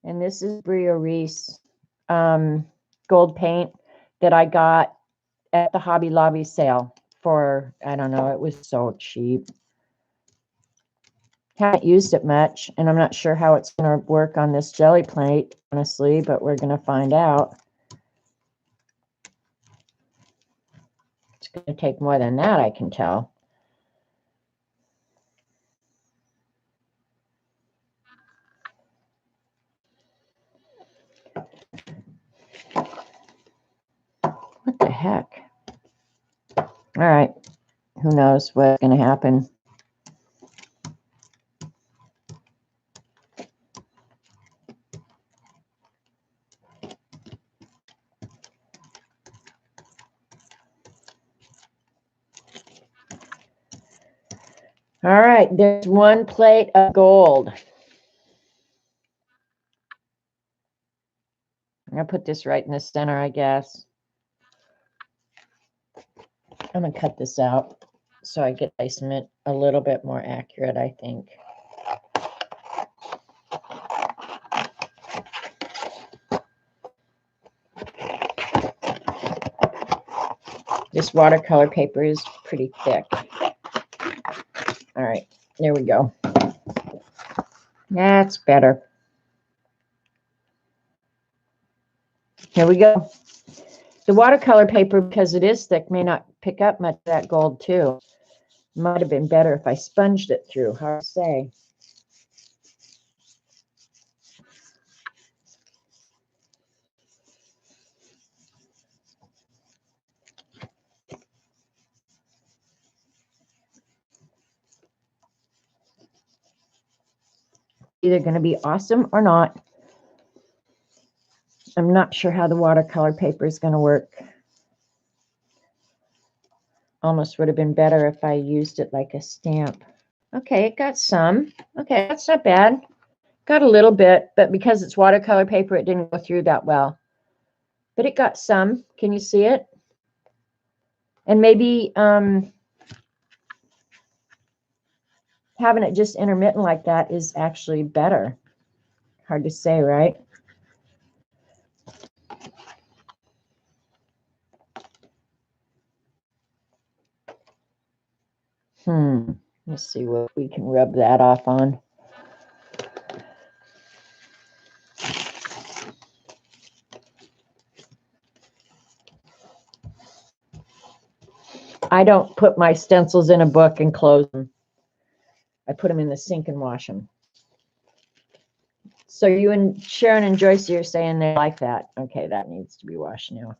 And this is Brio Reese gold paint that I got at the Hobby Lobby sale for, I don't know, it was so cheap. Haven't used it much, and I'm not sure how it's going to work on this jelly plate, honestly, but we're going to find out. It's going to take more than that, I can tell. What the heck? All right. Who knows what's going to happen? All right. There's one plate of gold. I'm going to put this right in the center, I guess. I'm going to cut this out so I get placement a little bit more accurate, I think. This watercolor paper is pretty thick. All right, there we go. That's better. Here we go. The watercolor paper, because it is thick, may not pick up much of that gold too. Might have been better if I sponged it through. Hard to say. either going to be awesome or not. I'm not sure how the watercolor paper is going to work. Almost would have been better if I used it like a stamp. Okay, it got some. Okay, that's not bad. Got a little bit, but because it's watercolor paper, it didn't go through that well. But it got some. Can you see it? And maybe having it just intermittent like that is actually better. Hard to say, right? Let's see what we can rub that off on. I don't put my stencils in a book and close them. I put them in the sink and wash them. So you and Sharon and Joyce, you're saying they like that. Okay, that needs to be washed now.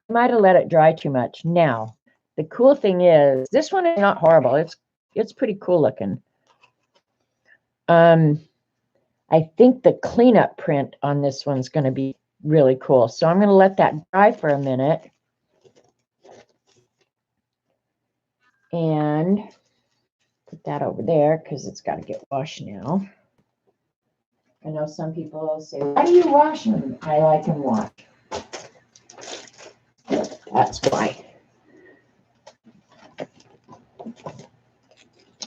I might have let it dry too much. Now, the cool thing is, this one is not horrible. It's pretty cool looking. I think the cleanup print on this one's going to be really cool. So I'm going to let that dry for a minute. And put that over there because it's got to get washed now. I know some people will say, why do you wash them? I like them washed. That's why.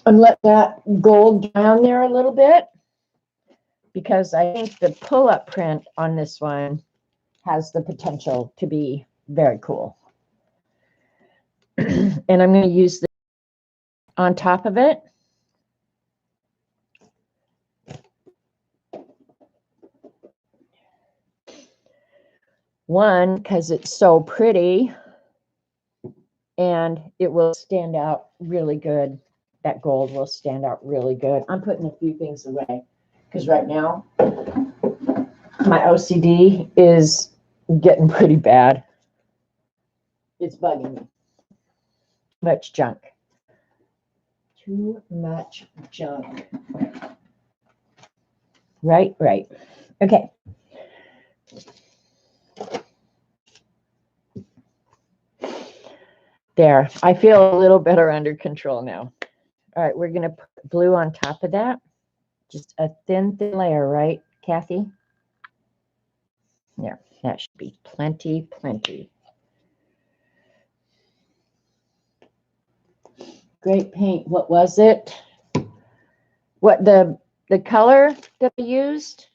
And let that gold down there a little bit, because I think the pull-up print on this one has the potential to be very cool. And I'm going to use this on top of it. One, because it's so pretty, and it will stand out really good. That gold will stand out really good. I'm putting a few things away because right now my OCD is getting pretty bad. It's bugging me. Much junk. Too much junk. Right. Okay. There. I feel a little better under control now. All right, we're going to put blue on top of that. Just a thin layer, right, Kathy? Yeah, that should be plenty. Great paint. What was it? What the color that I used?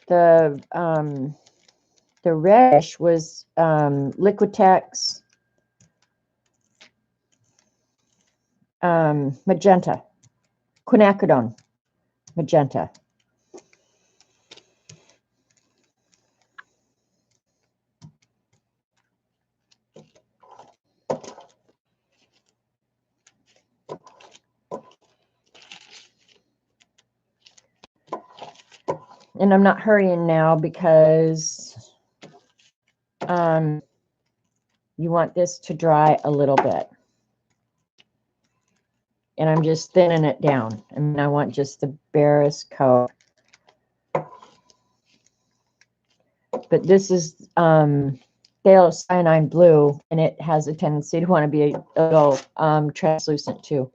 The reddish was Liquitex magenta, quinacridone magenta. And I'm not hurrying now because you want this to dry a little bit. And I'm just thinning it down. I mean, I want just the barest coat. But this is cyanide blue, and it has a tendency to want to be a little translucent too.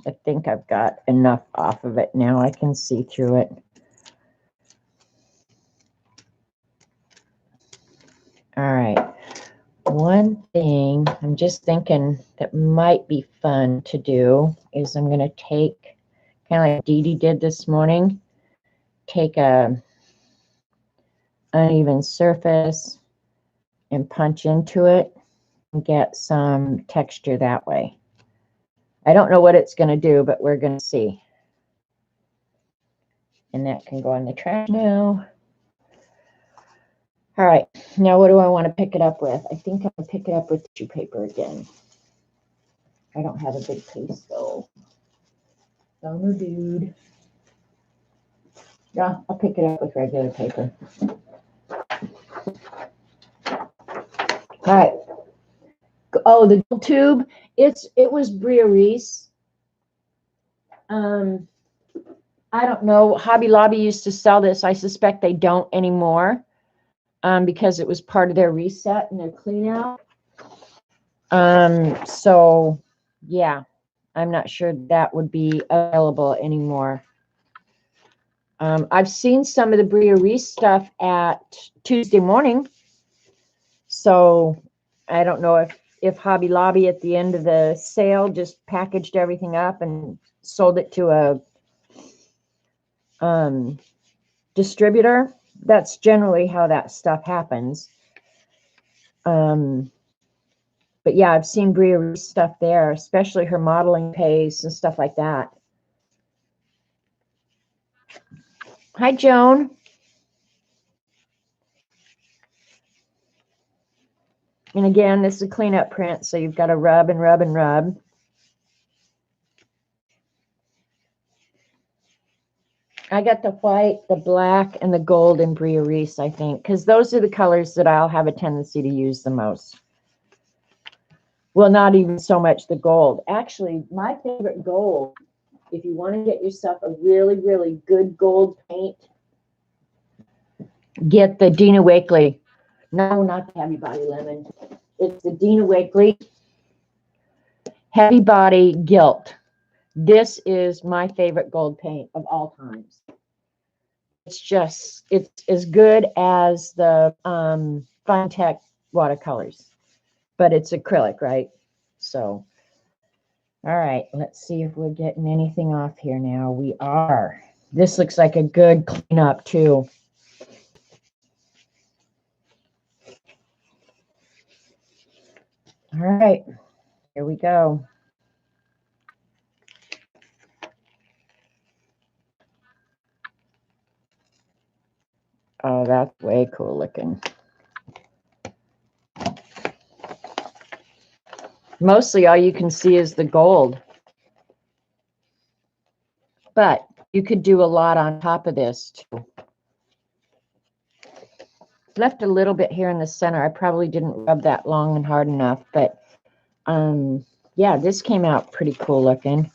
I think I've got enough off of it now. I can see through it. All right. One thing I'm just thinking that might be fun to do is I'm going to take, kind of like Dee Dee did this morning, take a uneven surface and punch into it and get some texture that way. I don't know what it's going to do, but we're going to see. And that can go in the trash now. All right, now what do I want to pick it up with? I think I'm going to pick it up with tissue paper again. I don't have a big piece though. Summer dude. Yeah, I'll pick it up with regular paper. All right. Oh, the gold tube. It was Bria Reese. I don't know. Hobby Lobby used to sell this. I suspect they don't anymore, because it was part of their reset and their clean out. So yeah, I'm not sure that would be available anymore. I've seen some of the Bria Reese stuff at Tuesday morning. So I don't know if Hobby Lobby at the end of the sale just packaged everything up and sold it to a distributor. That's generally how that stuff happens. But yeah, I've seen Bria Reese stuff there, especially her modeling pace and stuff like that. Hi, Joan. And again, this is a cleanup print, so you've got to rub and rub and rub. I got the white, the black, and the gold in Bria Reese, I think, because those are the colors that I'll have a tendency to use the most. Well, not even so much the gold. Actually, my favorite gold, if you want to get yourself a really, really good gold paint, get the Dina Wakley. No, not the Heavy Body Lemon. It's the Dina Wakley Heavy Body Gilt. This is my favorite gold paint of all times. It's as good as the Fine Tech watercolors, but it's acrylic, right? So, all right, let's see if we're getting anything off here now. We are. This looks like a good cleanup too. All right, here we go. Oh, that's way cool looking. Mostly all you can see is the gold. But you could do a lot on top of this too. Left a little bit here in the center. I probably didn't rub that long and hard enough, but yeah, this came out pretty cool looking.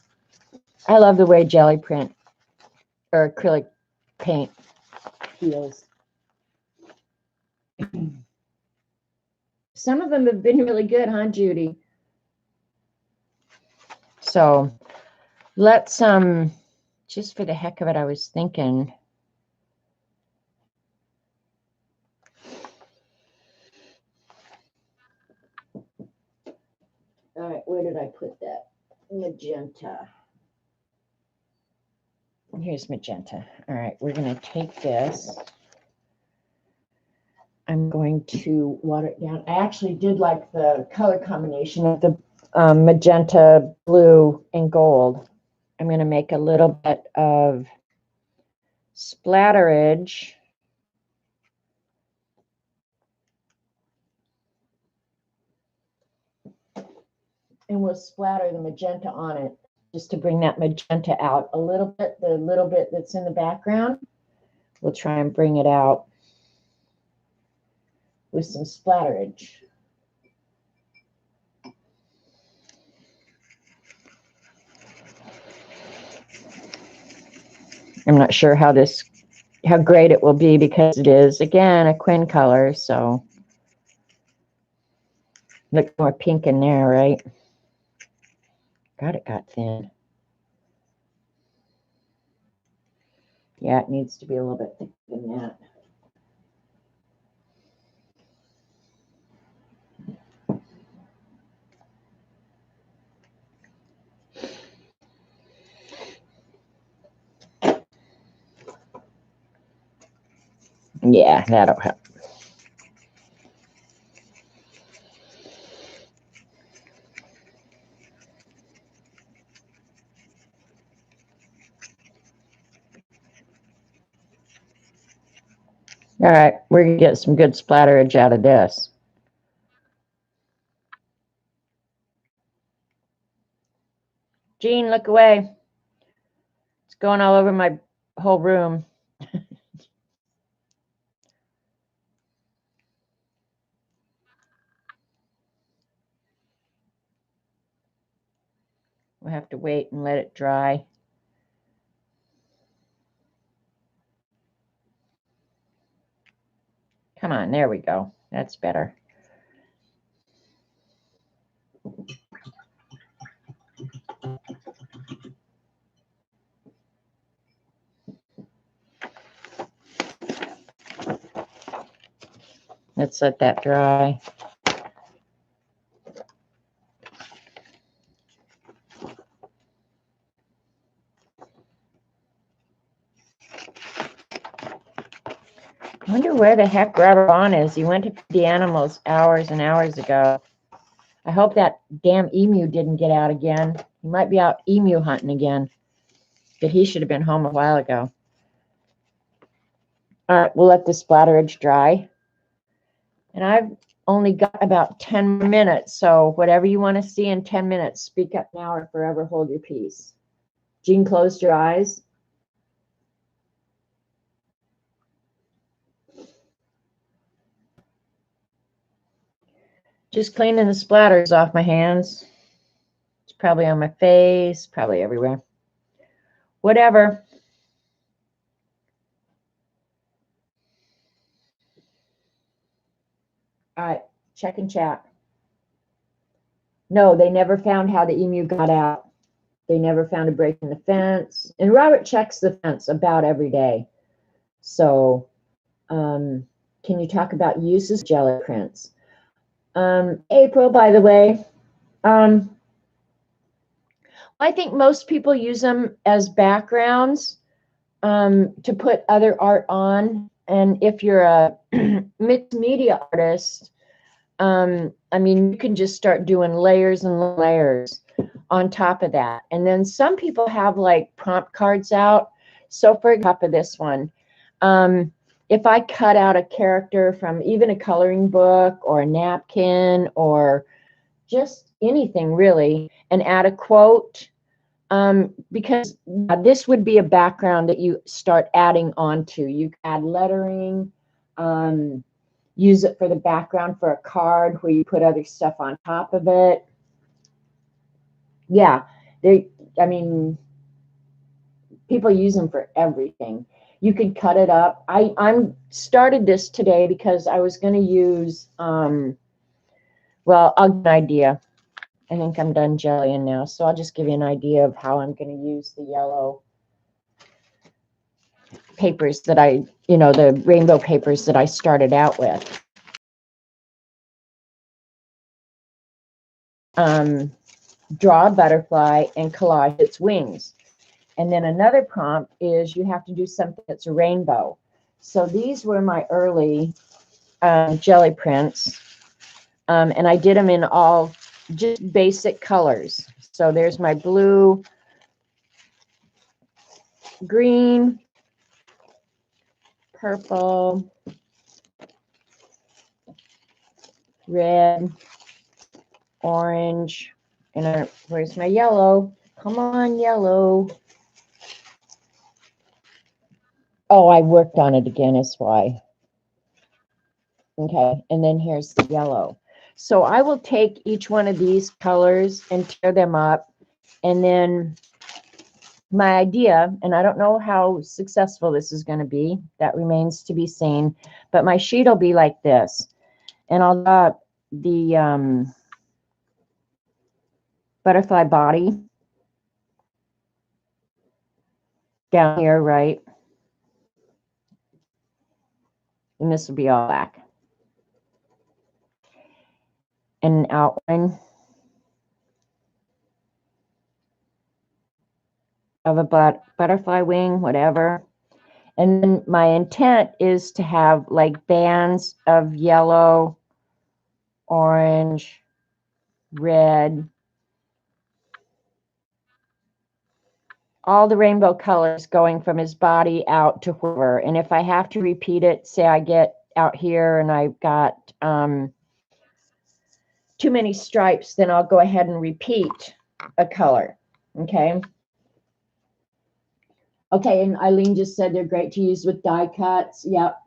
I love the way jelly print or acrylic paint feels. Some of them have been really good, huh, Judy? So let's just for the heck of it, I was thinking. All right, where did I put that? Magenta. Here's magenta. All right, we're going to take this. I'm going to water it down. I actually did like the color combination of the magenta, blue, and gold. I'm going to make a little bit of splatterage. And we'll splatter the magenta on it just to bring that magenta out a little bit. The little bit that's in the background, we'll try and bring it out with some splatterage. I'm not sure how great it will be because it is, again, a quin color, so looks more pink in there, right? God, it got thin. Yeah, it needs to be a little bit thicker than that. Yeah, that'll help. All right, we're going to get some good splatterage out of this. Jean, look away. It's going all over my whole room. have to wait and let it dry. Come on, there we go. That's better. Let's let that dry. I wonder where the heck Robert Vaughn is. He went to feed the animals hours and hours ago. I hope that damn emu didn't get out again. He might be out emu hunting again. But he should have been home a while ago. All right, we'll let this splatterage dry. And I've only got about 10 minutes, so whatever you want to see in 10 minutes, speak up now or forever hold your peace. Jean, close your eyes. Just cleaning the splatters off my hands. It's probably on my face, probably everywhere. Whatever. All right, check and chat. No, they never found how the emu got out. They never found a break in the fence. And Robert checks the fence about every day. So, can you talk about uses of jelly prints? April, by the way, I think most people use them as backgrounds to put other art on. And if you're a mixed media artist, I mean, you can just start doing layers and layers on top of that. And then some people have like prompt cards out. So for example, this one, if I cut out a character from even a coloring book or a napkin or just anything really, and add a quote, because this would be a background that you start adding onto. You add lettering, use it for the background for a card where you put other stuff on top of it. Yeah, I mean, people use them for everything. You could cut it up. I'm started this today because I was going to use, well, I'll get an idea. I think I'm done jellying now, so I'll just give you an idea of how I'm going to use the yellow papers that the rainbow papers that I started out with. Draw a butterfly and collage its wings. And then another prompt is you have to do something that's a rainbow. So these were my early jelly prints. And I did them in all just basic colors. So there's my blue, green, purple, red, orange, and where's my yellow? Come on, yellow. Oh, I worked on it again, is why. Okay, and then here's the yellow. So I will take each one of these colors and tear them up. And then my idea, and I don't know how successful this is going to be, that remains to be seen, but my sheet will be like this. And I'll draw the butterfly body down here, right? And this will be all black. And an outline of a butterfly wing, whatever. And then my intent is to have like bands of yellow, orange, red, all the rainbow colors going from his body out to wherever. And if I have to repeat it, say I get out here and I've got too many stripes, then I'll go ahead and repeat a color. Okay. Okay, and Eileen just said they're great to use with die cuts. Yep.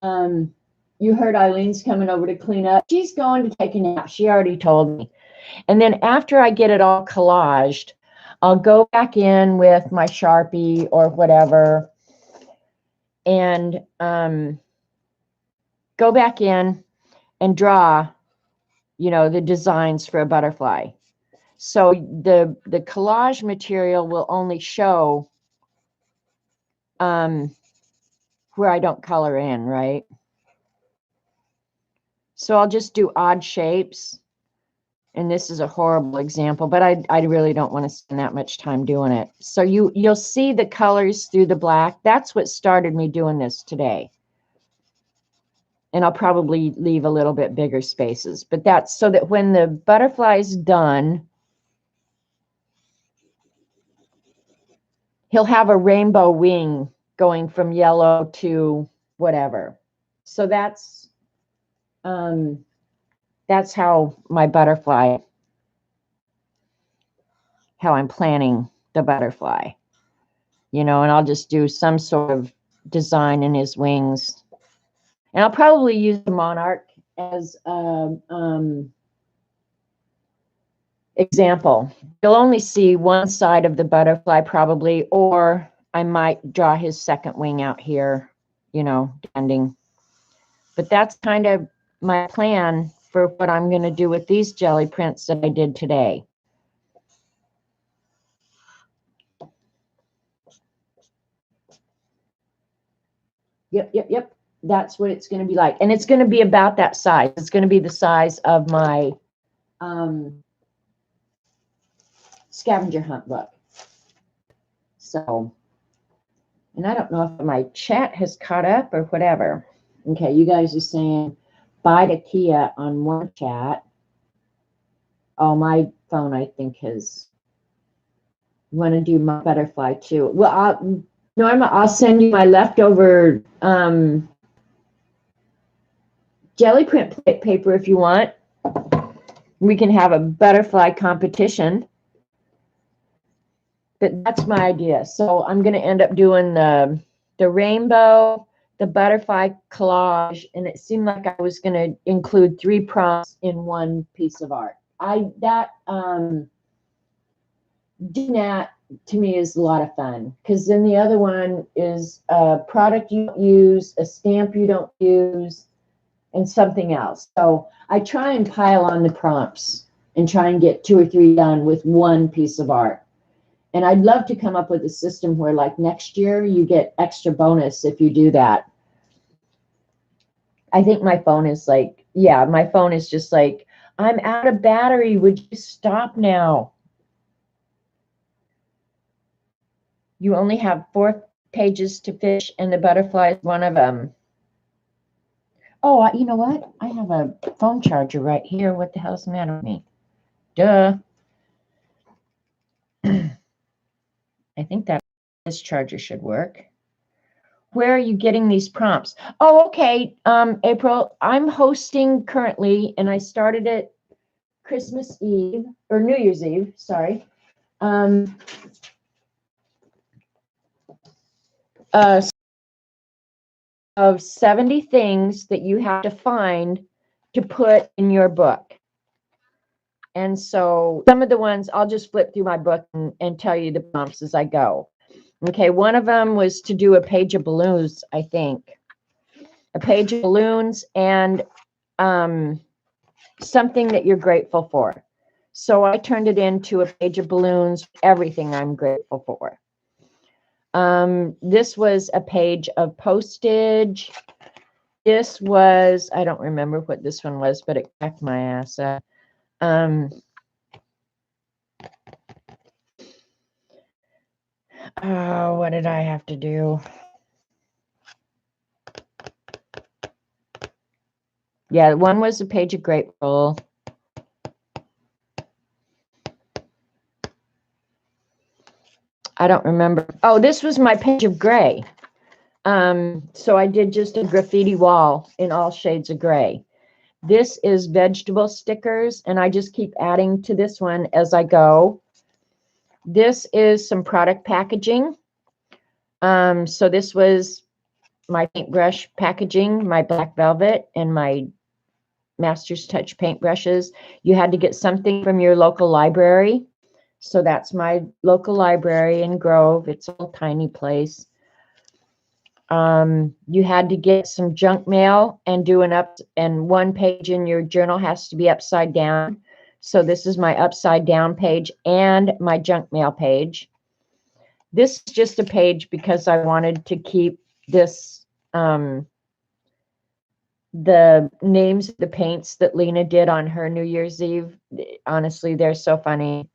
You heard Eileen's coming over to clean up. She's going to take a nap. She already told me. And then after I get it all collaged, I'll go back in with my Sharpie or whatever and go back in and draw, you know, the designs for a butterfly. So the collage material will only show where I don't color in, right? So I'll just do odd shapes. And this is a horrible example, but I really don't want to spend that much time doing it. So you'll see the colors through the black. That's what started me doing this today. And I'll probably leave a little bit bigger spaces, but that's so that when the butterfly's done, he'll have a rainbow wing going from yellow to whatever. So that's how my butterfly, how I'm planning the butterfly, you know, and I'll just do some sort of design in his wings. And I'll probably use the monarch as example. You'll only see one side of the butterfly probably, or I might draw his second wing out here, you know, depending. But that's kind of my plan for what I'm going to do with these jelly prints that I did today. Yep. That's what it's going to be like. And it's going to be about that size. It's going to be the size of my scavenger hunt book. So, and I don't know if my chat has caught up or whatever. Okay, you guys are saying bye to Kia on one chat. Oh, my phone, I think, has want to do my butterfly too. Well, Norma, I'll send you my leftover jelly print paper if you want. We can have a butterfly competition. But that's my idea. So I'm going to end up doing the rainbow, the butterfly collage, and it seemed like I was going to include 3 prompts in one piece of art. Doing that to me is a lot of fun, because then the other one is a product you don't use, a stamp you don't use, and something else. So I try and pile on the prompts and try and get 2 or 3 done with one piece of art. And I'd love to come up with a system where, like, next year you get extra bonus if you do that. I think my phone is like, yeah, my phone is just like, I'm out of battery. Would you stop now? You only have 4 pages to finish, and the butterfly is one of them. Oh, you know what? I have a phone charger right here. What the hell's the matter with me? Duh. I think that this charger should work. Where are you getting these prompts? Oh, okay, April, I'm hosting currently, and I started it Christmas Eve, or New Year's Eve, sorry. Of 70 things that you have to find to put in your book. And so some of the ones, I'll just flip through my book and tell you the prompts as I go. Okay, one of them was to do a page of balloons, I think. A page of balloons and something that you're grateful for. So I turned it into a page of balloons, everything I'm grateful for. This was a page of postage. This was, I don't remember what this one was, but it cracked my ass up. Oh, what did I have to do? Yeah, one was a page of grateful. I don't remember. Oh, this was my page of gray. So I did just a graffiti wall in all shades of gray. This is vegetable stickers, and I just keep adding to this one as I go. This is some product packaging. So this was my paintbrush packaging, my black velvet, and my Master's Touch paintbrushes. You had to get something from your local library. So that's my local library in Grove. It's a little tiny place. You had to get some junk mail and do and one page in your journal has to be upside down. So this is my upside down page and my junk mail page. This is just a page because I wanted to keep this, the names of the paints that Lena did on her New Year's Eve. Honestly, they're so funny.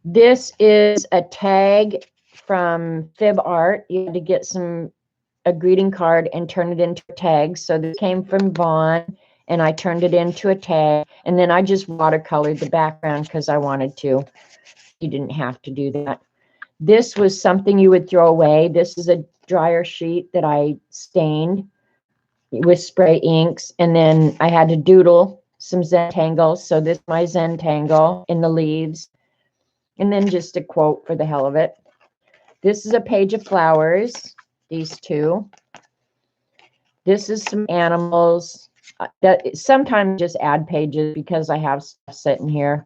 This is a tag from Fib Art. You had to get a greeting card and turn it into a tag. So this came from Vaughn, and I turned it into a tag. And then I just watercolored the background because I wanted to. You didn't have to do that. This was something you would throw away. This is a dryer sheet that I stained with spray inks. And then I had to doodle some Zentangles. So this is my Zentangle in the leaves. And then just a quote for the hell of it. This is a page of flowers, these two. This is some animals. That sometimes just add pages because I have stuff sitting here.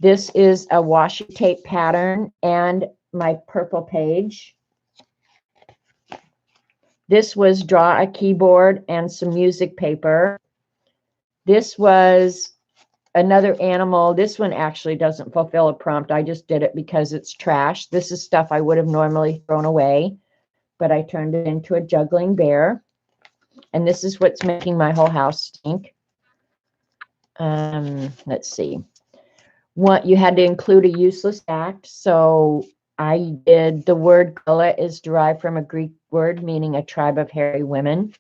This is a washi tape pattern and my purple page. This was draw a keyboard and some music paper. This was another animal. This one actually doesn't fulfill a prompt. I just did it because it's trash. This is stuff I would have normally thrown away, but I turned it into a juggling bear. And this is what's making my whole house stink. Let's see. You had to include a useless fact. So I did, the word gorilla is derived from a Greek word meaning a tribe of hairy women.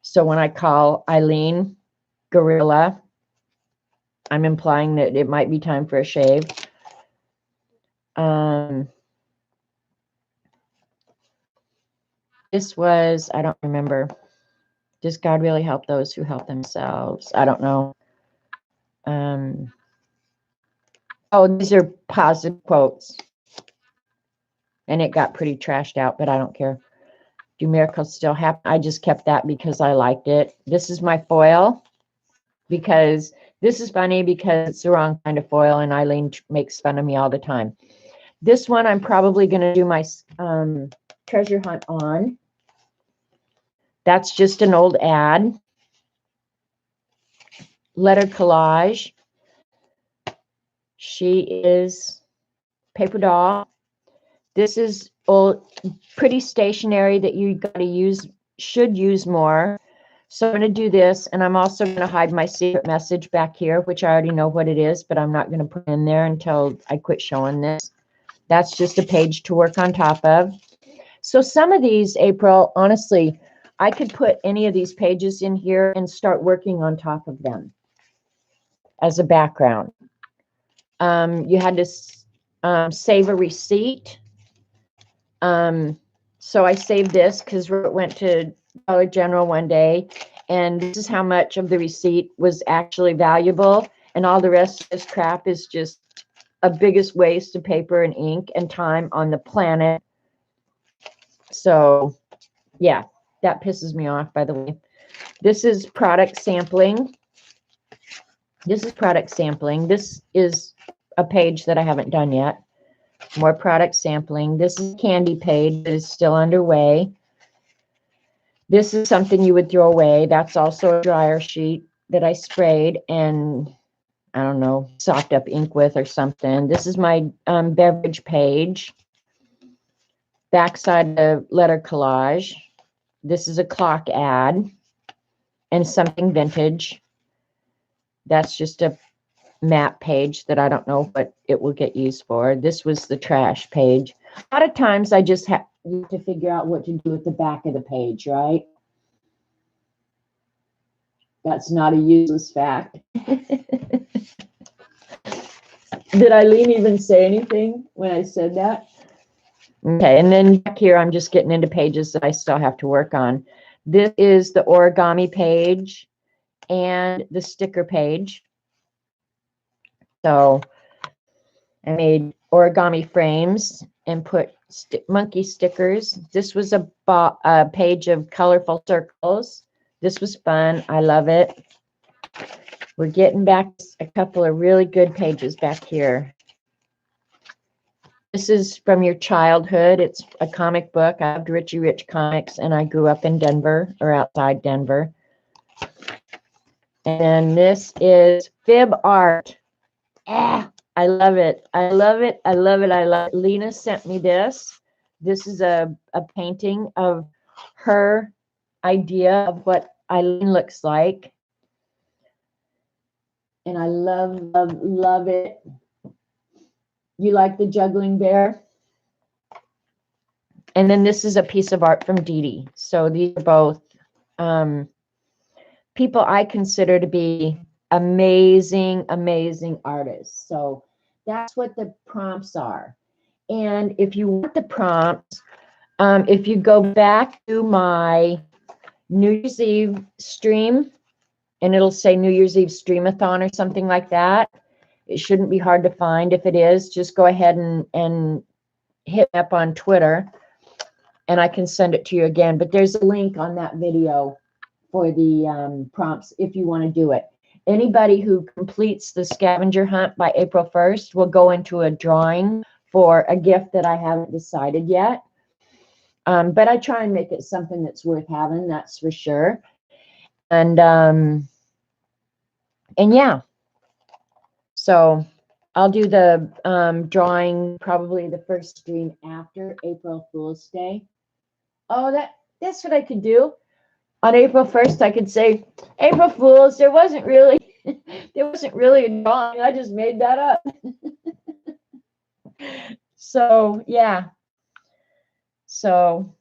So when I call Eileen gorilla, I'm implying that it might be time for a shave. This was, I don't remember. Does God really help those who help themselves? I don't know. Oh, these are positive quotes. And it got pretty trashed out, but I don't care. Do miracles still happen? I just kept that because I liked it. This is my foil because this is funny because it's the wrong kind of foil and Eileen makes fun of me all the time. This one I'm probably going to do my treasure hunt on. That's just an old ad. Letter collage. She is paper doll. This is old, pretty stationery that you got to use, should use more. So I'm going to do this, and I'm also going to hide my secret message back here, which I already know what it is, but I'm not going to put in there until I quit showing this. That's just a page to work on top of. So some of these, April, honestly, I could put any of these pages in here and start working on top of them as a background. You had to save a receipt. So I saved this because we went to Dollar General one day, and this is how much of the receipt was actually valuable, and all the rest of this crap is just a biggest waste of paper and ink and time on the planet. So yeah, that pisses me off, by the way. This is product sampling. This is product sampling. This is a page that I haven't done yet. More product sampling. This is a candy page that is still underway. This is something you would throw away. That's also a dryer sheet that I sprayed and, I don't know, sopped up ink with or something. This is my beverage page. Backside of letter collage. This is a clock ad and something vintage. That's just a map page that I don't know what it will get used for. This was the trash page. A lot of times I just have to figure out what to do with the back of the page, right? That's not a useless fact. Did Eileen even say anything when I said that? Okay, and then back here I'm just getting into pages that I still have to work on. This is the origami page and the sticker page. So I made origami frames and put monkey stickers. This was a page of colorful circles This was fun. I love it. We're getting back a couple of really good pages back here. This is from your childhood. It's a comic book. I loved Richie Rich comics, and I grew up in Denver, or outside Denver. And this is fib art. I love it. I love it. I love it. I love it. Lena sent me this. This is a painting of her idea of what Eileen looks like. And I love, love, love it. You like the juggling bear? And then this is a piece of art from Dee Dee. So these are both people I consider to be amazing, amazing artists. So that's what the prompts are. And if you want the prompts, if you go back to my New Year's Eve stream, and it'll say New Year's Eve Streamathon or something like that. It shouldn't be hard to find. If it is, just go ahead and hit me up on Twitter, and I can send it to you again. But there's a link on that video for the prompts if you want to do it. Anybody who completes the scavenger hunt by April 1st will go into a drawing for a gift that I haven't decided yet. But I try and make it something that's worth having, that's for sure. And yeah, so I'll do the drawing probably the first stream after April Fool's Day. Oh, that's what I could do. On April 1st, I could say, April Fools, there wasn't really a drawing. I just made that up. So, yeah. So,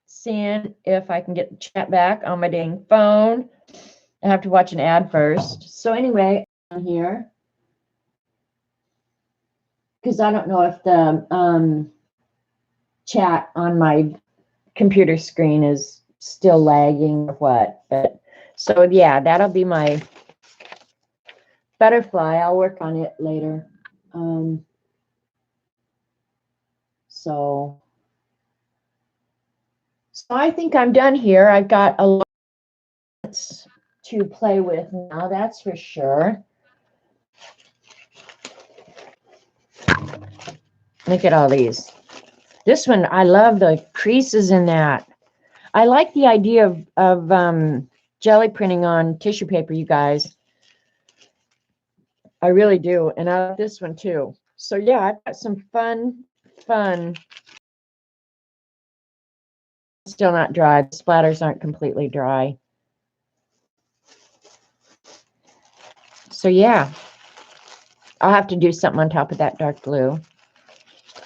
seeing if I can get the chat back on my dang phone. I have to watch an ad first. So anyway, I'm here. Because I don't know if the chat on my computer screen is still lagging or what. But so yeah, that'll be my butterfly. I'll work on it later. So I think I'm done here. I've got a lot to play with now, that's for sure. Look at all these. This one, I love the creases in that. I like the idea of jelly printing on tissue paper, you guys. I really do. And I like this one too. So yeah, I've got some fun. Still not dry. The splatters aren't completely dry. So yeah, I'll have to do something on top of that dark blue.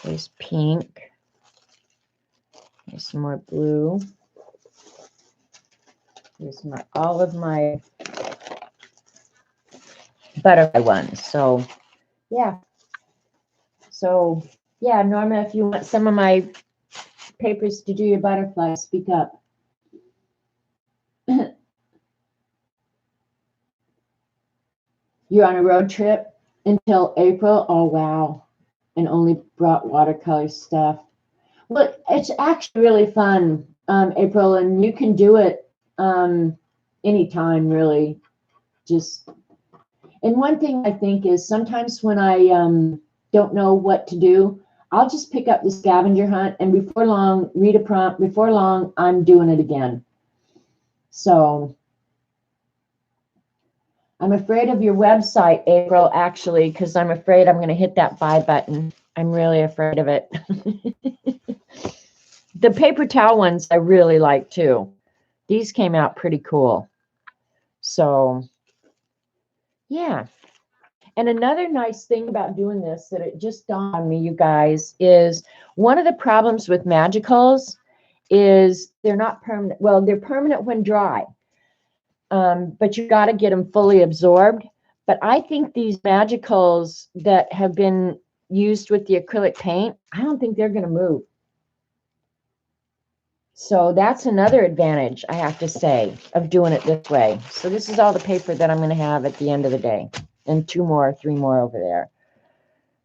There's pink. There's some more blue. There's all of my butterfly ones. So yeah. So yeah, Norma, if you want some of my papers to do your butterfly, speak up. You're on a road trip until April? Oh, wow. And only brought watercolor stuff. Well, it's actually really fun, April, and you can do it anytime, really. And one thing I think is sometimes when I don't know what to do, I'll just pick up the scavenger hunt, and before long, read a prompt. Before long, I'm doing it again. So I'm afraid of your website, April, actually, because I'm afraid I'm going to hit that buy button. I'm really afraid of it. The paper towel ones I really like, too. These came out pretty cool. So, yeah. And another nice thing about doing this that it just dawned on me, you guys, is one of the problems with magicals is they're not permanent. Well, they're permanent when dry. But you got to get them fully absorbed. But I think these magicals that have been used with the acrylic paint, I don't think they're going to move. So that's another advantage, I have to say, of doing it this way. So this is all the paper that I'm going to have at the end of the day. And 3 more over there.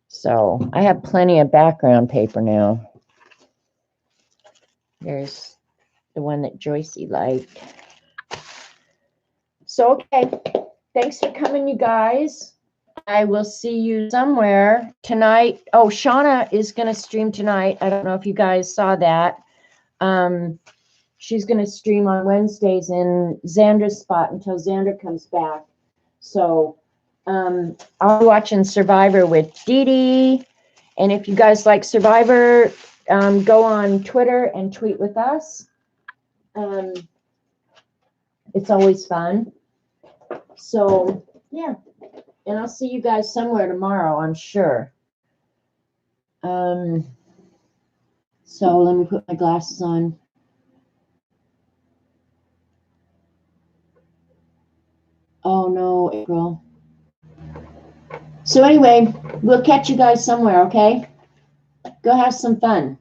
So I have plenty of background paper now. Here's the one that Joycey liked. So, okay. Thanks for coming, you guys. I will see you somewhere tonight. Oh, Shauna is going to stream tonight. I don't know if you guys saw that. She's going to stream on Wednesdays in Xander's spot until Xander comes back. So I'll be watching Survivor with Dee Dee. And if you guys like Survivor, go on Twitter and tweet with us. It's always fun. So, yeah. And I'll see you guys somewhere tomorrow, I'm sure. So let me put my glasses on. Oh, no, April. So anyway, we'll catch you guys somewhere, okay? Go have some fun.